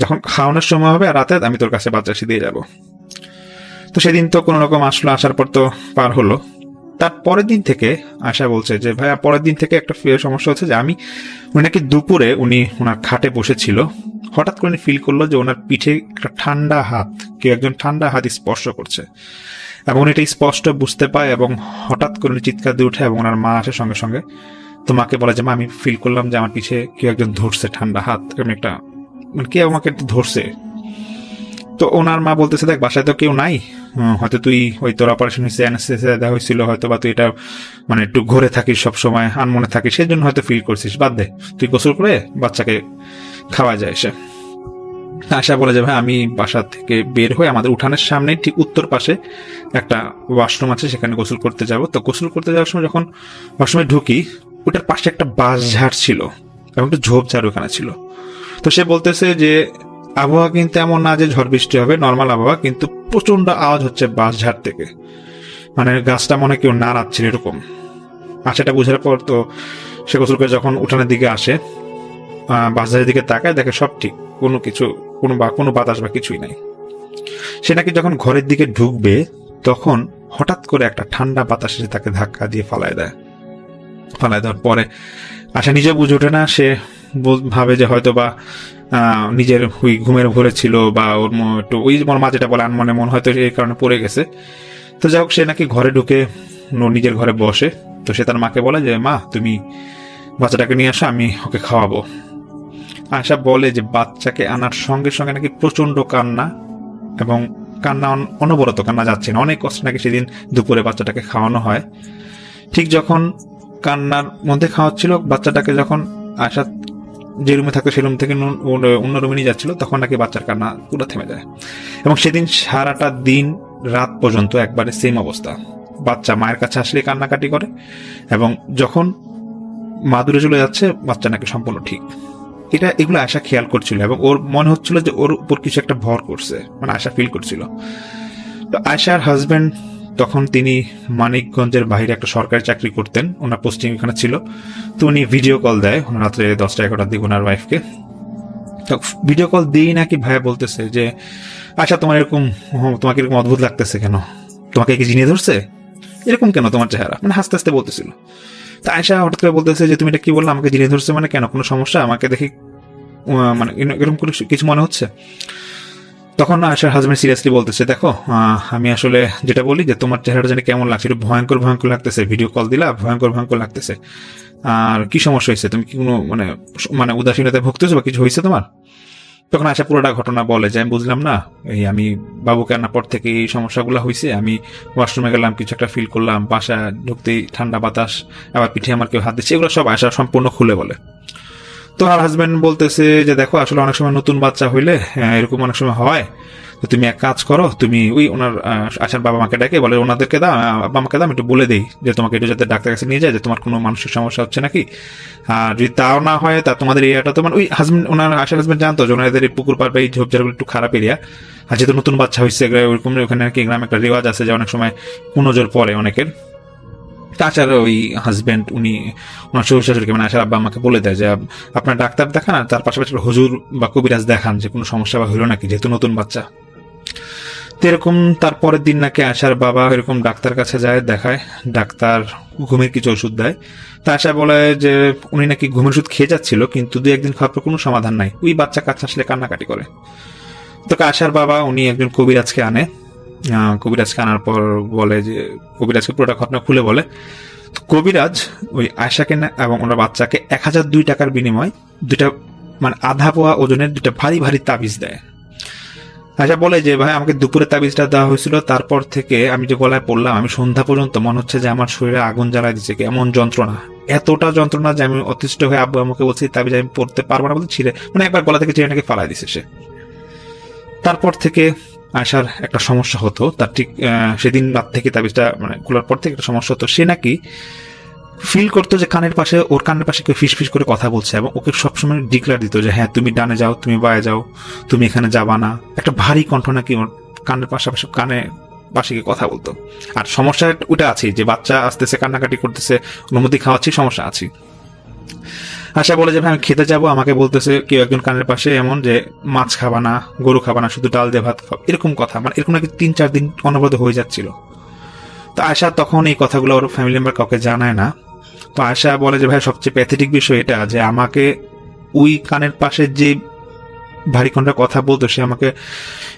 যখন খাওয়ানোর সময় হবে আর রাতে আমি তোর কাছে বাচ্চা দিয়ে যাবো। তো সেদিন তো কোনো রকম আসলো, আসার পর তো পার হলো। তার পরের দিন থেকে আশা বলছে যে ভাইয়া পরের দিন থেকে একটা সমস্যা হচ্ছে যে উনি নাকি দুপুরে ওনার খাটে বসেছিল, হঠাৎ করে ফিল করলো যে ওনার পিঠে একটা ঠান্ডা হাত, কেউ একজন ঠান্ডা হাত স্পর্শ করছে, এবং উনি এটা স্পষ্ট বুঝতে পায় এবং হঠাৎ করে উনি চিৎকার দিয়ে উঠে এবং ওনার মা আসে সঙ্গে সঙ্গে। তো মাকে বলে যে মা, আমি ফিল করলাম যে আমার পিছে কেউ একজন ধরছে ঠান্ডা হাত, এরকম একটা কেউ আমাকে ধরছে। তো ওনার মা বলতেছে দেখ বাসায় তো কেউ নাই, হয়তো তুই ওই তোর অপারেশন হয়েছে, অ্যানেস্থেসিয়া দেওয়া হয়েছিল হয়তো, বা তুই এটা একটু ঘুরে থাকিস সব সময়, আনমনে থাকিস, সেই জন্য হয়তো ফিল করছিস, বাদ দে, তুই গোসল করে বাচ্চাকে খাওয়া যায়। সে আশা বলে যে ভাই আমি বাসা থেকে বের হয়ে আমাদের উঠানের সামনে ঠিক উত্তর পাশে একটা ওয়াশরুম আছে, সেখানে গোসল করতে যাব। তো গোসল করতে যাওয়ার সময় যখন ওয়াশরুমে ঢুকি, ওটার পাশে একটা বাঁশঝাড় ছিল এবং একটা ঝোপঝাড় ওখানে ছিল। তো সে বলতেছে যে আবহাওয়া কিন্তু এমন না যে ঝড় বৃষ্টি হবে, নর্মাল আবহাওয়া, কিন্তু প্রচন্ড আওয়াজ হচ্ছে বাঁশঝাড় থেকে, গাছটা মনে কেউ নাড়াচ্ছিল এরকম। সেটা বুঝার পর তো সে গোসল করে যখন উঠানের দিকে আসে, বাঁশঝাড়ের দিকে তাকায়, দেখে সব ঠিক, কোনো বাতাস বা কিছুই নাই। সে নাকি যখন ঘরের দিকে ঢুকবে তখন হঠাৎ করে একটা ঠান্ডা বাতাস এসে তাকে ধাক্কা দিয়ে ফালায় দেওয়ার পরে আশা নিজে বুঝে ওঠে না, সে ভাবে যে হয়তো বা নিজের ওই ঘুমের ভরে ছিল, বা ওর একটু ওই মা যেটা বলে আনমনে মন হয়তো এই কারণে পড়ে গেছে। তো যাই হোক, সে নাকি ঘরে ঢুকে নিজের ঘরে বসে। তো সে তার মাকে বলে যে মা, তুমি বাচ্চাটাকে নিয়ে আসো, আমি ওকে খাওয়াবো। আশা বলে যে বাচ্চাকে আনার সঙ্গে সঙ্গে নাকি প্রচন্ড কান্না, এবং কান্না অনবরত, কান্না যাচ্ছে না, অনেক কষ্ট নাকি সেদিন দুপুরে বাচ্চাটাকে খাওয়ানো হয়। ঠিক যখন কান্নার মধ্যে খাওয়াচ্ছিল বাচ্চাটাকে, যখন আশা যে রুমে থাকতো সেই রুম থেকে অন্য রুমে নিয়ে যাচ্ছিল, তখন নাকি বাচ্চার কান্না পুরো থেমে যায়। এবং সেদিন সারাটা দিন রাত পর্যন্ত একবারে সেম অবস্থা, বাচ্চা মায়ের কাছে আসলে কান্নাকাটি করে, এবং যখন মা দূরে চলে যাচ্ছে বাচ্চা নাকি সম্পূর্ণ ঠিক। এগুলো আশা খেয়াল করছিল, এবং ওর মনে হচ্ছিল যে ওর উপর কিছু একটা ভর করছে, আশা ফিল করছিল। তো আয়শার হাজবেন্ড তখন তিনি মানিকগঞ্জের বাইরে একটা সরকারি চাকরি করতেন, ওনার পোস্টিং এখানে ছিল। তো উনি ভিডিও কল দেয় রাত্রে 10টা-11টার দিকে ওনার ওয়াইফকে। তো ভিডিও কল দিয়েই নাকি ভাইয়া বলতেছে যে আচ্ছা, তোমাকে এরকম অদ্ভুত লাগতেছে কেন, তোমাকে কি জিনিয়ে ধরছে, এরকম কেন তোমার চেহারা, হাসতে হাসতে বলতেছিল। তা আয়শা হঠাৎ করে বলতেছে যে তুমি এটা কি বললে, আমাকে জিনিয়ে ধরছে কেন, কোনো সমস্যা, আমাকে দেখি এরকম কিছু মনে হচ্ছে। তখন আয়শার হাজবেন্ড সিরিয়াসলি বলতেছে দেখো, আমি আসলে যেটা বলি যে তোমার চেহারাটা জানি কেমন লাগছে, একটু ভয়ঙ্কর লাগতেছে, ভিডিও কল দিলা ভয়ঙ্কর লাগতেছে, আর কি সমস্যা হয়েছে, তুমি কি কোনো উদাসীনতায় ভুগতেছো বা কিছু হয়েছে তোমার? তখন আয়শা পুরোটা ঘটনা বলে যে আমি বুঝলাম না, আমি বাবুকে আনার পর থেকে এই সমস্যাগুলো হয়েছে, আমি ওয়াশরুমে গেলাম, কিছু একটা ফিল করলাম, বাসা ঢুকতেই ঠান্ডা বাতাস, আবার পিঠে আমার কেউ হাত দিচ্ছে, এগুলো সব আয়শা সম্পূর্ণ খুলে বলে। তো আর হাজবেন্ড বলতেছে যে দেখো, আসলে অনেক সময় নতুন বাচ্চা হইলে এরকম অনেক সময় হয়, তো তুমি এক কাজ করো, তুমি ওই ওনার আশার বাবা মাকে ডেকে বলে ওনাদেরকে দাও, বাবা মাকে দাও, একটু বলে দেই যে তোমাকে একটু যাতে ডাক্তার কাছে নিয়ে যায়, যে তোমার কোনো মানসিক সমস্যা হচ্ছে নাকি। আর যদি তাও না হয়, তা তোমাদের এরিয়াটা তো ওই হাজবেন্ড, ওনার আশার হাজবেন্ড জানতো যে ওনাদের এই পুকুর পাড় বা এই ঝোপঝাড়গুলো একটু খারাপ এরিয়া, আর যেহেতু নতুন বাচ্চা হয়েছে ওইরকম, ওখানে নাকি গ্রামে একটা রেওয়াজ আছে যে অনেক সময় পুনজোর পরে অনেকের। তাছাড়া ওই হাজবেন্ড উনি ওনার শ্বশুর শাশুড়িকে আশার আব্বা আমাকে বলে দেয় যে আপনার ডাক্তার দেখান, আর তার পাশাপাশি হুজুর বা কবিরাজ দেখান যে কোনো সমস্যা বা হইলো নাকি, যেহেতু নতুন বাচ্চা। এরকম তারপরের দিন নাকি আশার বাবা এরকম ডাক্তার কাছে যায়, দেখায়, ডাক্তার ঘুমের কিছু ওষুধ দেয়। তা আশা বলে যে উনি নাকি ঘুমের ওষুধ খেয়ে যাচ্ছিল, কিন্তু 2-1 দিন খাওয়ার পর কোনো সমাধান নাই, ওই বাচ্চা কাছে আসলে কান্নাকাটি করে। তো আশার বাবা উনি একজন কবিরাজকে আনে, কবিরাজকে আনার পর বলে যে কবিরাজকে পুরোটা ঘটনা খুলে বলে। কবিরাজ ওই আয়শাকে এবং ওনার বাচ্চাকে 1002 টাকার বিনিময় 2টা আধা পোয়া ওজনের 2টা ভারী ভারী তাবিজ দেয়। আয়শা বলে যে ভাই, আমাকে দুপুরে তাবিজটা দেওয়া হয়েছিল, তারপর থেকে আমি যে গলায় পড়লাম, আমি সন্ধ্যা পর্যন্ত মনে হচ্ছে যে আমার শরীরে আগুন জ্বালায় দিচ্ছে, এমন যন্ত্রণা, এতটা যন্ত্রণা যে আমি অতিষ্ঠ হয়ে আব্বু আমাকে বলছি তাবিজ আমি পড়তে পারবো না, বলতে ছিঁড়ে একবার গলা থেকে ছিঁড়ে নাকি ফালাই দিছে সে। তারপর থেকে আয়শার একটা সমস্যা হতো, তার ঠিক সেদিন রাত থেকে তাবিজটা খোলার পর থেকে একটা সমস্যা হতো, সে নাকি ফিল করতো যে ওর কানের পাশে কেউ ফিস করে কথা বলছে, এবং ওকে সবসময় ডিক্লেয়ার দিত যে হ্যাঁ তুমি ডানে যাও, তুমি বায়ে যাও, তুমি এখানে যাবা না, একটা ভারী কণ্ঠ নাকি ওর কানের পাশাপাশি কানে পাশে কথা বলতো। আর সমস্যা ওটা আছে যে বাচ্চা আসতেছে, কান্নাকাটি করতেছে, অনুমতি খাওয়াচ্ছি, সমস্যা আছে। আশা বলে যে ভাই আমি খেতে যাবো, আমাকে বলতেছে কেউ একজন কানের পাশে এমন যে মাছ খাবা না, গরু খাবা না, শুধু ডাল দিয়ে ভাত খাও, এরকম কথা, এরকম নাকি 3-4 দিন অনবরত হয়ে যাচ্ছিল। তো আয়শা তখন এই কথাগুলো ওর ফ্যামিলি মেম্বার কাউকে জানায় না। তো আয়শা বলে যে ভাই সবচেয়ে প্যাথেটিক বিষয় এটা যে আমাকে ওই কানের পাশে যে ভারী কণ্ঠে কথা বলতো, সে আমাকে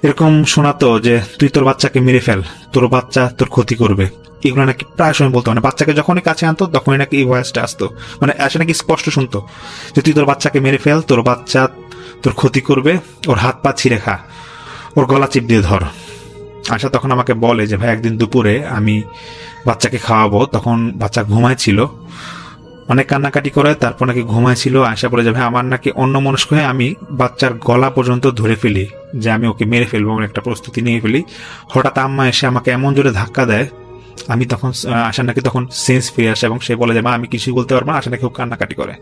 এরকম শোনাতো যে তুই তোর বাচ্চাকে মেরে ফেল, তোর বাচ্চা তোর ক্ষতি করবে। এগুলো নাকি প্রায় সময় বলতো, মানে বাচ্চাকে যখনই কাছে আনতো তখনই নাকি এই ভয়েসটা আসতো, মানে আয়শা নাকি স্পষ্ট শুনতো যে তুই তোর বাচ্চাকে মেরে ফেল, তোর বাচ্চা তোর ক্ষতি করবে, ওর হাত পা ছিঁড়ে খা, ওর গলা চিপ দিয়ে ধর। আয়শা তখন আমাকে বলে যে ভাই একদিন দুপুরে আমি বাচ্চাকে খাওয়াবো, তখন বাচ্চা ঘুমাইছিল, অনেক কান্নাকাটি করে, তারপর নাকি ঘুমাইছিল। আয়শা বলে যে ভাই আমার নাকি অন্য মনস্ক হয়ে আমি বাচ্চার গলা পর্যন্ত ধরে ফেলি যে আমি ওকে মেরে ফেলবো, আমার একটা প্রস্তুতি নিয়ে ফেলি। হঠাৎ আম্মা এসে আমাকে এমন জোরে ধাক্কা দেয়, আমি তখন আয়শা নাকি তখন সেন্স ফিরে আসে এবং সে বলে যে মা আমি কিছুই বলতে পারবো না। আয়শা নাকি খুব কান্নাকাটি করে।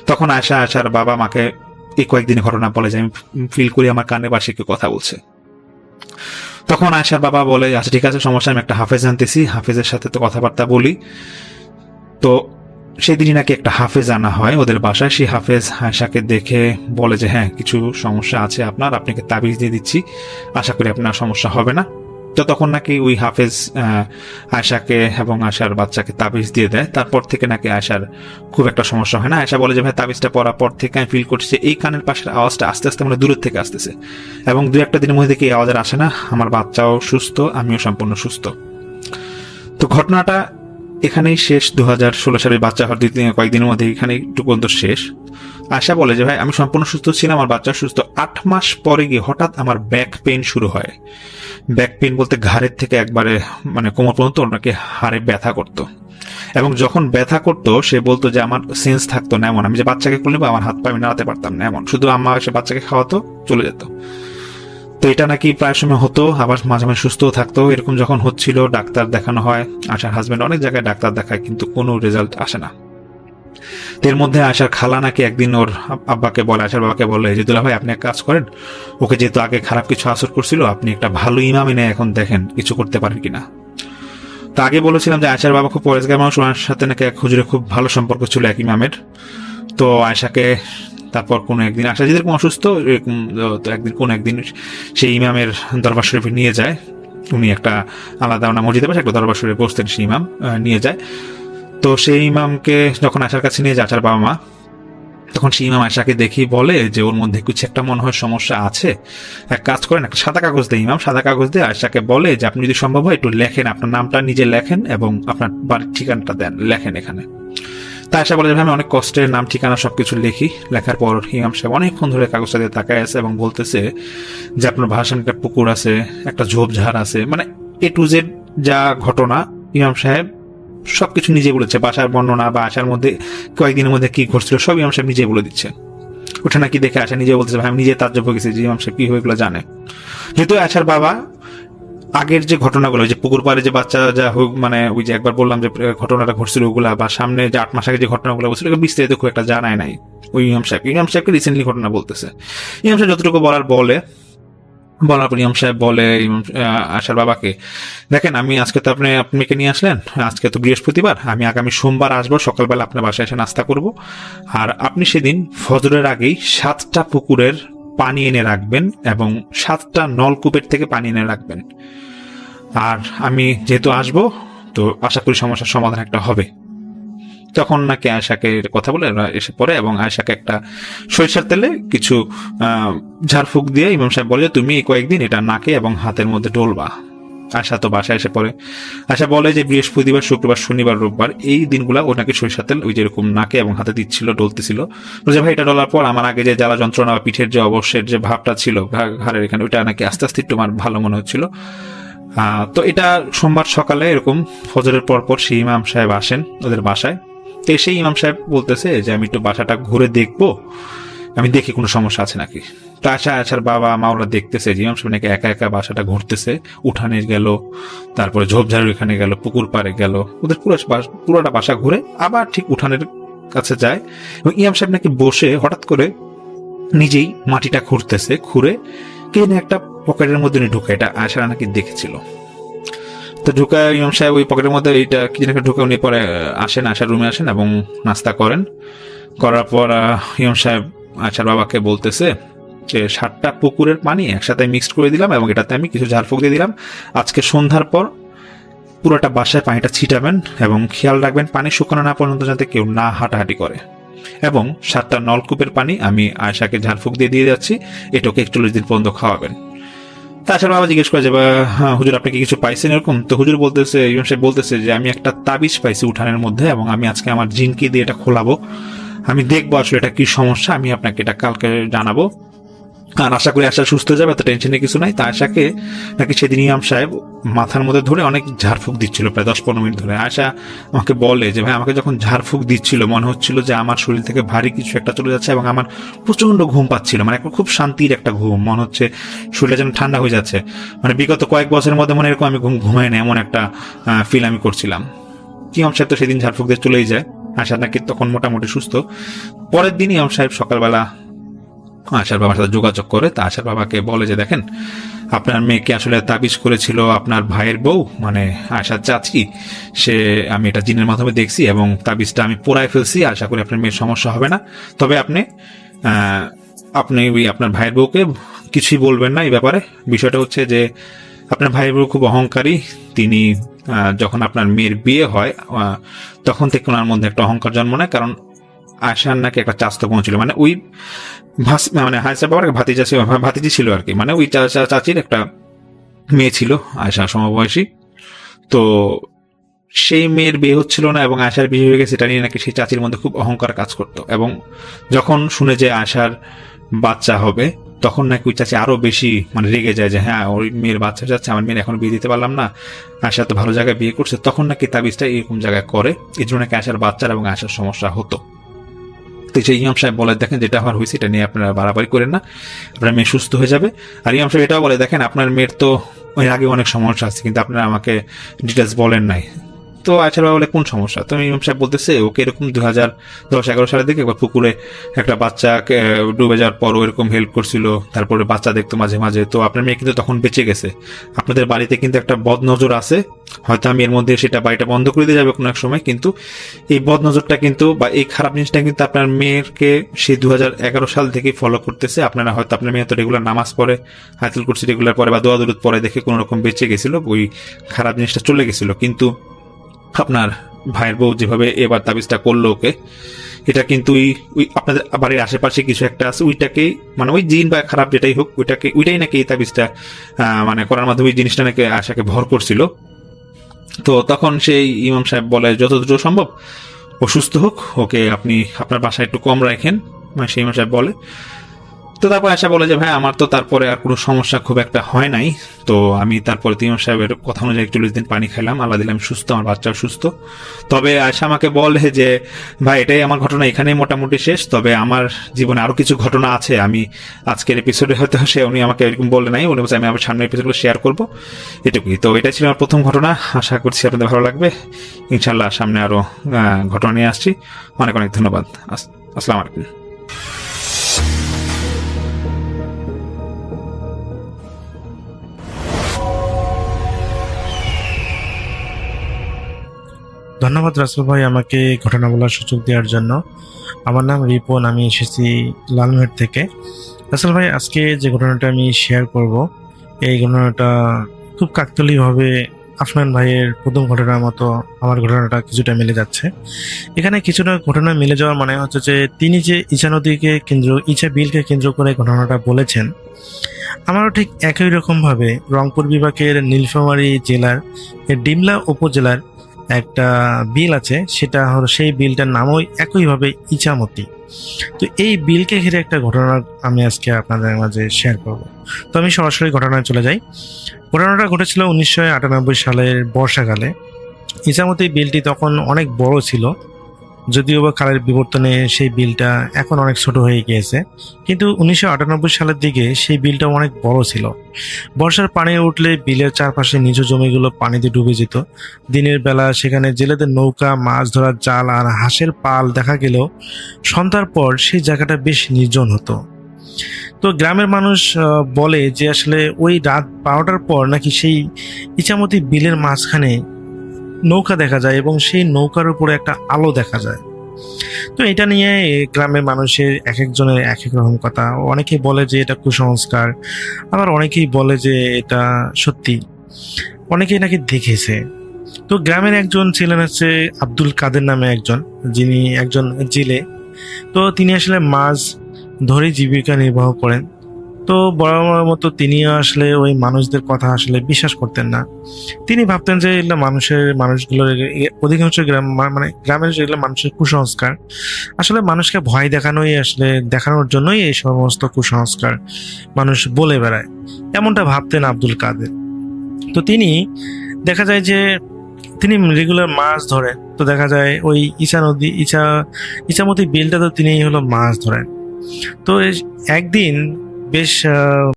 তখন আয়শার বাবা মাকে এই কয়েকদিনের ঘটনা বলে যে আমি ফিল করি আমার কানে পাশে কেউ কথা বলছে। তখন আয়শার বাবা বলে আচ্ছা ঠিক আছে সমস্যা, আমি একটা হাফেজ আনতেছি, হাফেজের সাথে তো কথাবার্তা বলি। তো সেই দিনই নাকি একটা হাফেজ আনা হয় ওদের বাসায়। সেই হাফেজ আয়শাকে দেখে বলে যে হ্যাঁ কিছু সমস্যা আছে আপনার, আপনাকে তাবিজ দিয়ে দিচ্ছি, আশা করি আপনার সমস্যা হবে না। তো তখন নাকি ওই হাফেজ আয়শাকে এবং আয়শার বাচ্চাকে তাবিজ দিয়ে দেয়। তারপর থেকে নাকি আয়শার খুব একটা সমস্যা হয় না। আয়শা বলে যে ভাই তাবিজটা পরার পর থেকে আমি ফিল করছি এই কানের পাশের আওয়াজটা আস্তে আস্তে মানে দূরের থেকে আসতেছে, এবং দু একটা দিনের মধ্যে কি এই আওয়াজ আর আসে না, আমার বাচ্চাও সুস্থ, আমিও সম্পূর্ণ সুস্থ। তো ঘটনাটা এখানেই শেষ। 2016 সালে বাচ্চা হওয়ার কয়েকদিনের মধ্যে এখানে একটু পর্যন্ত শেষ। আয়শা বলে যে ভাই আমি সম্পূর্ণ সুস্থ ছিলাম, আমার বাচ্চা সুস্থ। 8 মাস পরে গিয়ে হঠাৎ আমার ব্যাক পেইন শুরু হয়। ব্যাক পেইন বলতে ঘাড়ের থেকে একবারে মানে কোমর পর্যন্ত ওনাকে হাড়ে ব্যথা করতো, এবং যখন ব্যথা করতো সে বলতো যে আমার সেন্স থাকতো না এমন, আমি যে বাচ্চাকে কোলে নেবো আমার হাত পা আমি নাড়াতে পারতাম না এমন, শুধু আম্মা এসে বাচ্চাকে খাওয়াতো চলে যেত। তো এটা নাকি প্রায় সময় হতো, আবার মাঝে মাঝে সুস্থও থাকতো। এরকম যখন হচ্ছিল ডাক্তার দেখানো হয়, আয়শার হাজবেন্ড অনেক জায়গায় ডাক্তার দেখায় কিন্তু কোনো রেজাল্ট আসে না। এর মধ্যে আয়শার খালা নাকি একদিন ওর আব্বাকে বলে, আয়শার বাবাকে বলে যে দুলা ভাই আপনি এক কাজ করেন, ওকে যেহেতু আগে খারাপ কিছু আসর করছিল আপনি একটা ভালো ইমাম এনে এখন দেখেন কিছু করতে পারেন কিনা। তো আগে বলেছিলাম যে আয়শার বাবা খুব পরেশগার মানুষ, ওনার সাথে নাকি এক হুজুরের খুব ভালো সম্পর্ক ছিল এক ইমামের। তো আয়শাকে তারপর কোনো একদিন আয়শা যেরকম অসুস্থ এরকম, তো একদিন কোন একদিন সেই ইমামের দরবার শরীফে নিয়ে যায়। উনি একটা আলাদা ওনা মসজিদে পাশে একটা দরবার শরীফে বসতেন, সেই ইমাম নিয়ে যায়। তো সেই ইমামকে যখন আয়শার কাছে নিয়ে যায় আয়শার বাবা মা, তখন সেই ইমাম আয়শাকে দেখি বলে যে ওর মধ্যে কিছু একটা মনে হয় সমস্যা আছে, এক কাজ করেন একটা সাদা কাগজ দেয় ইমাম, সাদা কাগজ দিয়ে আয়শাকে বলে যে আপনি যদি সম্ভব হয় একটু লেখেন, আপনার নামটা নিজে লেখেন এবং আপনার বাড়ির ঠিকানাটা দেন, লেখেন এখানে। তা আয়শা বলে যে আমি অনেক কষ্টের নাম ঠিকানা সবকিছু লিখি। লেখার পর ইমাম সাহেব অনেকক্ষণ ধরে কাগজটা দিয়ে তাকায় আছে এবং বলতেছে যে আপনার ভাষণ একটা পুকুর আছে, একটা ঝোপঝাড় আছে, মানে A to Z যা ঘটনা ইমাম সাহেব সবকিছু নিজে বলেছে, বাসার বর্ণনা বা আশার মধ্যে কয়েকদিনের মধ্যে কি ঘটছিল সব ইমাম সাহেব নিজে বলে দিচ্ছে। ওটা নাকি দেখে আশা নিজে বলতেছে ভাই আমি নিজে তাজ্জব হয়ে গেছি যে ইমাম সাহেব কি হয়ে এগুলো জানে। যেহেতু আশার বাবা আগের যে ঘটনাগুলো, যে পুকুর পাড়ে যে বাচ্চা যা হোক, মানে ওই যে একবার বললাম যে ঘটনাটা ঘটছিল ওগুলা, বা সামনে যে 8 মাস আগে যে ঘটনাগুলো বলছিল বিস্তারিত খুব একটা জানায় নাই ওই ইমাম সাহেবকে রিসেন্টলি ঘটনা বলতেছে। ইমাম সাহেব যতটুকু বলার বলার পর ইমাম সাহেব বলে আশার বাবাকে দেখেন আমি আজকে তো আপনাকে নিয়ে আসলেন, আজকে তো বৃহস্পতিবার, আমি আগামী সোমবার আসবো, সকালবেলা আপনার বাসায় এসে নাস্তা করব, আর আপনি সেদিন ফজরের আগেই 7টা পুকুরের পানি এনে রাখবেন এবং 7টা নলকূপের থেকে পানি এনে রাখবেন। আর আমি যেহেতু আসবো তো আশা করি সমস্যার সমাধান একটা হবে। তখন নাকি আয়শাকে কথা বলে এসে পড়ে এবং আয়শাকে একটা সরিষার তেলে কিছু ঝাড়ফুঁক দিয়ে ইমাম সাহেব বলে তুমি এই কয়েকদিন এটা নাকে এবং হাতের মধ্যে ডলবা। আয়শা তো বাসায় এসে পড়ে। আয়শা বলে যে বৃহস্পতিবার, শুক্রবার, শনিবার, রোববার এই দিনগুলা ও নাকি সরিষার তেল ওই যেরকম নাকে এবং হাতে দিচ্ছিল, ডলতেছিল। বলছে ভাই এটা ডলার পর আমার আগে যে জ্বালা যন্ত্রণা বা পিঠের যে অবশ্যের যে ভাবটা ছিল ঘাড়ের এখানে, ওইটা নাকি আস্তে আস্তে একটু আমার ভালো মনে হচ্ছিল। তো এটা সোমবার সকালে এরকম ফজরের পর সেই ইমাম সাহেব আসেন ওদের বাসায়। তো সেই ইমাম সাহেব বলতেছে যে আমি একটু বাসাটা ঘুরে দেখবো, আমি দেখি কোনো সমস্যা আছে নাকি। তো আয়শার বাবা মাওলা দেখতেছে যে ইমাম সাহেব নাকি একা একা বাসাটা ঘুরতেছে, উঠানে গেল, তারপরে ঝোপঝাড়ের এখানে গেল, পুকুর পাড়ে গেল, ওদের পুরোটা বাসা ঘুরে আবার ঠিক উঠানের কাছে যায় এবং ইমাম সাহেব নাকি বসে হঠাৎ করে নিজেই মাটিটা খুঁড়তেছে, খুঁড়ে কে একটা পকেটের মধ্যে ঢুকে, এটা আয়শা নাকি দেখেছিল। তো ঢুকা ইমাম সাহেব ওই পকেটের মধ্যে এইটা কি যেন ঢুকে উনি পরে আসেন, আয়শার রুমে আসেন এবং নাস্তা করেন। করার পর ইমাম সাহেব আয়শার বাবাকে বলতেছে যে 7টা পুকুরের পানি একসাথে মিক্সড করে দিলাম এবং এটাতে আমি কিছু ঝাড়ফুঁক দিয়ে দিলাম, আজকে সন্ধ্যার পর পুরোটা বাসায় পানিটা ছিটাবেন এবং খেয়াল রাখবেন পানি শুকানো না পর্যন্ত যাতে কেউ না হাঁটাহাঁটি করে। এবং 7টা নলকূপের পানি আমি আয়েশাকে ঝাড়ফুঁক দিয়ে যাচ্ছি, এটাকে 41 দিন পর্যন্ত খাওয়াবেন। তা আয়েশার বাবা জিজ্ঞেস করে যে হ্যাঁ হুজুর আপনি কি কিছু পাইছেন এরকম? তো হুজুর বলতেছে, ইমাম সাহেব বলতেছে যে আমি একটা তাবিজ পাইছি উঠানের মধ্যে এবং আমি আজকে আমার জিনকে দিয়ে এটা খোলাবো, আমি দেখবো আসলে এটা কি সমস্যা, আমি আপনাকে এটা কালকে জানাবো। আর আশা করি আশা সুস্থ হয়ে যাবে, এত টেনশনের কিছু নাই। তা আশাকে নাকি সেদিন ইমাম সাহেব মাথার মধ্যে ধরে অনেক ঝাড়ফুঁক দিচ্ছিল প্রায় 10-15 মিনিট ধরে। আয়শা আমাকে বলে যে ভাই আমাকে যখন ঝাড়ফুঁক দিচ্ছিল মনে হচ্ছিল যে আমার শরীর থেকে ভারী কিছু একটা চলে যাচ্ছে এবং আমার প্রচন্ড ঘুম পাচ্ছিল, মানে খুব শান্তির একটা ঘুম, মনে হচ্ছে শরীরটা যেন ঠান্ডা হয়ে যাচ্ছে। মানে বিগত কয়েক বছরের মধ্যে মনে এরকম আমি ঘুমাই না এমন একটা ফিল আমি করছিলাম। ইমাম সাহেব তো সেদিন ঝাড়ফুঁক দিয়ে চলেই যায়, আশা নাকি তখন মোটামুটি সুস্থ। পরের দিন ইমাম সাহেব সকালবেলা আশার বাবার সাথে যোগাযোগ করে, তা আশার বাবাকে বলে যে দেখেন আপনার মেয়েকে আসলে তাবিজ করেছিল আপনার ভাইয়ের বউ, মানে আশার চাচি, সে আমি এটা জিনের মাধ্যমে দেখছি এবং তাবিজটা আমি পোড়ায় ফেলছি, আশা করি আপনার মেয়ের সমস্যা হবে না। তবে আপনি ওই আপনার ভাইয়ের বউকে কিছুই বলবেন না এই ব্যাপারে। বিষয়টা হচ্ছে যে আপনার ভাইয়ের বউ খুব অহংকারী, তিনি যখন আপনার মেয়ের বিয়ে হয় তখন থেকে ওনার মধ্যে একটা অহংকার জন্ম নেয়, কারণ আয়শার নাকি একটা চাস্তো বোন ছিল, মানে ওই মানে আয়েশার বাবার ভাতিজি ছিল আর কি, মানে ওই চাচির একটা মেয়ে ছিল আয়েশা সমবয়সী। তো সেই মেয়ের বিয়ে হচ্ছিল না এবং আয়েশার বিয়ে হয়ে গেছে, এটা নিয়ে নাকি সেই চাচির মধ্যে খুব অহংকার কাজ করতো। এবং যখন শুনে যে আয়েশার বাচ্চা হবে তখন নাকি ওই চাচি আরো বেশি মানে রেগে যায় যে হ্যাঁ ওই মেয়ের বাচ্চা যাচ্ছে, আমার মেয়ের এখন বিয়ে দিতে পারলাম না, আয়েশা তো ভালো জায়গায় বিয়ে করছে, তখন নাকি তাবিজটা এরকম জায়গায় করে, এই জন্য নাকি আয়েশার বাচ্চার এবং আয়েশার সমস্যা হতো। তো সেই ইমাম সাহেব বলে দেখেন যেটা আমার হয়েছে এটা নিয়ে আপনারা বাড়াবাড়ি করেন না, আপনার মেয়ে সুস্থ হয়ে যাবে। আর ইমাম সাহেব এটাও বলে দেখেন আপনার মেয়ের তো ওই আগে অনেক সমস্যা আছে কিন্তু আপনারা আমাকে ডিটেলস বলেন নাই। তো আয়েশার বাবা বলে কোন সমস্যা? তো ইমাম সাহেব বলতেছে ওকে এরকম 2010-11 সালের দিকে একবার পুকুরে একটা বাচ্চা ডুবে যাওয়ার পর এরকম হেল্প করছিল, তারপরে বাচ্চা দেখতো মাঝে মাঝে। তো আপনার মেয়ে কিন্তু তখন বেঁচে গেছে, আপনাদের বাড়িতে কিন্তু একটা বদনজর আছে, হয়তো আমি এর মধ্যে সেটা বাড়িটা বন্ধ করে দিয়ে যাবে কোনো এক সময়, কিন্তু এই বদনজরটা কিন্তু বা এই খারাপ জিনিসটা কিন্তু আপনার মেয়েকে সেই 2011 সাল থেকে ফলো করতেছে। আপনারা হয়তো আপনার মেয়ে তো রেগুলার নামাজ পড়ে, আয়াতুল কুরসি রেগুলার পড়ে বা দোয়া দুরুদ পড়ে দেখে কোনো রকম বেঁচে গেছিল, ওই খারাপ জিনিসটা চলে গেছিল। কিন্তু আপনার ভাইয়ের বউ যেভাবে এবার তাবিজটা করলো ওকে, এটা কিন্তু ওই আপনাদের বাড়ির আশেপাশে কিছু একটা আছে, ওইটাকে মানে ওই জিন বা খারাপ যেটাই হোক ওইটাই নাকি এই তাবিজটা মানে করার মাধ্যমে ওই জিনিসটা নাকি আশাকে ভর করছিল। তো তখন সেই ইমাম সাহেব বলে যতদূর সম্ভব ও সুস্থ হোক, ওকে আপনি আপনার বাসায় একটু কম রাখেন, মানে সেই ইমাম সাহেব বলে। তো তারপর আশা বলে যে ভাই আমার তো তারপরে আর কোনো সমস্যা খুব একটা হয় নাই, তো আমি তারপরে ইমাম সাহেবের কথা অনুযায়ী 41 দিন পানি খাইলাম, আল্লাহ দিলাম সুস্থ, আমার বাচ্চাও সুস্থ। তবে আয়শা আমাকে বলে যে ভাই এটাই আমার ঘটনা এখানেই মোটামুটি শেষ, তবে আমার জীবনে আরো কিছু ঘটনা আছে, আমি আজকের এপিসোডে হয়তো উনি আমাকে এরকম বলে নাই, উনি বলছে আমি আমার সামনের এপিসোডগুলো শেয়ার করবো, এটুকুই। তো এটা ছিল আমার প্রথম ঘটনা, আশা করছি আপনাদের ভালো লাগবে। ইনশাল্লাহ সামনে আরো ঘটনা নিয়ে আসছি। অনেক অনেক ধন্যবাদ। আসসালামু আলাইকুম। ধন্যবাদ রাসেল ভাই আমাকে ঘটনা বলার সুযোগ দেওয়ার জন্য। আমার নাম রিপন, আমি এসেছি লালমেট থেকে। রাসেল ভাই আজকে যে ঘটনাটা আমি শেয়ার করব, এই ঘটনাটা খুব কাকতালীয়ভাবে আফনান ভাইয়ের প্রথম ঘটনার মতো আমার ঘটনাটা কিছুটা মিলে যাচ্ছে। এখানে কিছুটা ঘটনা মিলে যাওয়ার মানে হচ্ছে যে তিনি যে ইছা বিলকে কেন্দ্র করে ঘটনাটা বলেছেন, আমারও ঠিক একই রকমভাবে রংপুর বিভাগের নীলফামারী জেলার ডিমলা উপজেলার একটা বিল আছে, সেটা হলো সেই বিলটার নামও একইভাবে ইছামতি। তো এই বিলকে ঘিরে একটা ঘটনা আমি আজকে আপনাদের মাঝে শেয়ার করব। তো আমি সরাসরি ঘটনায় চলে যাই। ঘটনাটা ঘটেছিল 1998 সালের বর্ষাকালে। ইছামতি বিলটি তখন অনেক বড় ছিল, যদিও বা কালের বিবর্তনে সেই বিলটা এখন অনেক ছোট হয়ে গিয়েছে, কিন্তু 1998 সালের দিকে সেই বিলটা অনেক বড় ছিল। বর্ষার পানি উঠলে বিলের চারপাশে নিচু জমিগুলো পানিতে ডুবে যেত। দিনের বেলা সেখানে জেলেদের নৌকা, মাছ ধরার জাল আর হাঁসের পাল দেখা গেলেও সন্ধ্যার পর সেই জায়গাটা বেশ নির্জন হতো। তো গ্রামের মানুষ বলে যে আসলে ওই রাত 12টার পর নাকি সেই ইছামতি বিলের মাঝখানে নৌকা দেখা যায় এবং সেই নৌকার উপরে একটা আলো দেখা যায়। তো এটা নিয়ে গ্রামের মানুষের এক একজনের এক এক রকম কথা। অনেকেই বলে যে এটা কুসংস্কার, আবার অনেকেই বলে যে এটা সত্যি, অনেকেই নাকি দেখেছে। তো গ্রামের একজন ছিলেন হচ্ছে আব্দুল কাদের নামে একজন, যিনি একজন জেলে। তো তিনি আসলে মাছ ধরে জীবিকা নির্বাহ করেন। তো বরাবর মতো তিনিও আসলে ওই মানুষদের কথা আসলে বিশ্বাস করতেন না। তিনি ভাবতেন যে এগুলো মানুষগুলোর অধিকাংশ গ্রামের যেগুলো মানুষের কুসংস্কার, আসলে মানুষকে ভয় দেখানোর জন্যই এই সমস্ত কুসংস্কার মানুষ বলে বেড়ায়, এমনটা ভাবতেন আব্দুল কাদের। তো দেখা যায় যে তিনি রেগুলার মাছ ধরেন। তো দেখা যায় ওই ইছামতি বিলটা তো তিনি মাছ ধরেন। তো একদিন বেশ